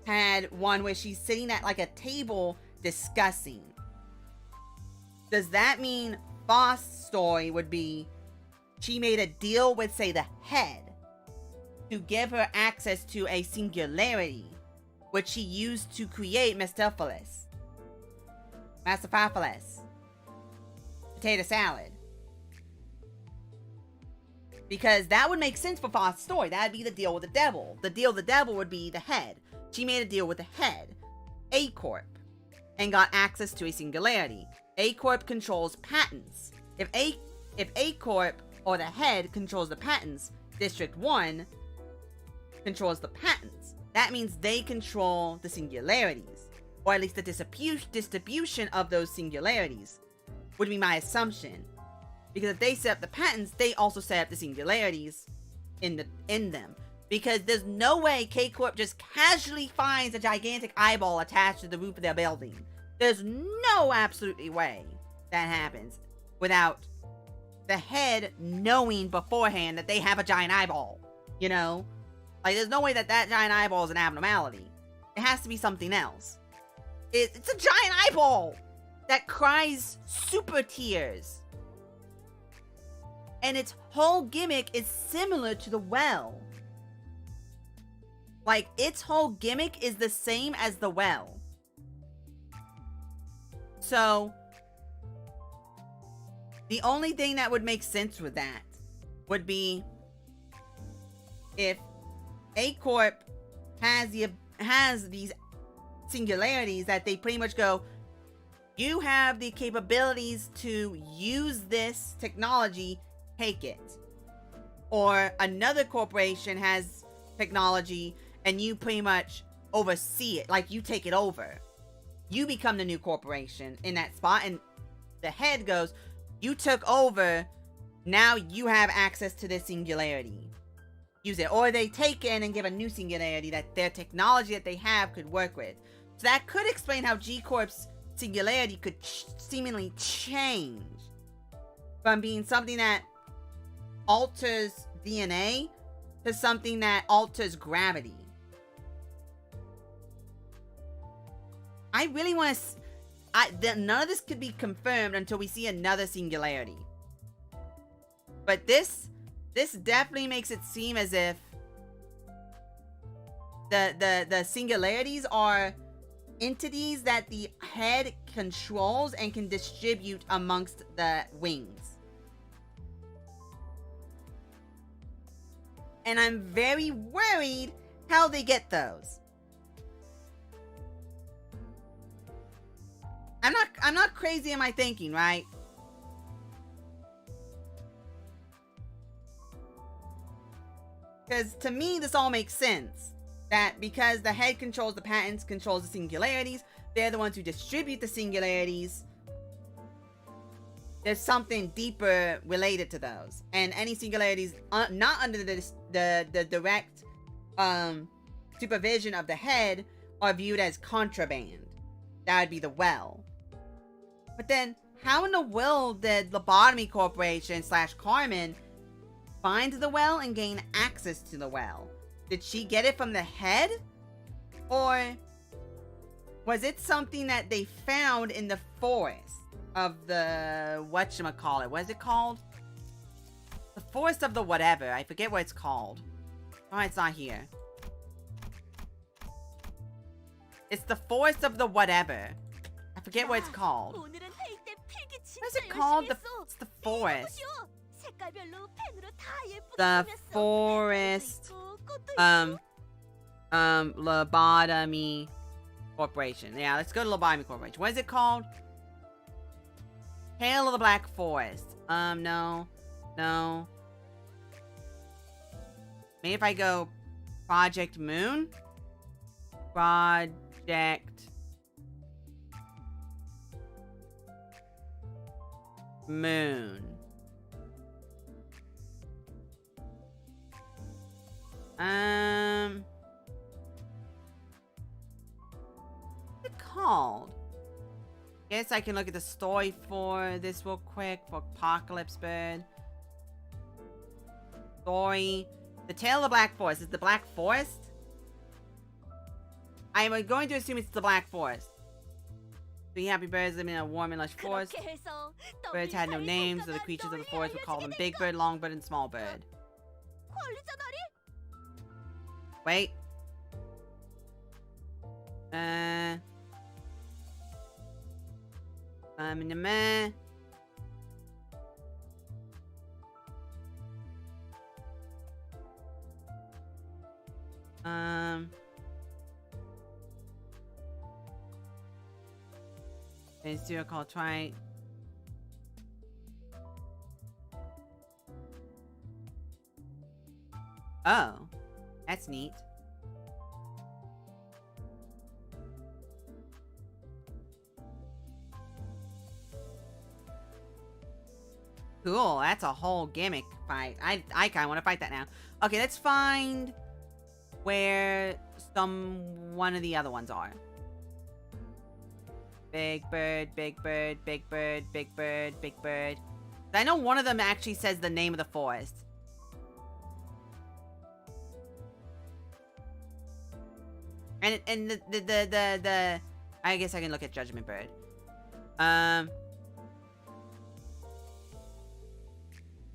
had one where she's sitting at like a table discussing. Does that mean Phost's story would be she made a deal with, say, the head to give her access to a singularity, which she used to create Mephistophilus, potato salad? Because that would make sense for Phost's story. That would be the deal with the devil. The deal with the devil would be the head. She made a deal with the head, A-Corp, and got access to a singularity. A-Corp controls patents. If A-Corp or the head controls the patents, District 1 controls the patents. That means they control the singularities, or at least the distribution of those singularities, would be my assumption. Because if they set up the patents, they also set up the singularities in them. Because there's no way K-Corp just casually finds a gigantic eyeball attached to the roof of their building. There's no absolutely way that happens without the head knowing beforehand that they have a giant eyeball. You know? Like, there's no way that giant eyeball is an abnormality. It has to be something else. It's a giant eyeball that cries super tears. And its whole gimmick is similar to the well. Like, its whole gimmick is the same as the well. So, the only thing that would make sense with that would be if A-Corp has has these singularities that they pretty much go, you have the capabilities to use this technology, take it. Or another corporation has technology and you pretty much oversee it, like you take it over. You become the new corporation in that spot, and the head goes, you took over, now you have access to this singularity. Use it. Or they take in and give a new singularity that their technology that they have could work with. So that could explain how G-Corp's singularity could seemingly change from being something that alters DNA to something that alters gravity. I really want to... none of this could be confirmed until we see another singularity. But this definitely makes it seem as if the singularities are entities that the head controls and can distribute amongst the wings. And I'm very worried how they get those. I'm not crazy in my thinking, right? Because to me, this all makes sense. That because the head controls the patents, controls the singularities, they're the ones who distribute the singularities. There's something deeper related to those. And any singularities not under the direct supervision of the head are viewed as contraband. That would be the well. But then, how in the world did Lobotomy Corporation / Carmen find the well and gain access to the well? Did she get it from the head? Or was it something that they found in the forest of the... whatchamacallit? What is it called? The forest of the whatever. I forget what it's called. Oh, it's not here. It's the forest of the whatever. I forget what it's called. What is it called? It's the forest. The forest. Lobotomy Corporation. Yeah, let's go to Lobotomy Corporation. What is it called? Hail of the Black Forest. No. Maybe if I go Project Moon? Project Moon. What's it called? Guess I can look at the story for this real quick for Apocalypse Bird. Story. The Tale of the Black Forest. Is it the Black Forest? I am going to assume it's the Black Forest. 3 happy birds living in a warm and lush forest. Birds had no names, so the creatures of the forest would call them Big Bird, Long Bird, and Small Bird. Wait. I'm in the man. A serial called Try. Oh, that's neat. Cool, that's a whole gimmick fight. I kind of want to fight that now. Okay, let's find where one of the other ones are. Big bird, big bird, big bird, big bird, big bird. I know one of them actually says the name of the forest. And the I guess I can look at Judgment Bird.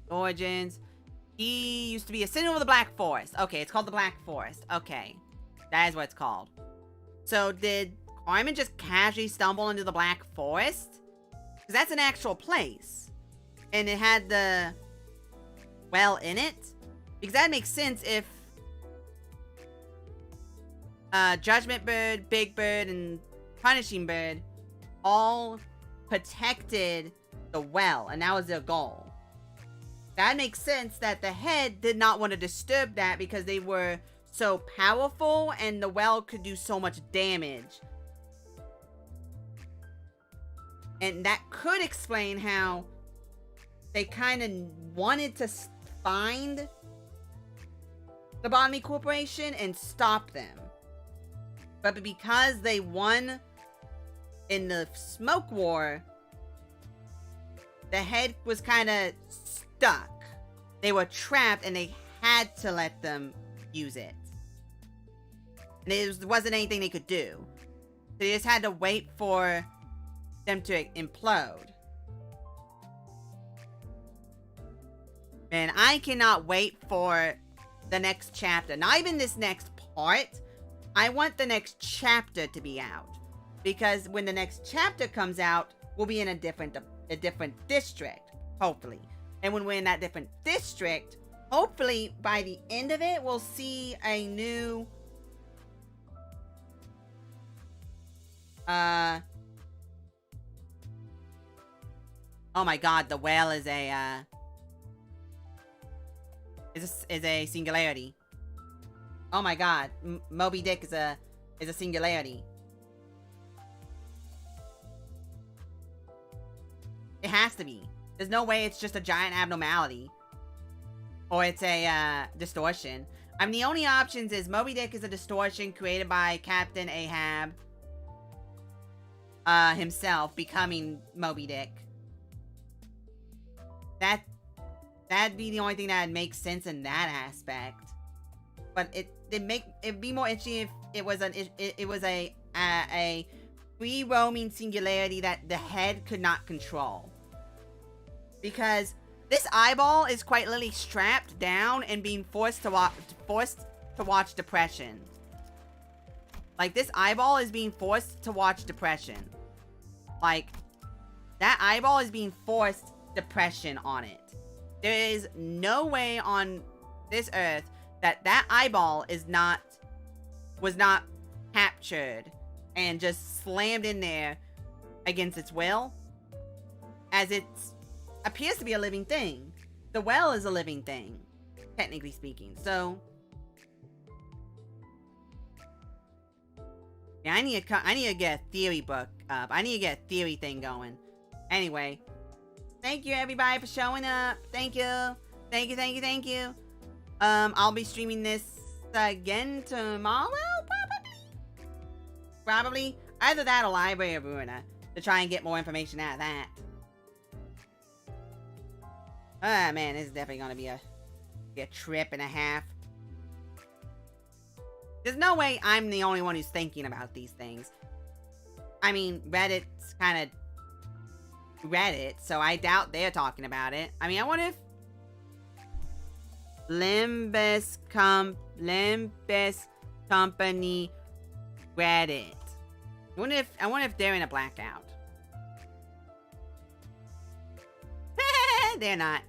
Origins. He used to be a sentinel of the Black Forest. Okay, it's called the Black Forest. Okay. That is what it's called. So did Carmen just casually stumble into the Black Forest? Because that's an actual place. And it had the well in it? Because that makes sense if Judgment Bird, Big Bird, and Punishing Bird all protected the well, and that was their goal. That makes sense that the head did not want to disturb that because they were so powerful and the well could do so much damage. And that could explain how they kind of wanted to find the Botany Corporation and stop them. But because they won in the smoke war, the head was kind of stuck. They were trapped and they had to let them use it. And there wasn't anything they could do. So they just had to wait for them to implode. And I cannot wait for the next chapter. Not even this next part. I want the next chapter to be out. Because when the next chapter comes out, we'll be in a different district, hopefully. And when we're in that different district, hopefully by the end of it, we'll see a new oh my god, the whale is a singularity. Oh my god, Moby Dick is a singularity. It has to be. There's no way it's just a giant abnormality. Or it's a distortion. I mean, the only options is Moby Dick is a distortion created by Captain Ahab himself becoming Moby Dick. That'd be the only thing that would make sense in that aspect. But it'd be more interesting if it was a free roaming singularity that the head could not control. Because this eyeball is quite literally strapped down and being forced to watch depression. Like, this eyeball is being forced to watch depression. Like, that eyeball is being forced depression on it. There is no way on this earth that eyeball was not captured and just slammed in there against its will, as it appears to be a living thing. The well is a living thing, technically speaking. So yeah, I need to get a theory book up. I need to get a theory thing going. Anyway, thank you everybody for showing up. Thank you. I'll be streaming this again tomorrow, probably. Either that or Library of Ruina to try and get more information out of that. Ah, man, this is definitely gonna be a trip and a half. There's no way I'm the only one who's thinking about these things. I mean, Reddit's kind of Reddit, so I doubt they're talking about it. I mean, I wonder if Limbus Company Reddit. I wonder if they're in a blackout. They're not.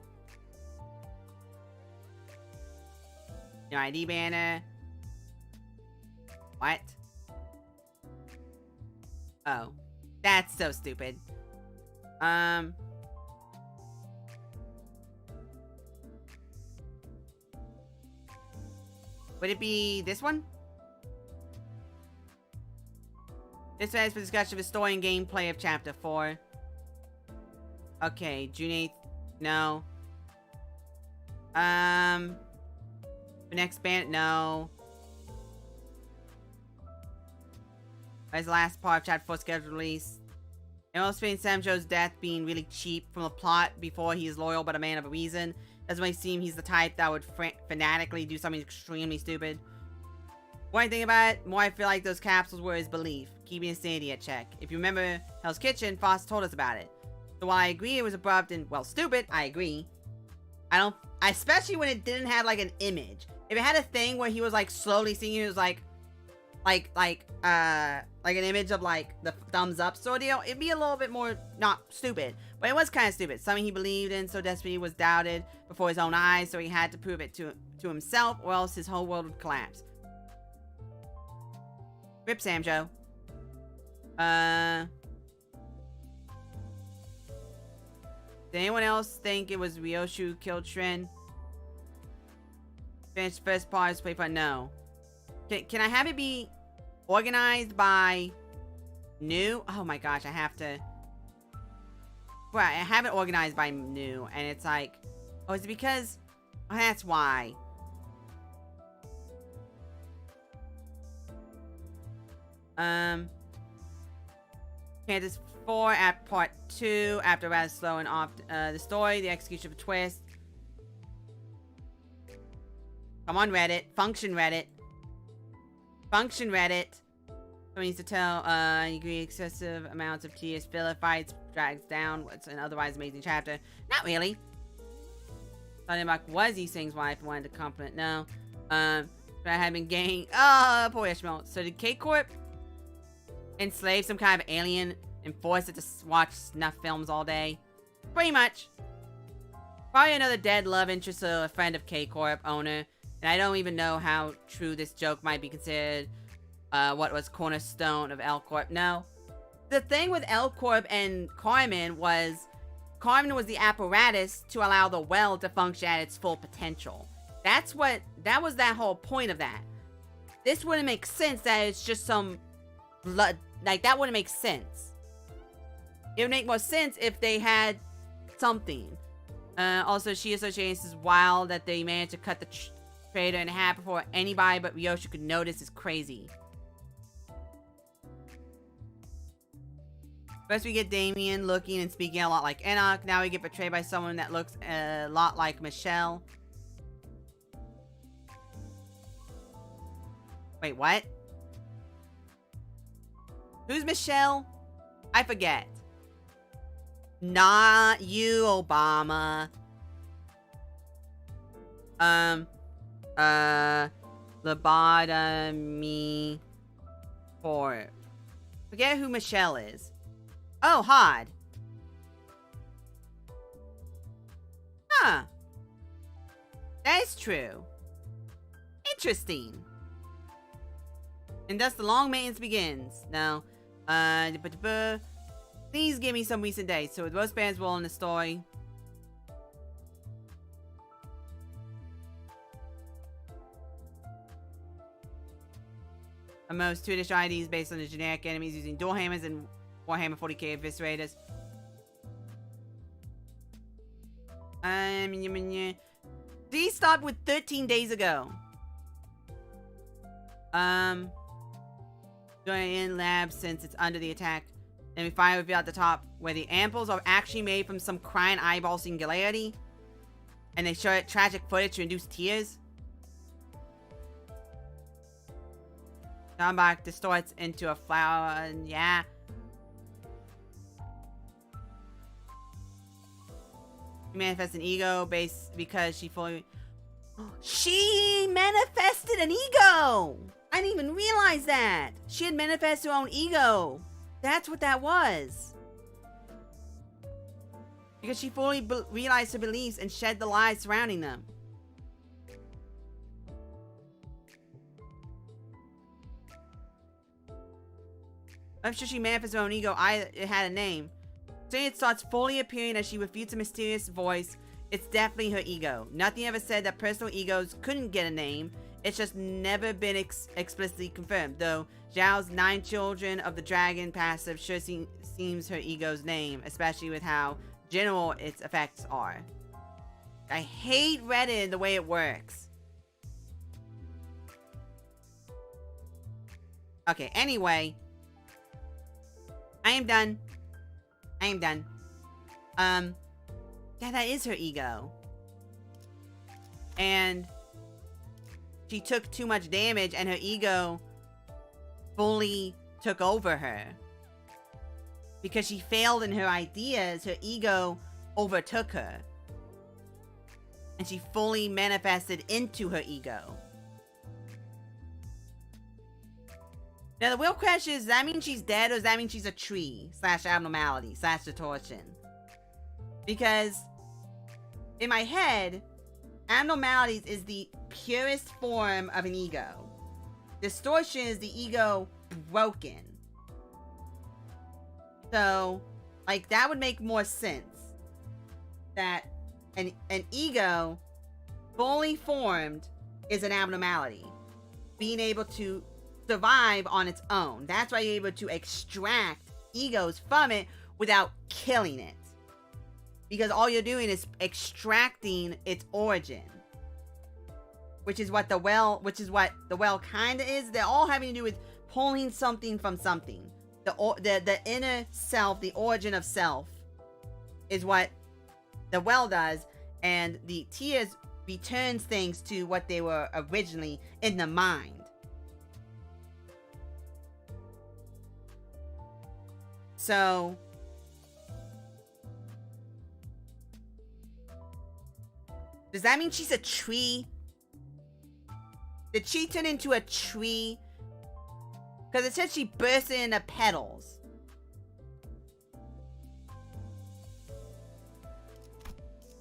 Your ID banner. What? Oh. That's so stupid. Would it be this one? This is for discussion of the story and gameplay of Chapter 4. Okay, June 8th. No. The next band? No. As the last part of Chapter 4 scheduled release. It also explains Sam Joe's death being really cheap from the plot before he is loyal but a man of a reason. Doesn't really seem he's the type that would fanatically do something extremely stupid. More I think about it, more I feel like those capsules were his belief, keeping his sanity at check. If you remember Hell's Kitchen, Foster told us about it. So while I agree it was abrupt and, well, stupid, I agree. Especially when it didn't have, like, an image. If it had a thing where he was, like, slowly singing, it was, like an image of, like, the thumbs up sort of deal, it'd be a little bit more, not stupid. But it was kind of stupid. Something he believed in so desperately was doubted before his own eyes, so he had to prove it to himself, or else his whole world would collapse. Rip Samjo. Did anyone else think it was Ryoshu who killed Trin? Finished first part is play fun. No. Can I have it be organized by new? Oh my gosh, I have to. Well, I have it organized by new, and it's like, oh, is it because? Oh, that's why. Kansas 4 at part 2 after rather slow and off the story, the execution of a twist. Come on, Reddit. Function Reddit. Function Reddit. Someone needs to tell, you agree excessive amounts of tedious filler fights drags down what's an otherwise amazing chapter. Not really. Thought was these things wife wanted to compliment. No. But I had been gaining. Oh, poor Ishmael. So did K-Corp enslave some kind of alien and force it to watch snuff films all day? Pretty much. Probably another dead love interest or a friend of K-Corp owner. And I don't even know how true this joke might be considered what was cornerstone of L-Corp. No. The thing with L-Corp and Carmen was the apparatus to allow the well to function at its full potential. That was that whole point of that. This wouldn't make sense that it's just some blood, like that wouldn't make sense. It would make more sense if they had something. Also, she associates is wild that they managed to cut the trader in half before anybody but Ryoshu could notice is crazy. First we get Damien looking and speaking a lot like Enoch. Now we get betrayed by someone that looks a lot like Michelle. Wait, what? Who's Michelle? I forget. Not you, Obama. Lobotomy port. Forget who Michelle is. Oh, Hod. Huh. That is true. Interesting. And thus the long maintenance begins. Now, please give me some recent dates. So with most bands will in the story. Most 2 additional IDs based on the generic enemies using dual hammers and Warhammer 40k eviscerators. These stopped with 13 days ago. Going in lab since it's under the attack. Then we finally reveal at the top where the ampoules are actually made from some crying eyeball singularity. And they show it tragic footage to induce tears. Downback distorts into a flower, and yeah. She manifests an ego base because she fully... She manifested an ego! I didn't even realize that! She had manifested her own ego. That's what that was. Because she fully realized her beliefs and shed the lies surrounding them. I'm sure she manifested her own ego. It had a name. Soon it starts fully appearing as she refutes a mysterious voice. It's definitely her ego. Nothing ever said that personal egos couldn't get a name. It's just never been explicitly confirmed. Though Zhao's 9 Children of the Dragon passive sure seems her ego's name, especially with how general its effects are. I hate Reddit the way it works. Okay, anyway. I am done. Yeah, that is her ego. And she took too much damage and her ego fully took over her. Because she failed in her ideas, her ego overtook her. And she fully manifested into her ego. Now the real question is, does that mean she's dead or does that mean she's a tree / abnormality / distortion? Because in my head, abnormalities is the purest form of an ego. Distortion is the ego broken. So, like, that would make more sense. That an ego fully formed is an abnormality. Being able to survive on its own. That's why you're able to extract egos from it without killing it. Because all you're doing is extracting its origin. Which is what the well kind of is. They're all having to do with pulling something from something. The inner self, the origin of self, is what the well does, and the tears returns things to what they were originally in the mind. So does that mean she's a tree? Did she turn into a tree? Because it said she bursted into petals.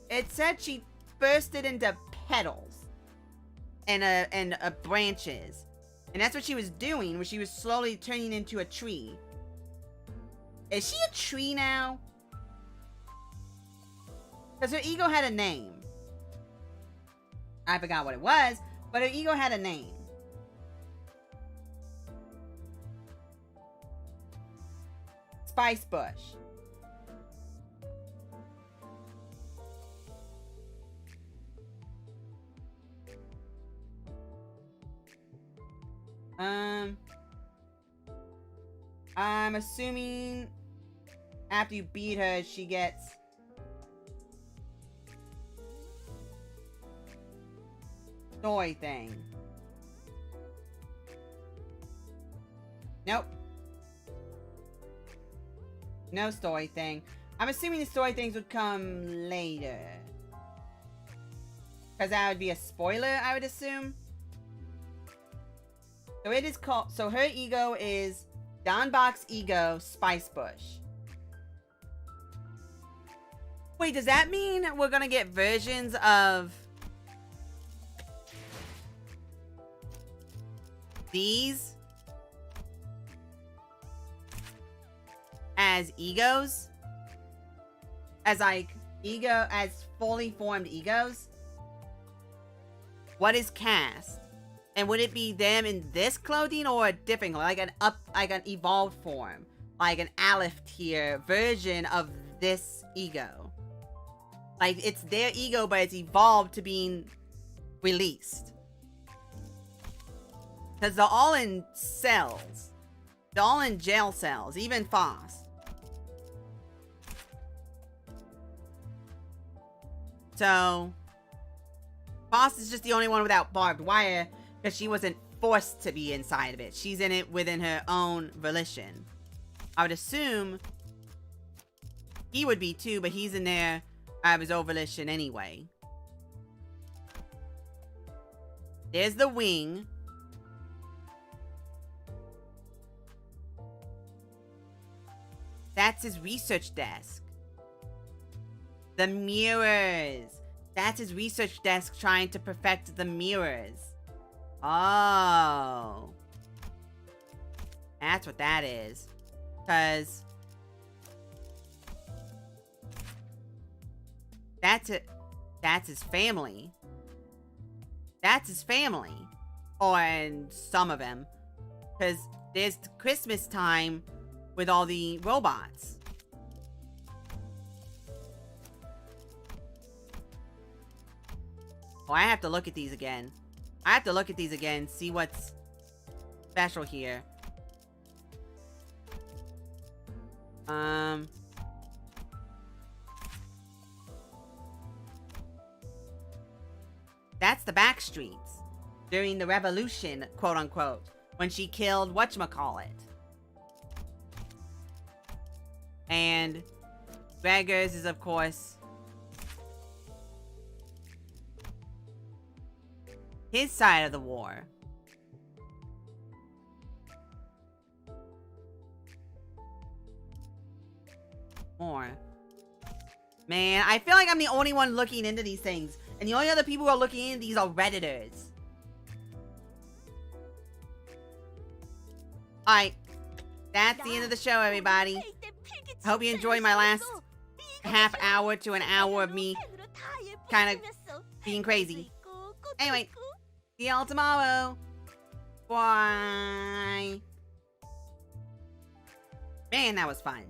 It said she bursted into petals and branches. And that's what she was doing, when she was slowly turning into a tree. Is she a tree now? Because her ego had a name. I forgot what it was, but her ego had a name. Spice Bush. I'm assuming after you beat her, she gets story thing. Nope. No story thing. I'm assuming the story things would come later. Because that would be a spoiler, I would assume. So it is called, so her ego is Donbach's ego, Spice Bush. Wait, does that mean we're gonna get versions of these as egos? As like as fully formed egos? What is cast? And would it be them in this clothing or a different, like an evolved form, like an Aleph tier version of this ego? Like it's their ego, but it's evolved to being released. Because they're all in cells. They're all in jail cells, even Foss. So Foss is just the only one without barbed wire. Because she wasn't forced to be inside of it. She's in it within her own volition. I would assume he would be too, but he's in there of his own volition anyway. There's the wing. That's his research desk. The mirrors. That's his research desk trying to perfect the mirrors. Oh. That's what that is. Because that's it. That's his family. That's his family. Or and some of them. Because there's Christmas time with all the robots. Oh, I have to look at these again. I have to look at these again, see what's special here. That's the back streets during the revolution, quote unquote, when she killed whatchamacallit. And Gregor's is, of course, his side of the war. More. Man, I feel like I'm the only one looking into these things. And the only other people who are looking into these are Redditors. Alright. That's the end of the show, everybody. Hope you enjoyed my last half hour to an hour of me kind of being crazy. Anyway, see y'all tomorrow. Bye. Man, that was fun.